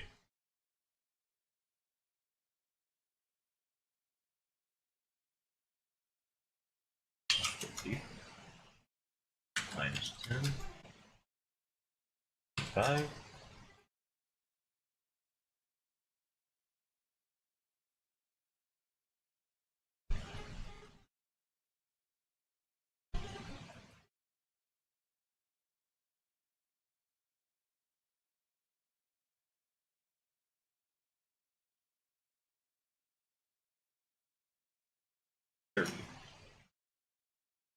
5.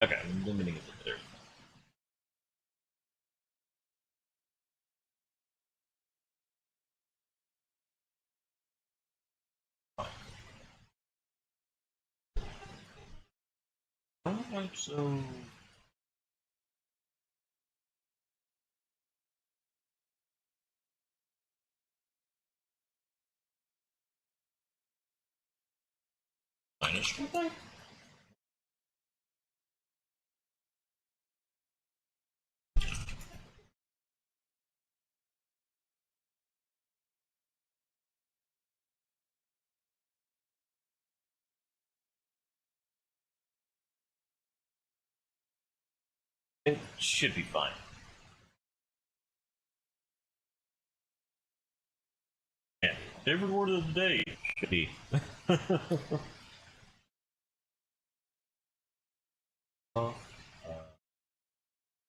Okay, I'm limiting it to 30. Alright, so... minus something? It should be fine. Yeah, favorite word of the day should be. uh,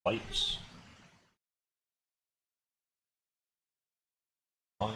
Lights. On.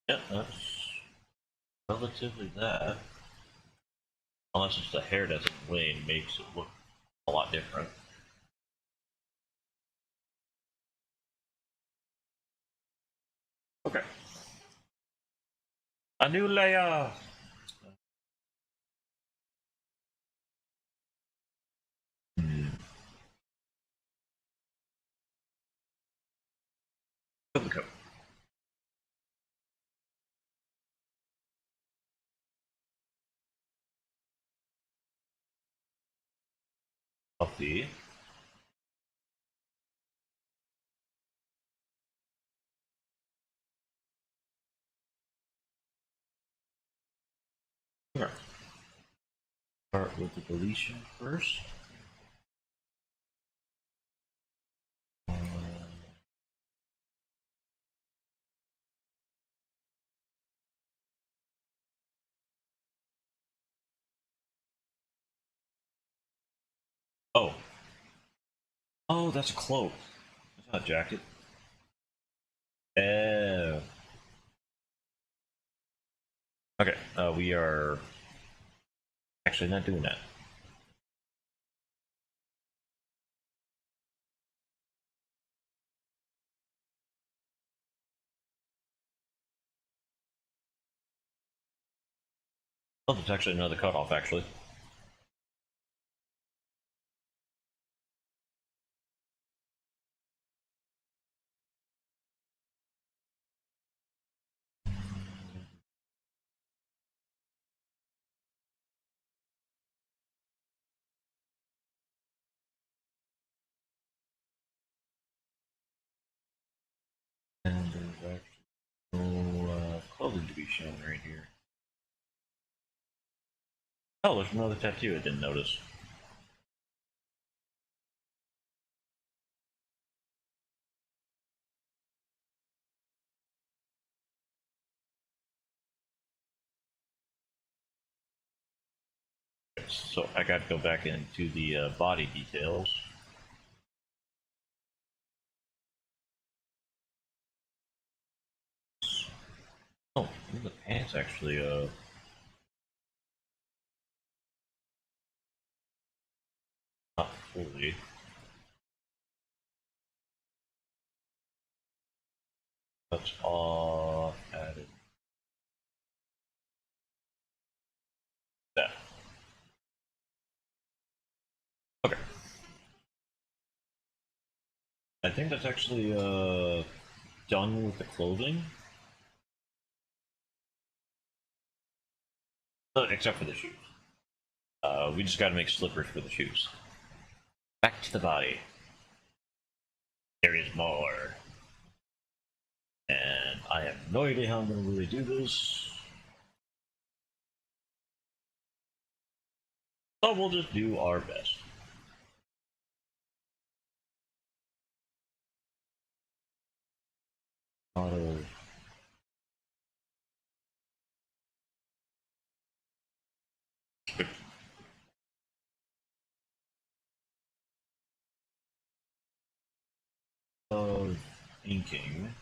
Yeah, that's relatively that. Unless it's the hair that's in the way and makes it look a lot different. Okay. A new layer! Okay. Coffee. Okay. Start with the deletion first. Oh. Oh, that's a cloak. That's not a jacket. Oh. Okay, we are actually not doing that. Oh, there's actually another cutoff, actually. And there's actually no clothing to be shown right here. Oh, there's another tattoo I didn't notice. So I gotta go back into the body details. Oh, the pants actually, not fully. That's all added. That. Okay. I think that's actually, done with the clothing. Except for the shoes. We just gotta make slippers for the shoes. Back to the body. There is more. And I have no idea how I'm gonna really do this. So we'll just do our best. Auto. Of inking.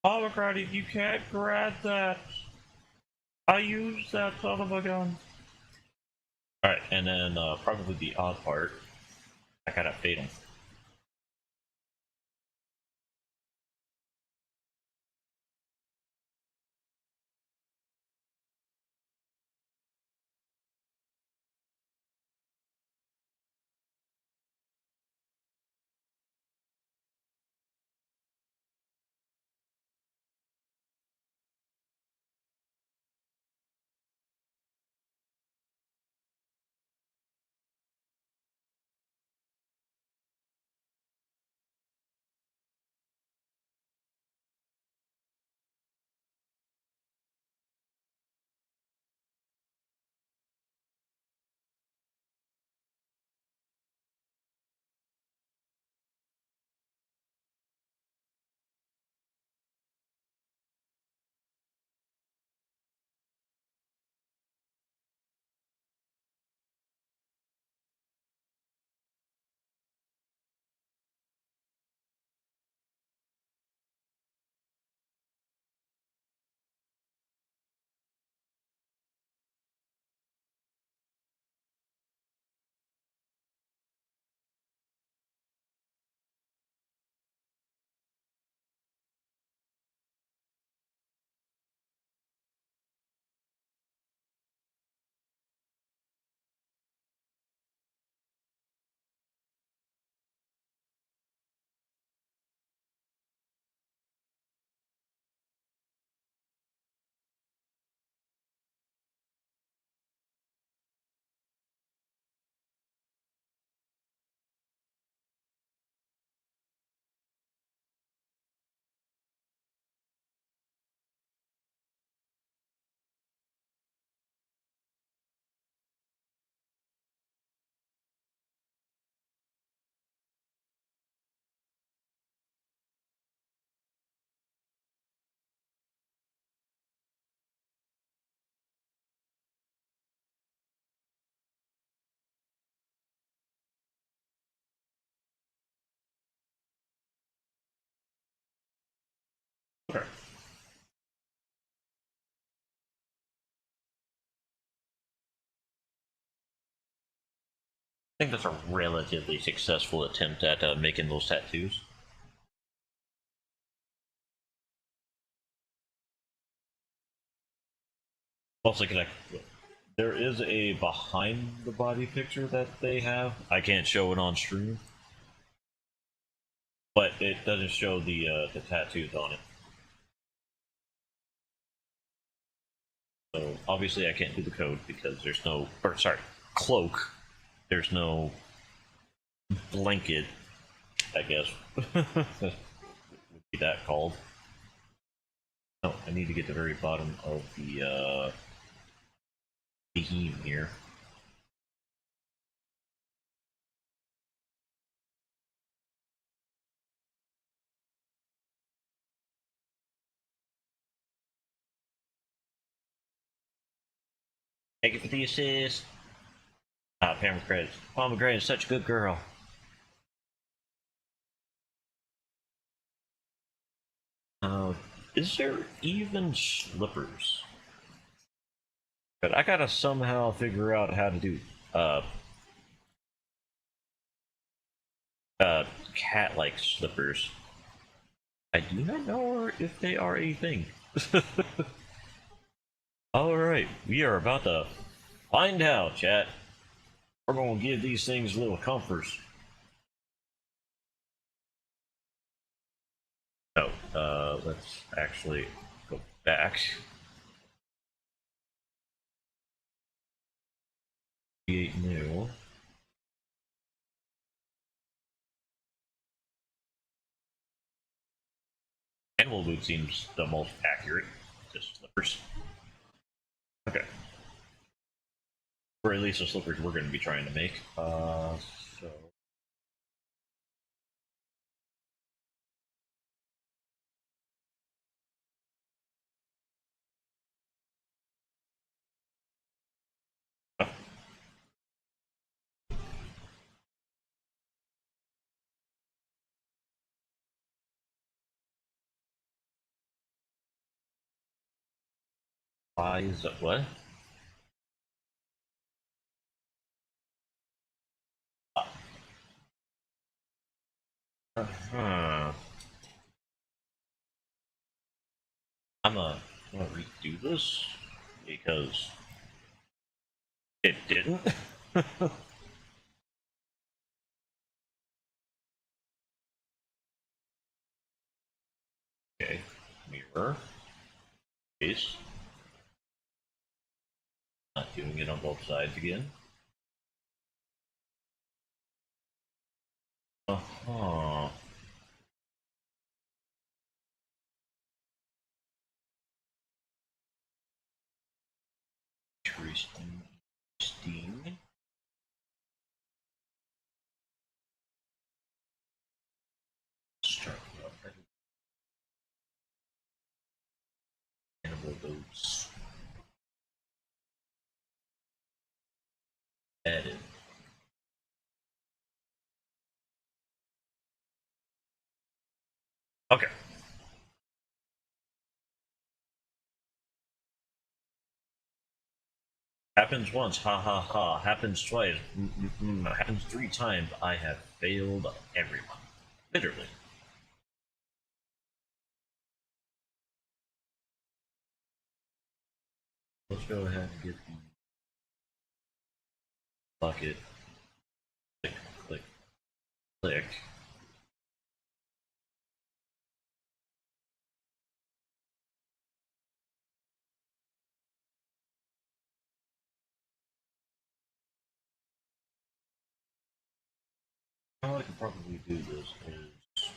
Pomegranate, you can't grab that. I used that son of a gun. Alright, and then probably the odd part. I gotta fade him. Okay. I think that's a relatively successful attempt at making those tattoos. Also, there is a behind the body picture that they have. I can't show it on stream, but it doesn't show the tattoos on it. So obviously, I can't do the code because there's no, or sorry, cloak. There's no blanket, I guess. Would be that called. Oh, I need to get the very bottom of the beam here. Thank you for the assist. Pomegranate. Pomegranate is such a good girl. Uh, is there even slippers? But I gotta somehow figure out how to do uh cat-like slippers. I do not know if they are a thing. Alright, we are about to find out, chat. We're gonna give these things little comforts. Oh, let's actually go back. Create new. Animal boot seems the most accurate. Just slippers. Okay. Or at least the slippers we're going to be trying to make. So Why is it what? Uh-huh. I'm gonna redo this because it didn't. Okay, mirror, face. Not doing it on both sides again. Uh-huh. Interesting. Interesting. Start with enable those. Edit. Okay. Happens once, ha ha ha. Happens twice, happens 3 times. I have failed everyone. Literally. Let's go ahead and get the bucket. Click, click, click. How I can probably do this is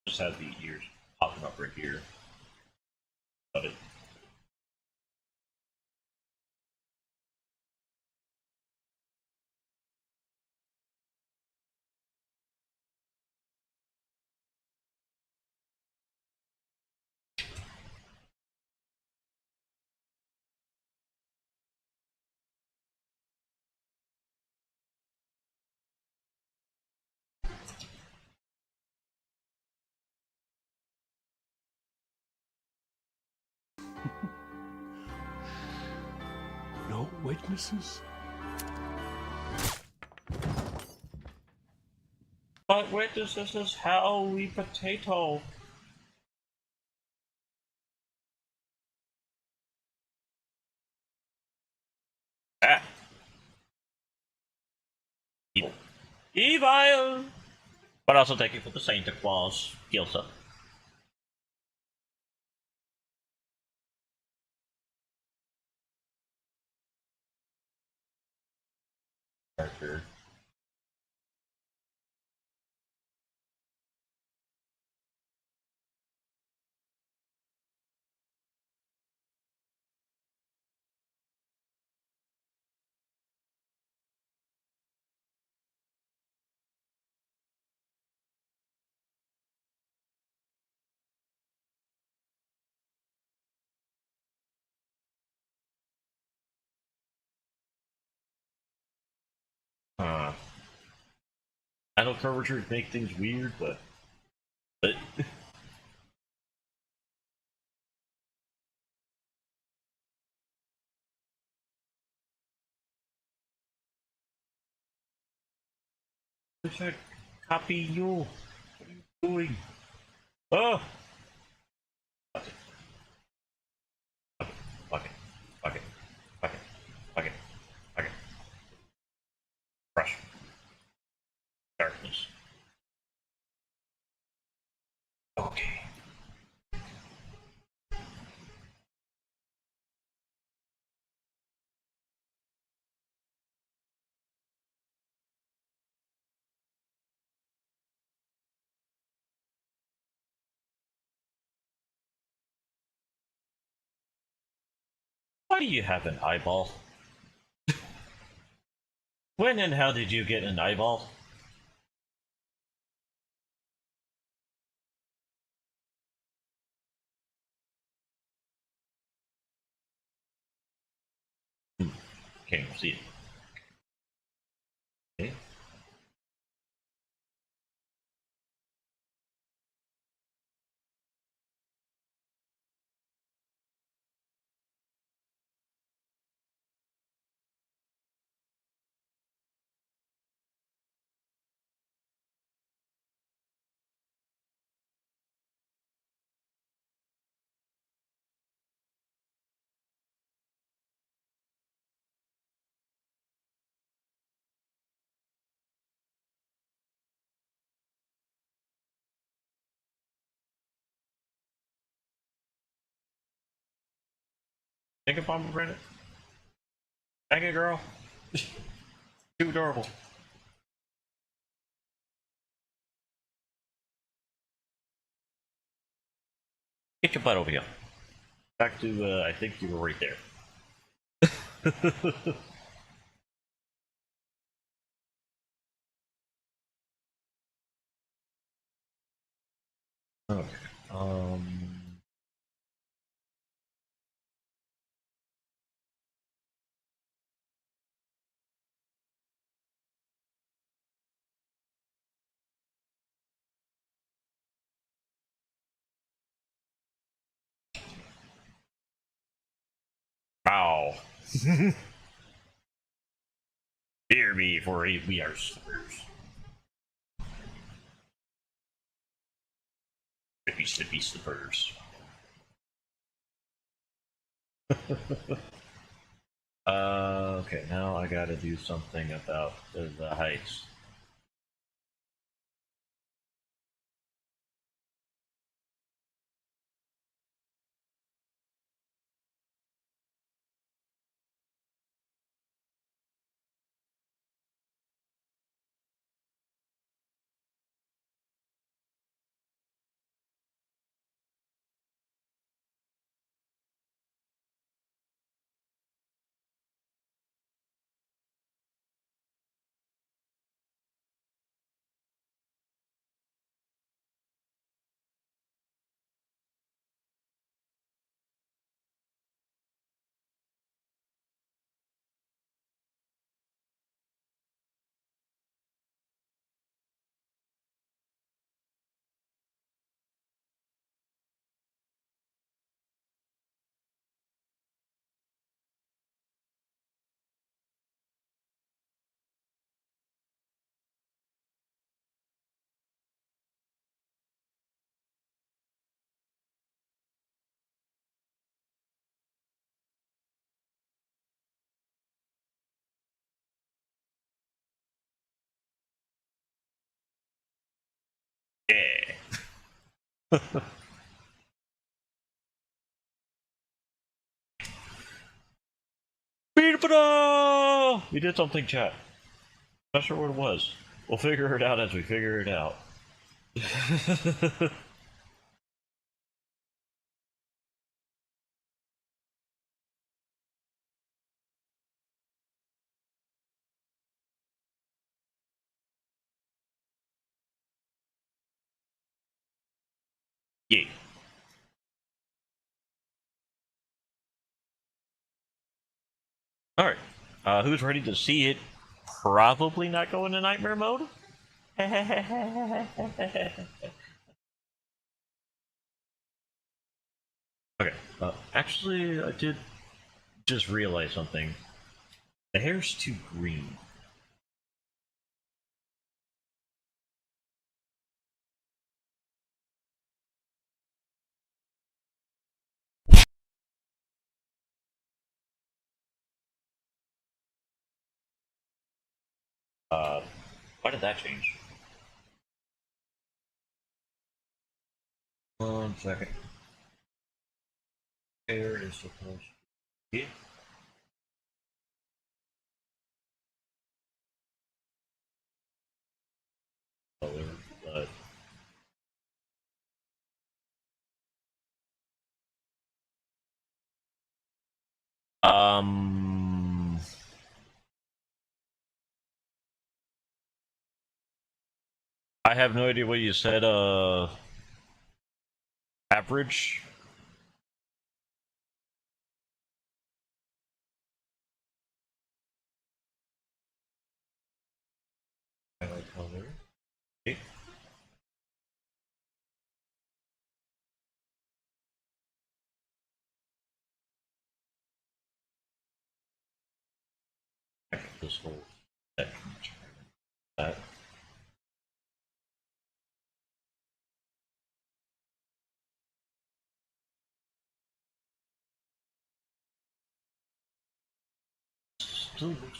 just have the ears popping up right here. Got it. No witnesses? But witness, this is how we potato. Ah, evil. Evil! But also thank you for the Santa Claus, Gilsa. Character. I know curvatures make things weird, but wish I copy you. What are you doing? Oh! Bucket, bucket, bucket, bucket, bucket, bucket. Brush. Darkness. Why do you have an eyeball? When and how did you get an eyeball? Can't even see it. Okay. Think a pomegranate? Dang it, girl. Too adorable. Get your butt over here. Back to, I think you were right there. Okay. Wow. Hear me, for we are slippers. Slippy, slippy slippers. Okay, now I gotta do something about the heights. Yeah. We did something, chat. Not sure what it was. We'll figure it out as we figure it out. Yeah. Alright. Who's ready to see it? Probably not go into nightmare mode? Okay. Actually, I did just realize something. The hair's too green. Why did that change? 1 second. Hair is supposed to be color, but Um, I have no idea what you said. Average. Highlight color. Okay. This whole section. That. Still looks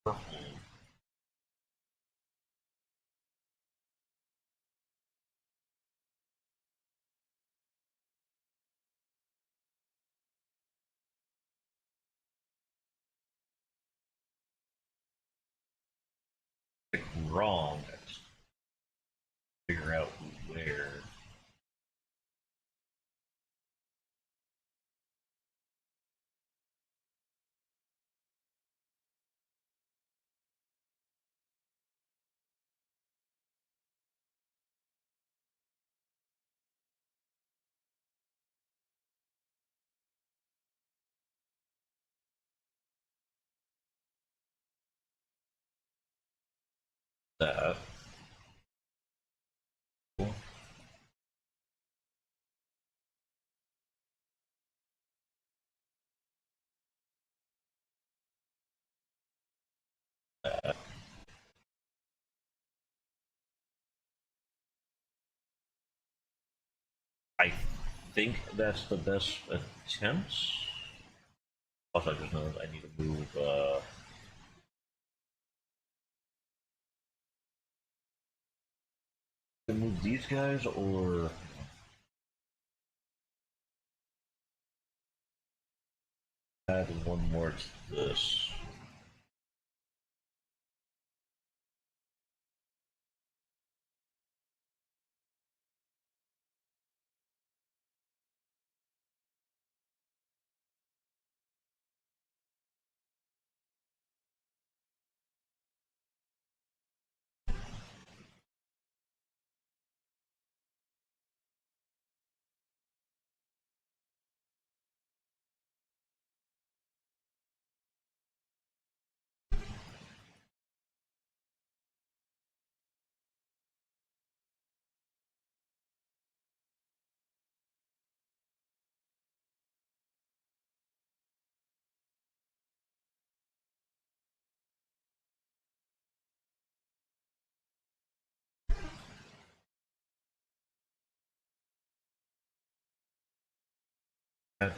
purple. Wrong. Figure out where. That. I think that's the best attempt. Also, I just know I need to move. To move these guys or add one more to this. Add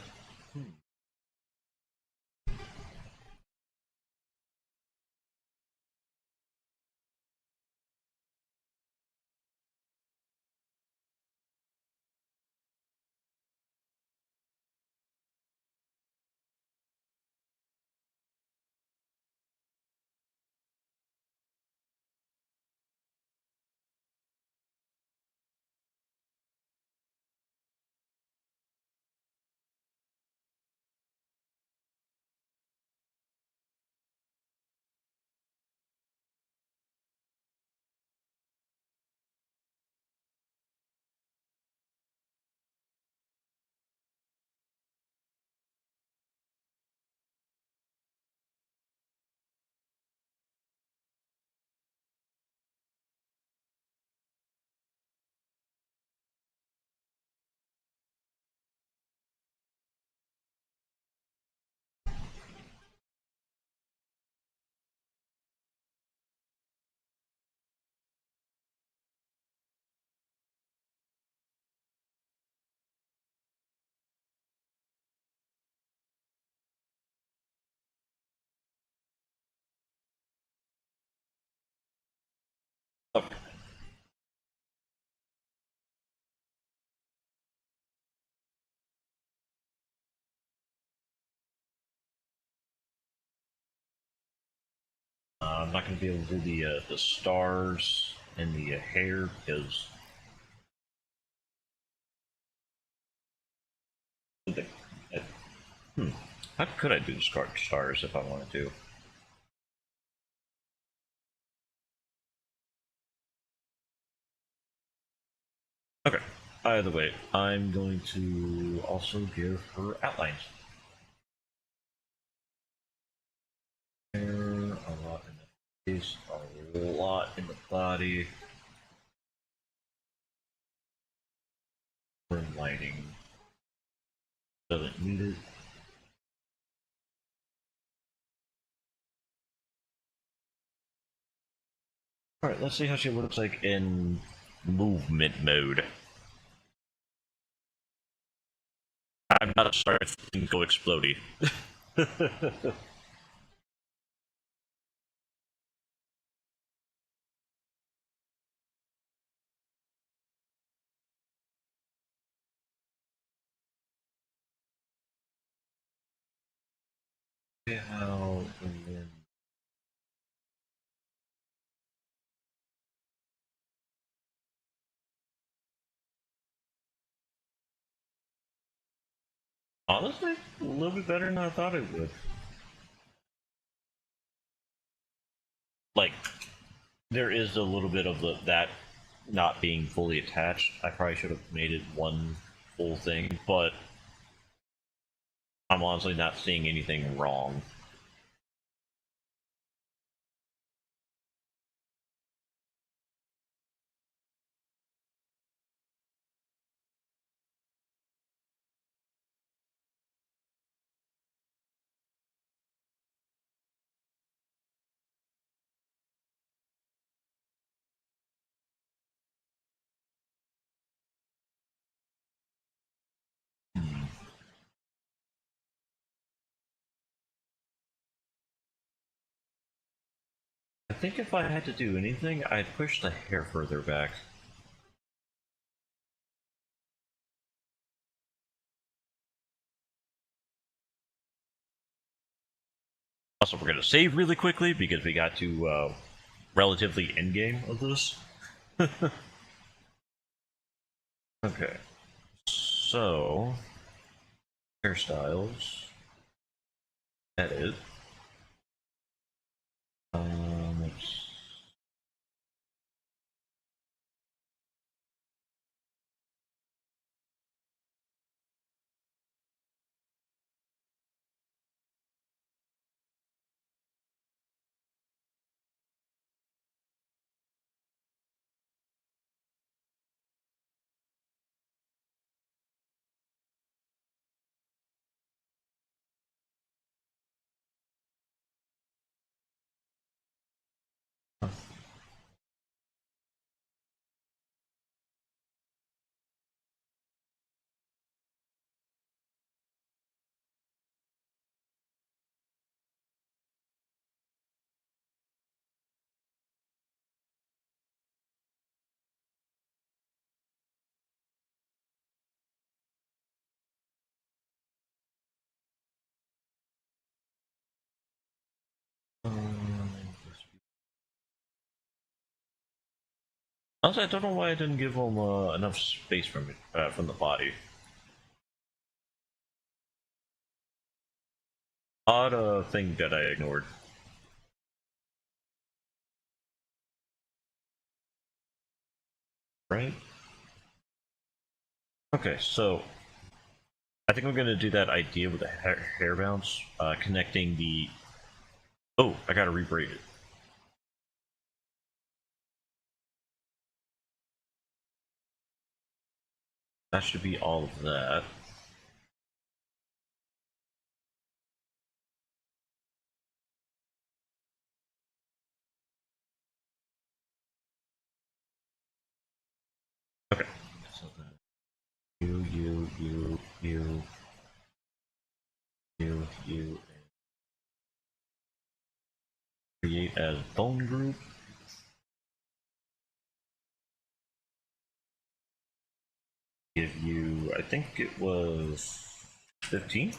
I'm not going to be able to do the stars and the hair because the, uh, how could I do the stars if I wanted to? Okay. Either way, I'm going to also give her outlines. Hair, a lot in the face, a lot in the body. For lighting. Doesn't need it. Alright, let's see how she looks like in movement mode. I'm not sorry if things go explodey. How and then honestly, a little bit better than I thought it would. Like, there is a little bit of that not being fully attached. I probably should have made it one full thing, but I'm honestly not seeing anything wrong. I think if I had to do anything, I'd push the hair further back. Also, we're gonna save really quickly because we got to relatively end game of this. Okay, so hairstyles. Edit. Let's honestly, I don't know why I didn't give him enough space from the body. Odd thing that I ignored. Right? Okay, so I think I'm gonna do that idea with the hair bounce, connecting the. Oh, I gotta rebraid it. That should be all of that. Okay. So then you, create as bone group. Give you, I think it was 15.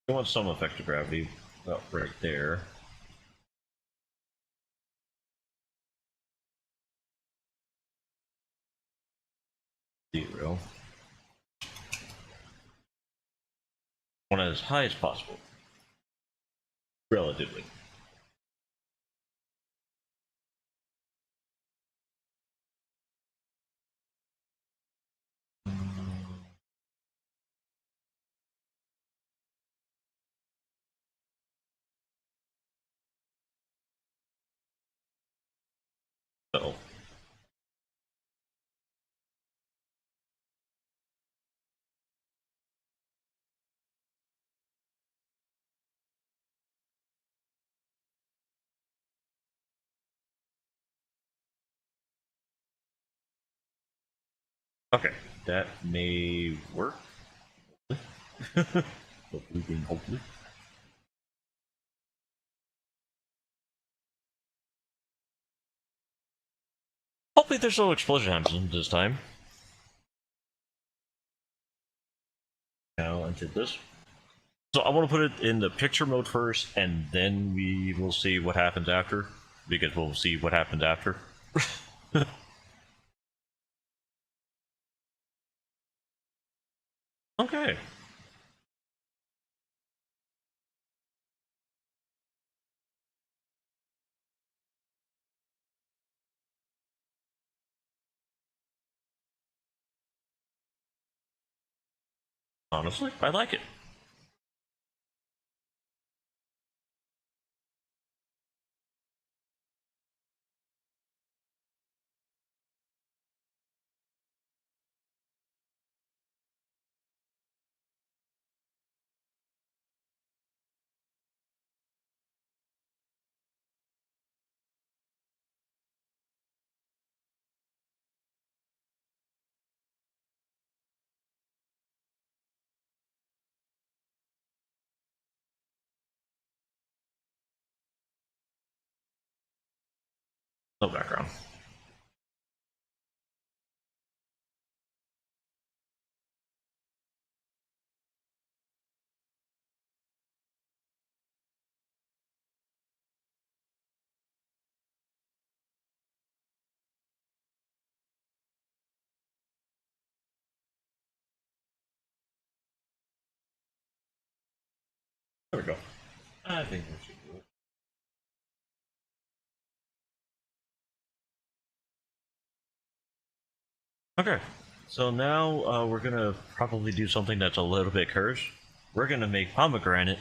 We want some effective gravity about right there. Zero. Want it as high as possible. Relatively. So. Okay, that may work. Hopefully. Hopefully there's no explosion happens this time. Now into this. So I want to put it in the picture mode first, and then we will see what happens after. Because we'll see what happens after. Okay. Honestly, I like it. No background. There we go. I think we should do it. Okay, so now we're gonna probably do something that's a little bit cursed. We're gonna make pomegranate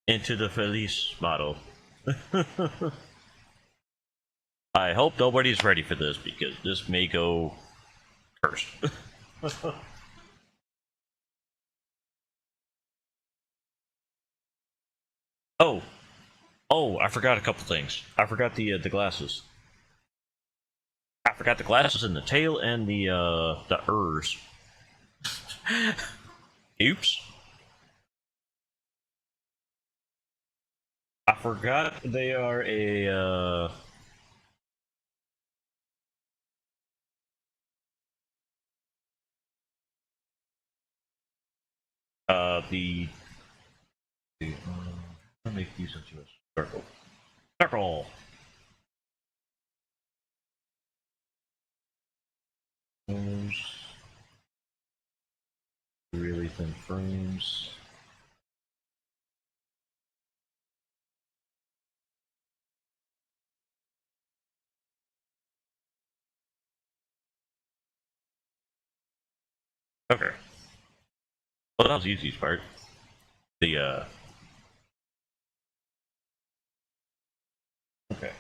into the Felice model. I hope nobody's ready for this because this may go cursed. Oh, I forgot a couple things. I forgot the glasses. I forgot the glasses and the tail and the ers. Oops. I forgot they are the I'll make these into a circle. Circle. Those really thin frames. Okay. Well, that was the easiest part. The okay.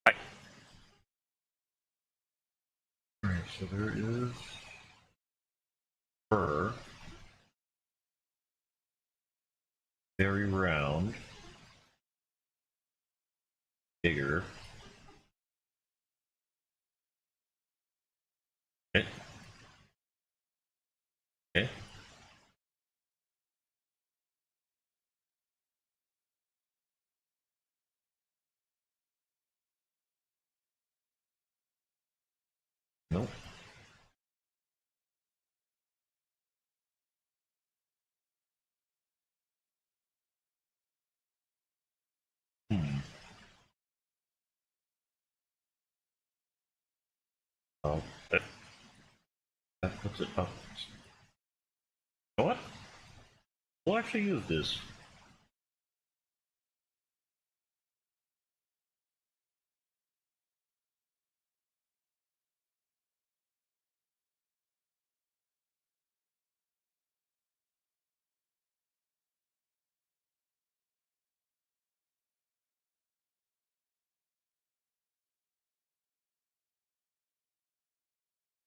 Right. Alright, so there is fur. Very round. Bigger. Okay. Okay. Nope. Oh, that puts it up. You know what? We'll actually use this.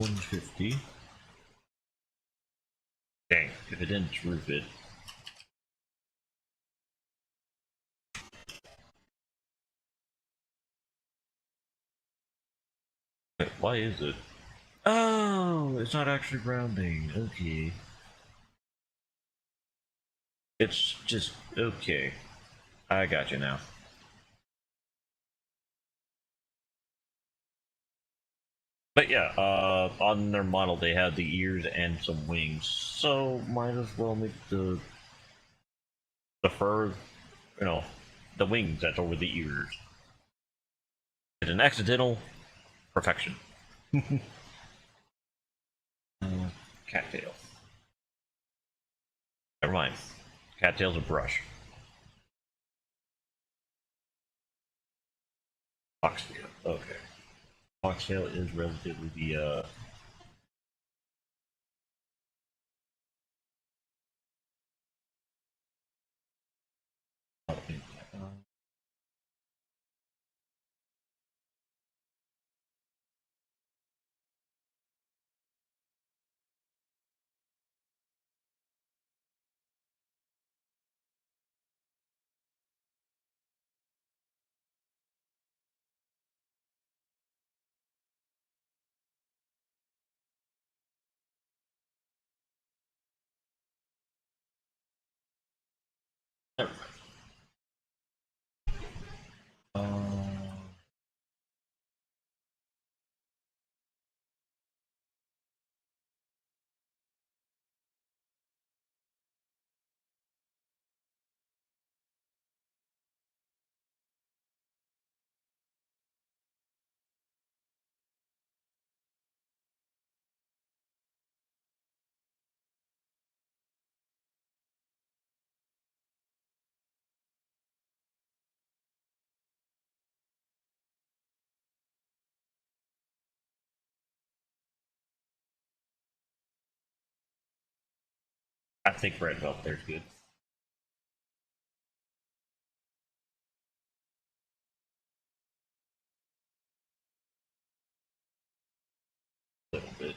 $150. Dang, if it didn't roof it. Wait, why is it? Oh, it's not actually rounding. Okay. It's just okay. I got you now. But yeah, on their model they had the ears and some wings, so might as well make the fur, you know, the wings that's over the ears. It's an accidental perfection. Cattail. Never mind. Cattail's a brush. Foxtail. Okay. Foxtail is relatively the never mind. I think red velvet there's good. A little bit.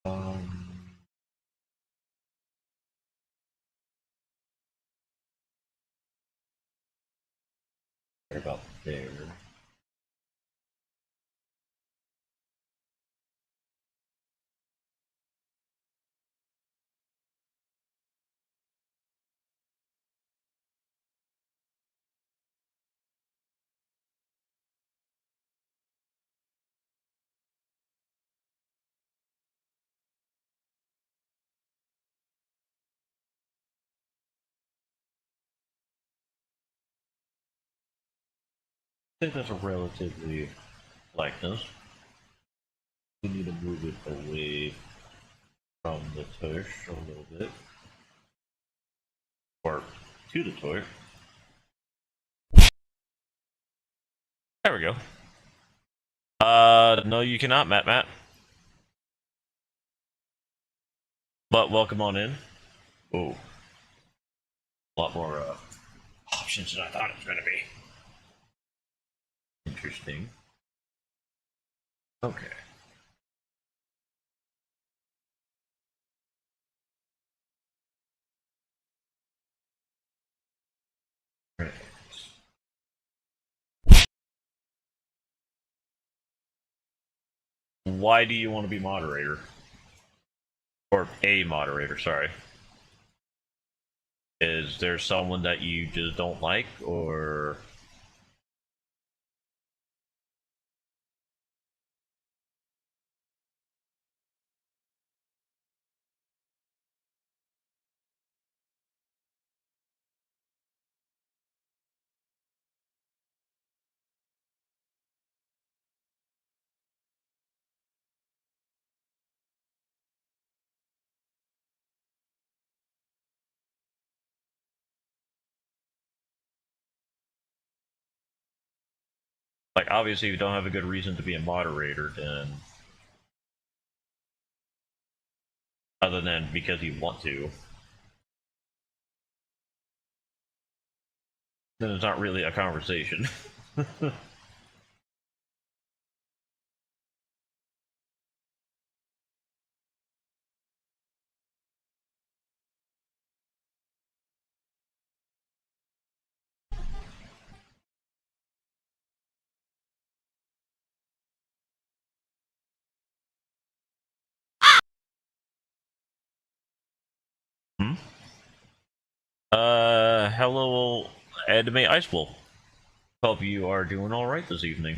Um, right about there. I think that's a relatively likeness. We need to move it away from the tush a little bit. Or to the tush. There we go. No, you cannot, Matt. But welcome on in. Oh, a lot more options than I thought it was going to be. Interesting. Okay. Right. Why do you want to be moderator? Or a moderator, sorry. Is there someone that you just don't like, or... Like, obviously, if you don't have a good reason to be a moderator, then... Other than because you want to. Then it's not really a conversation. Hmm? Hello, Anime Ice Bowl. Hope you are doing alright this evening.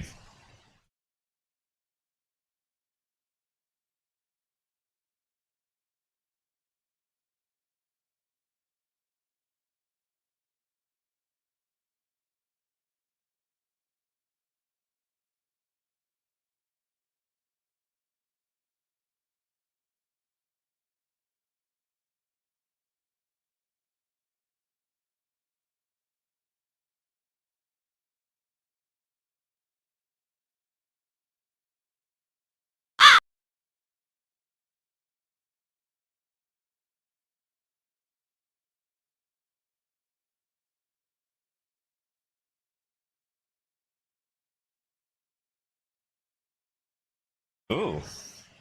Ooh.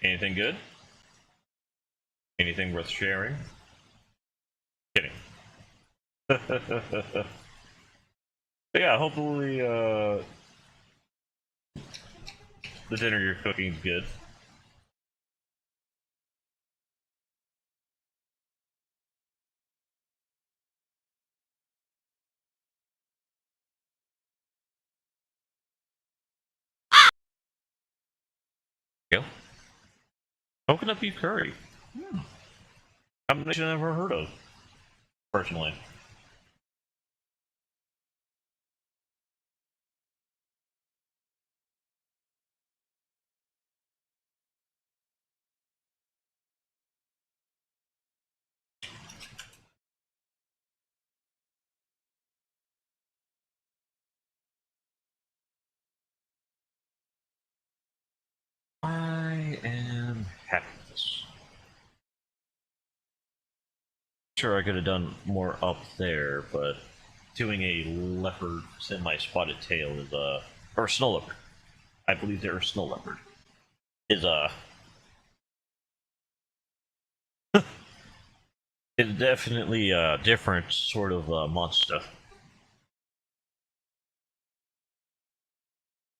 Anything good? Anything worth sharing? Kidding. But yeah, hopefully, the dinner you're cooking is good. Yeah. Coconut beef curry. Combination I've never heard of, personally. I am happy with this. Sure, I could have done more up there, but doing a leopard semi-spotted tail is or snow leopard. I believe they're a snow leopard. Is is definitely a different sort of monster.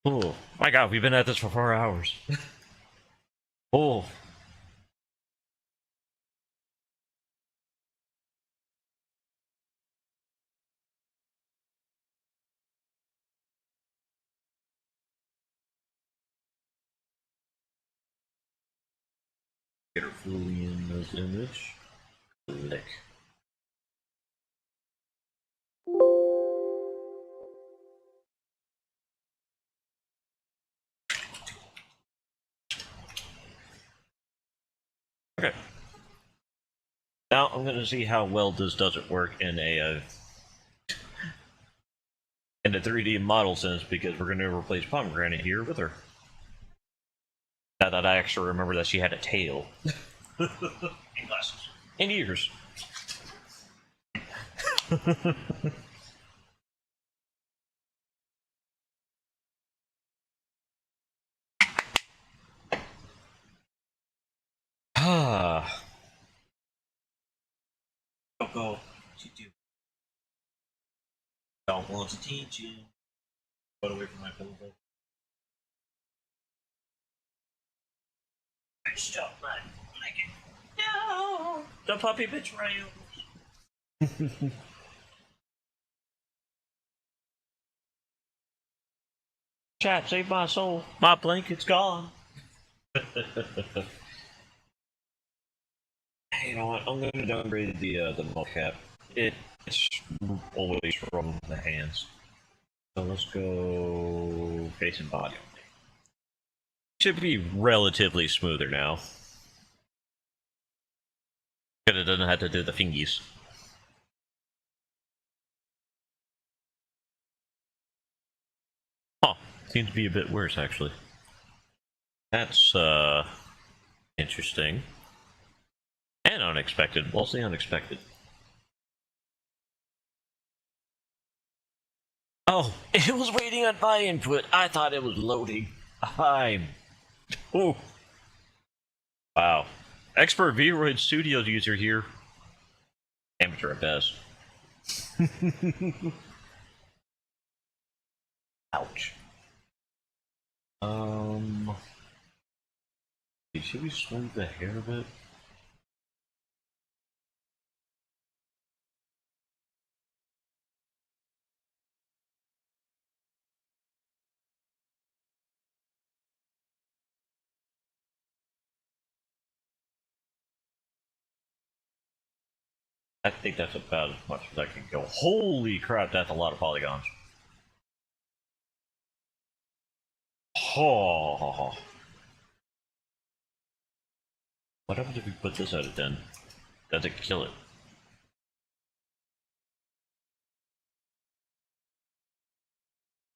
Oh my god, we've been at this for 4 hours. Oh, carefully in this image. Click. Okay. Now I'm going to see how well this doesn't work in a 3D model sense, because we're going to replace Pomegranate here with her. Now that I actually remember that she had a tail. And glasses. And ears. you do? Don't want to teach you. Put away from my pillow. I shot my blanket. No! The puppy betrayal. Chat, save my soul. My blanket's gone. You know what? I'm gonna downgrade the mocap. It's always from the hands. So let's go face and body. Should be relatively smoother now. Because it doesn't have to do the fingies. Huh. Seems to be a bit worse, actually. That's, interesting. And unexpected. Mostly unexpected. Oh, it was waiting on my input. I thought it was loading. Oh. Wow. Expert Vroid Studios user here. Amateur at best. Ouch. Should we smooth the hair a bit? I think that's about as much as I can go. Holy crap, that's a lot of polygons. Oh. What happens if we put this at a 10? Does it kill it?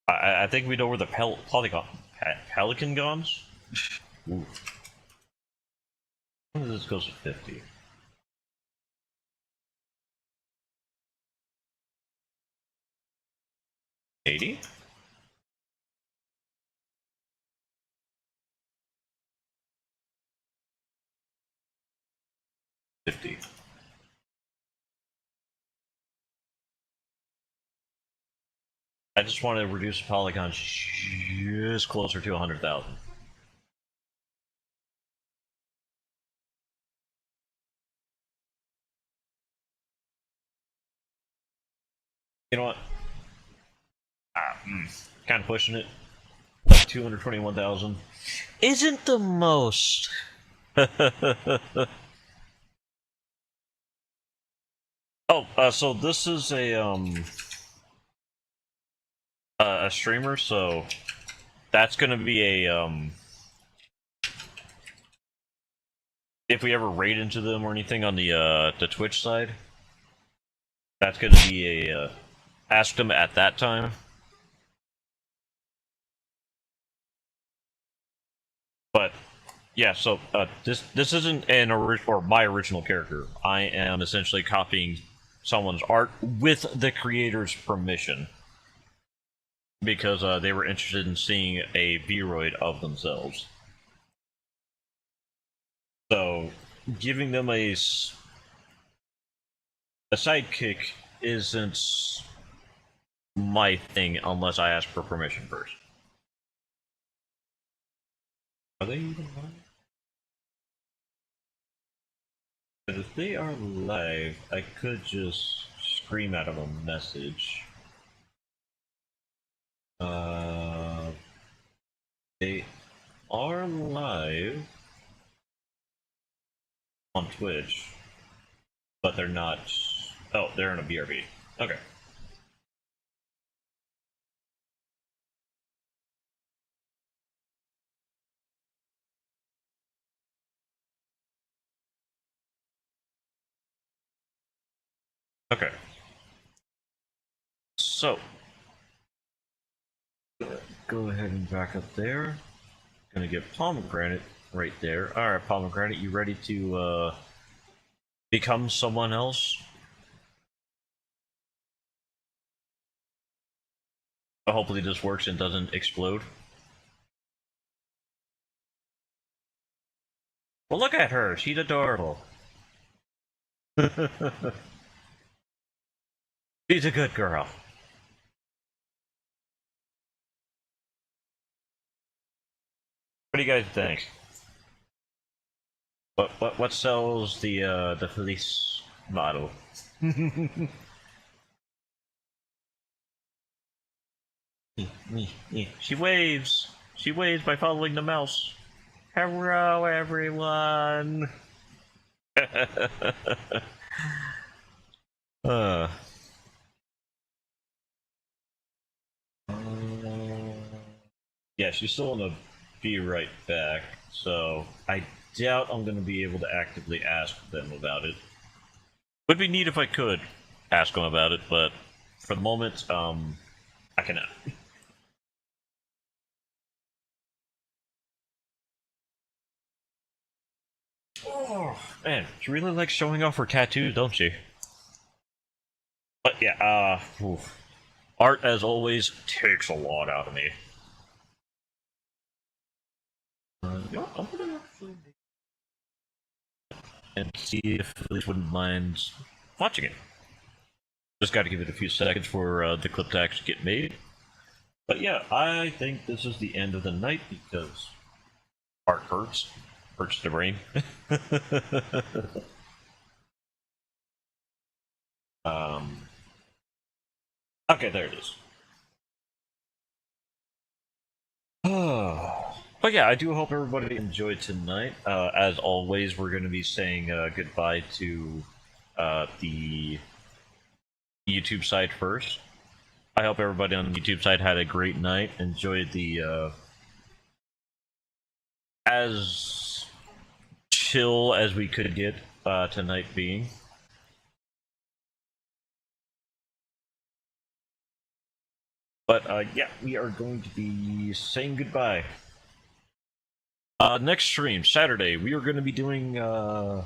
I think we know where the pelican gons? Ooh. What if this goes to 50? 80? $50. I just want to reduce the polygons just closer to 100,000. You know what? Kind of pushing it. 221,000 isn't the most. Oh, so this is a streamer, so that's gonna be a if we ever raid into them or anything on the Twitch side, that's gonna be a ask them at that time. But yeah, so this isn't my original character. I am essentially copying someone's art with the creator's permission, because they were interested in seeing a Vroid of themselves. So giving them a sidekick isn't my thing unless I ask for permission first. Are they even live? Because if they are live, I could just scream out of a message. They are live on Twitch, but they're not. Oh, they're in a BRB. Okay. Okay. So, go ahead and back up there. Gonna get Pomegranate right there. Alright, Pomegranate, you ready to become someone else? Hopefully this works and doesn't explode. Well, look at her. She's adorable. She's a good girl. What do you guys think? What sells the Felice model? She waves. She waves by following the mouse. Hello, everyone. uh. Yeah, she's still gonna be right back, so I doubt I'm gonna be able to actively ask them about it. Would be neat if I could ask them about it, but for the moment, I cannot. Oh, man, she really likes showing off her tattoos, don't she? But yeah, oof. Art, as always, takes a lot out of me. You know, I'm gonna actually and see if Elise wouldn't mind watching it. Just got to give it a few seconds for the clip to actually get made. But yeah, I think this is the end of the night because art hurts the brain. Okay, there it is. But yeah, I do hope everybody enjoyed tonight. As always, we're going to be saying goodbye to the YouTube side first. I hope everybody on the YouTube side had a great night, enjoyed the as chill as we could get tonight being. But yeah, we are going to be saying goodbye. Next stream, Saturday, we are going to be doing, or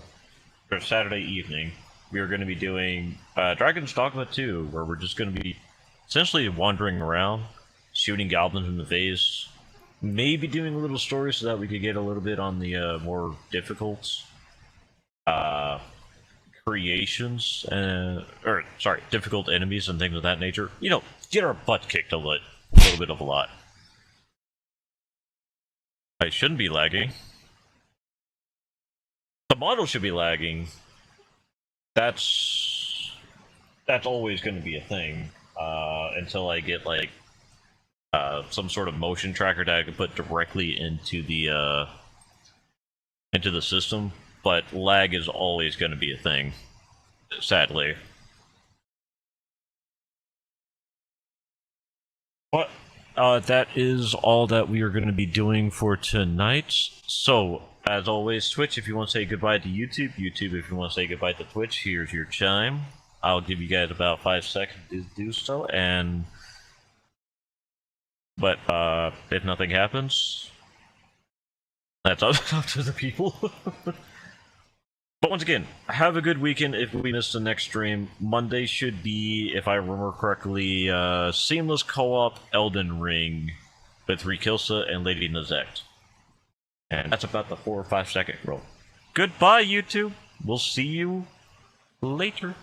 Saturday evening, we are going to be doing Dragon's Dogma 2, where we're just going to be essentially wandering around, shooting goblins in the face, maybe doing a little story so that we could get a little bit on the more difficult creations, or sorry, difficult enemies and things of that nature. You know, get our butt kicked a little bit of a lot. I shouldn't be lagging. The model should be lagging. That's always going to be a thing until I get like some sort of motion tracker that I can put directly into the system. But lag is always going to be a thing, sadly. But that is all that we are going to be doing for tonight. So, as always, Twitch, if you want to say goodbye to YouTube, YouTube, if you want to say goodbye to Twitch, here's your chime. I'll give you guys about 5 seconds to do so, and... But, if nothing happens, that's up to the people. But once again, have a good weekend. If we miss the next stream, Monday should be, if I remember correctly, Seamless Co-op Elden Ring with Rikilsa and Lady Nazect. And that's about the 4 or 5 second roll. Goodbye, YouTube. We'll see you later.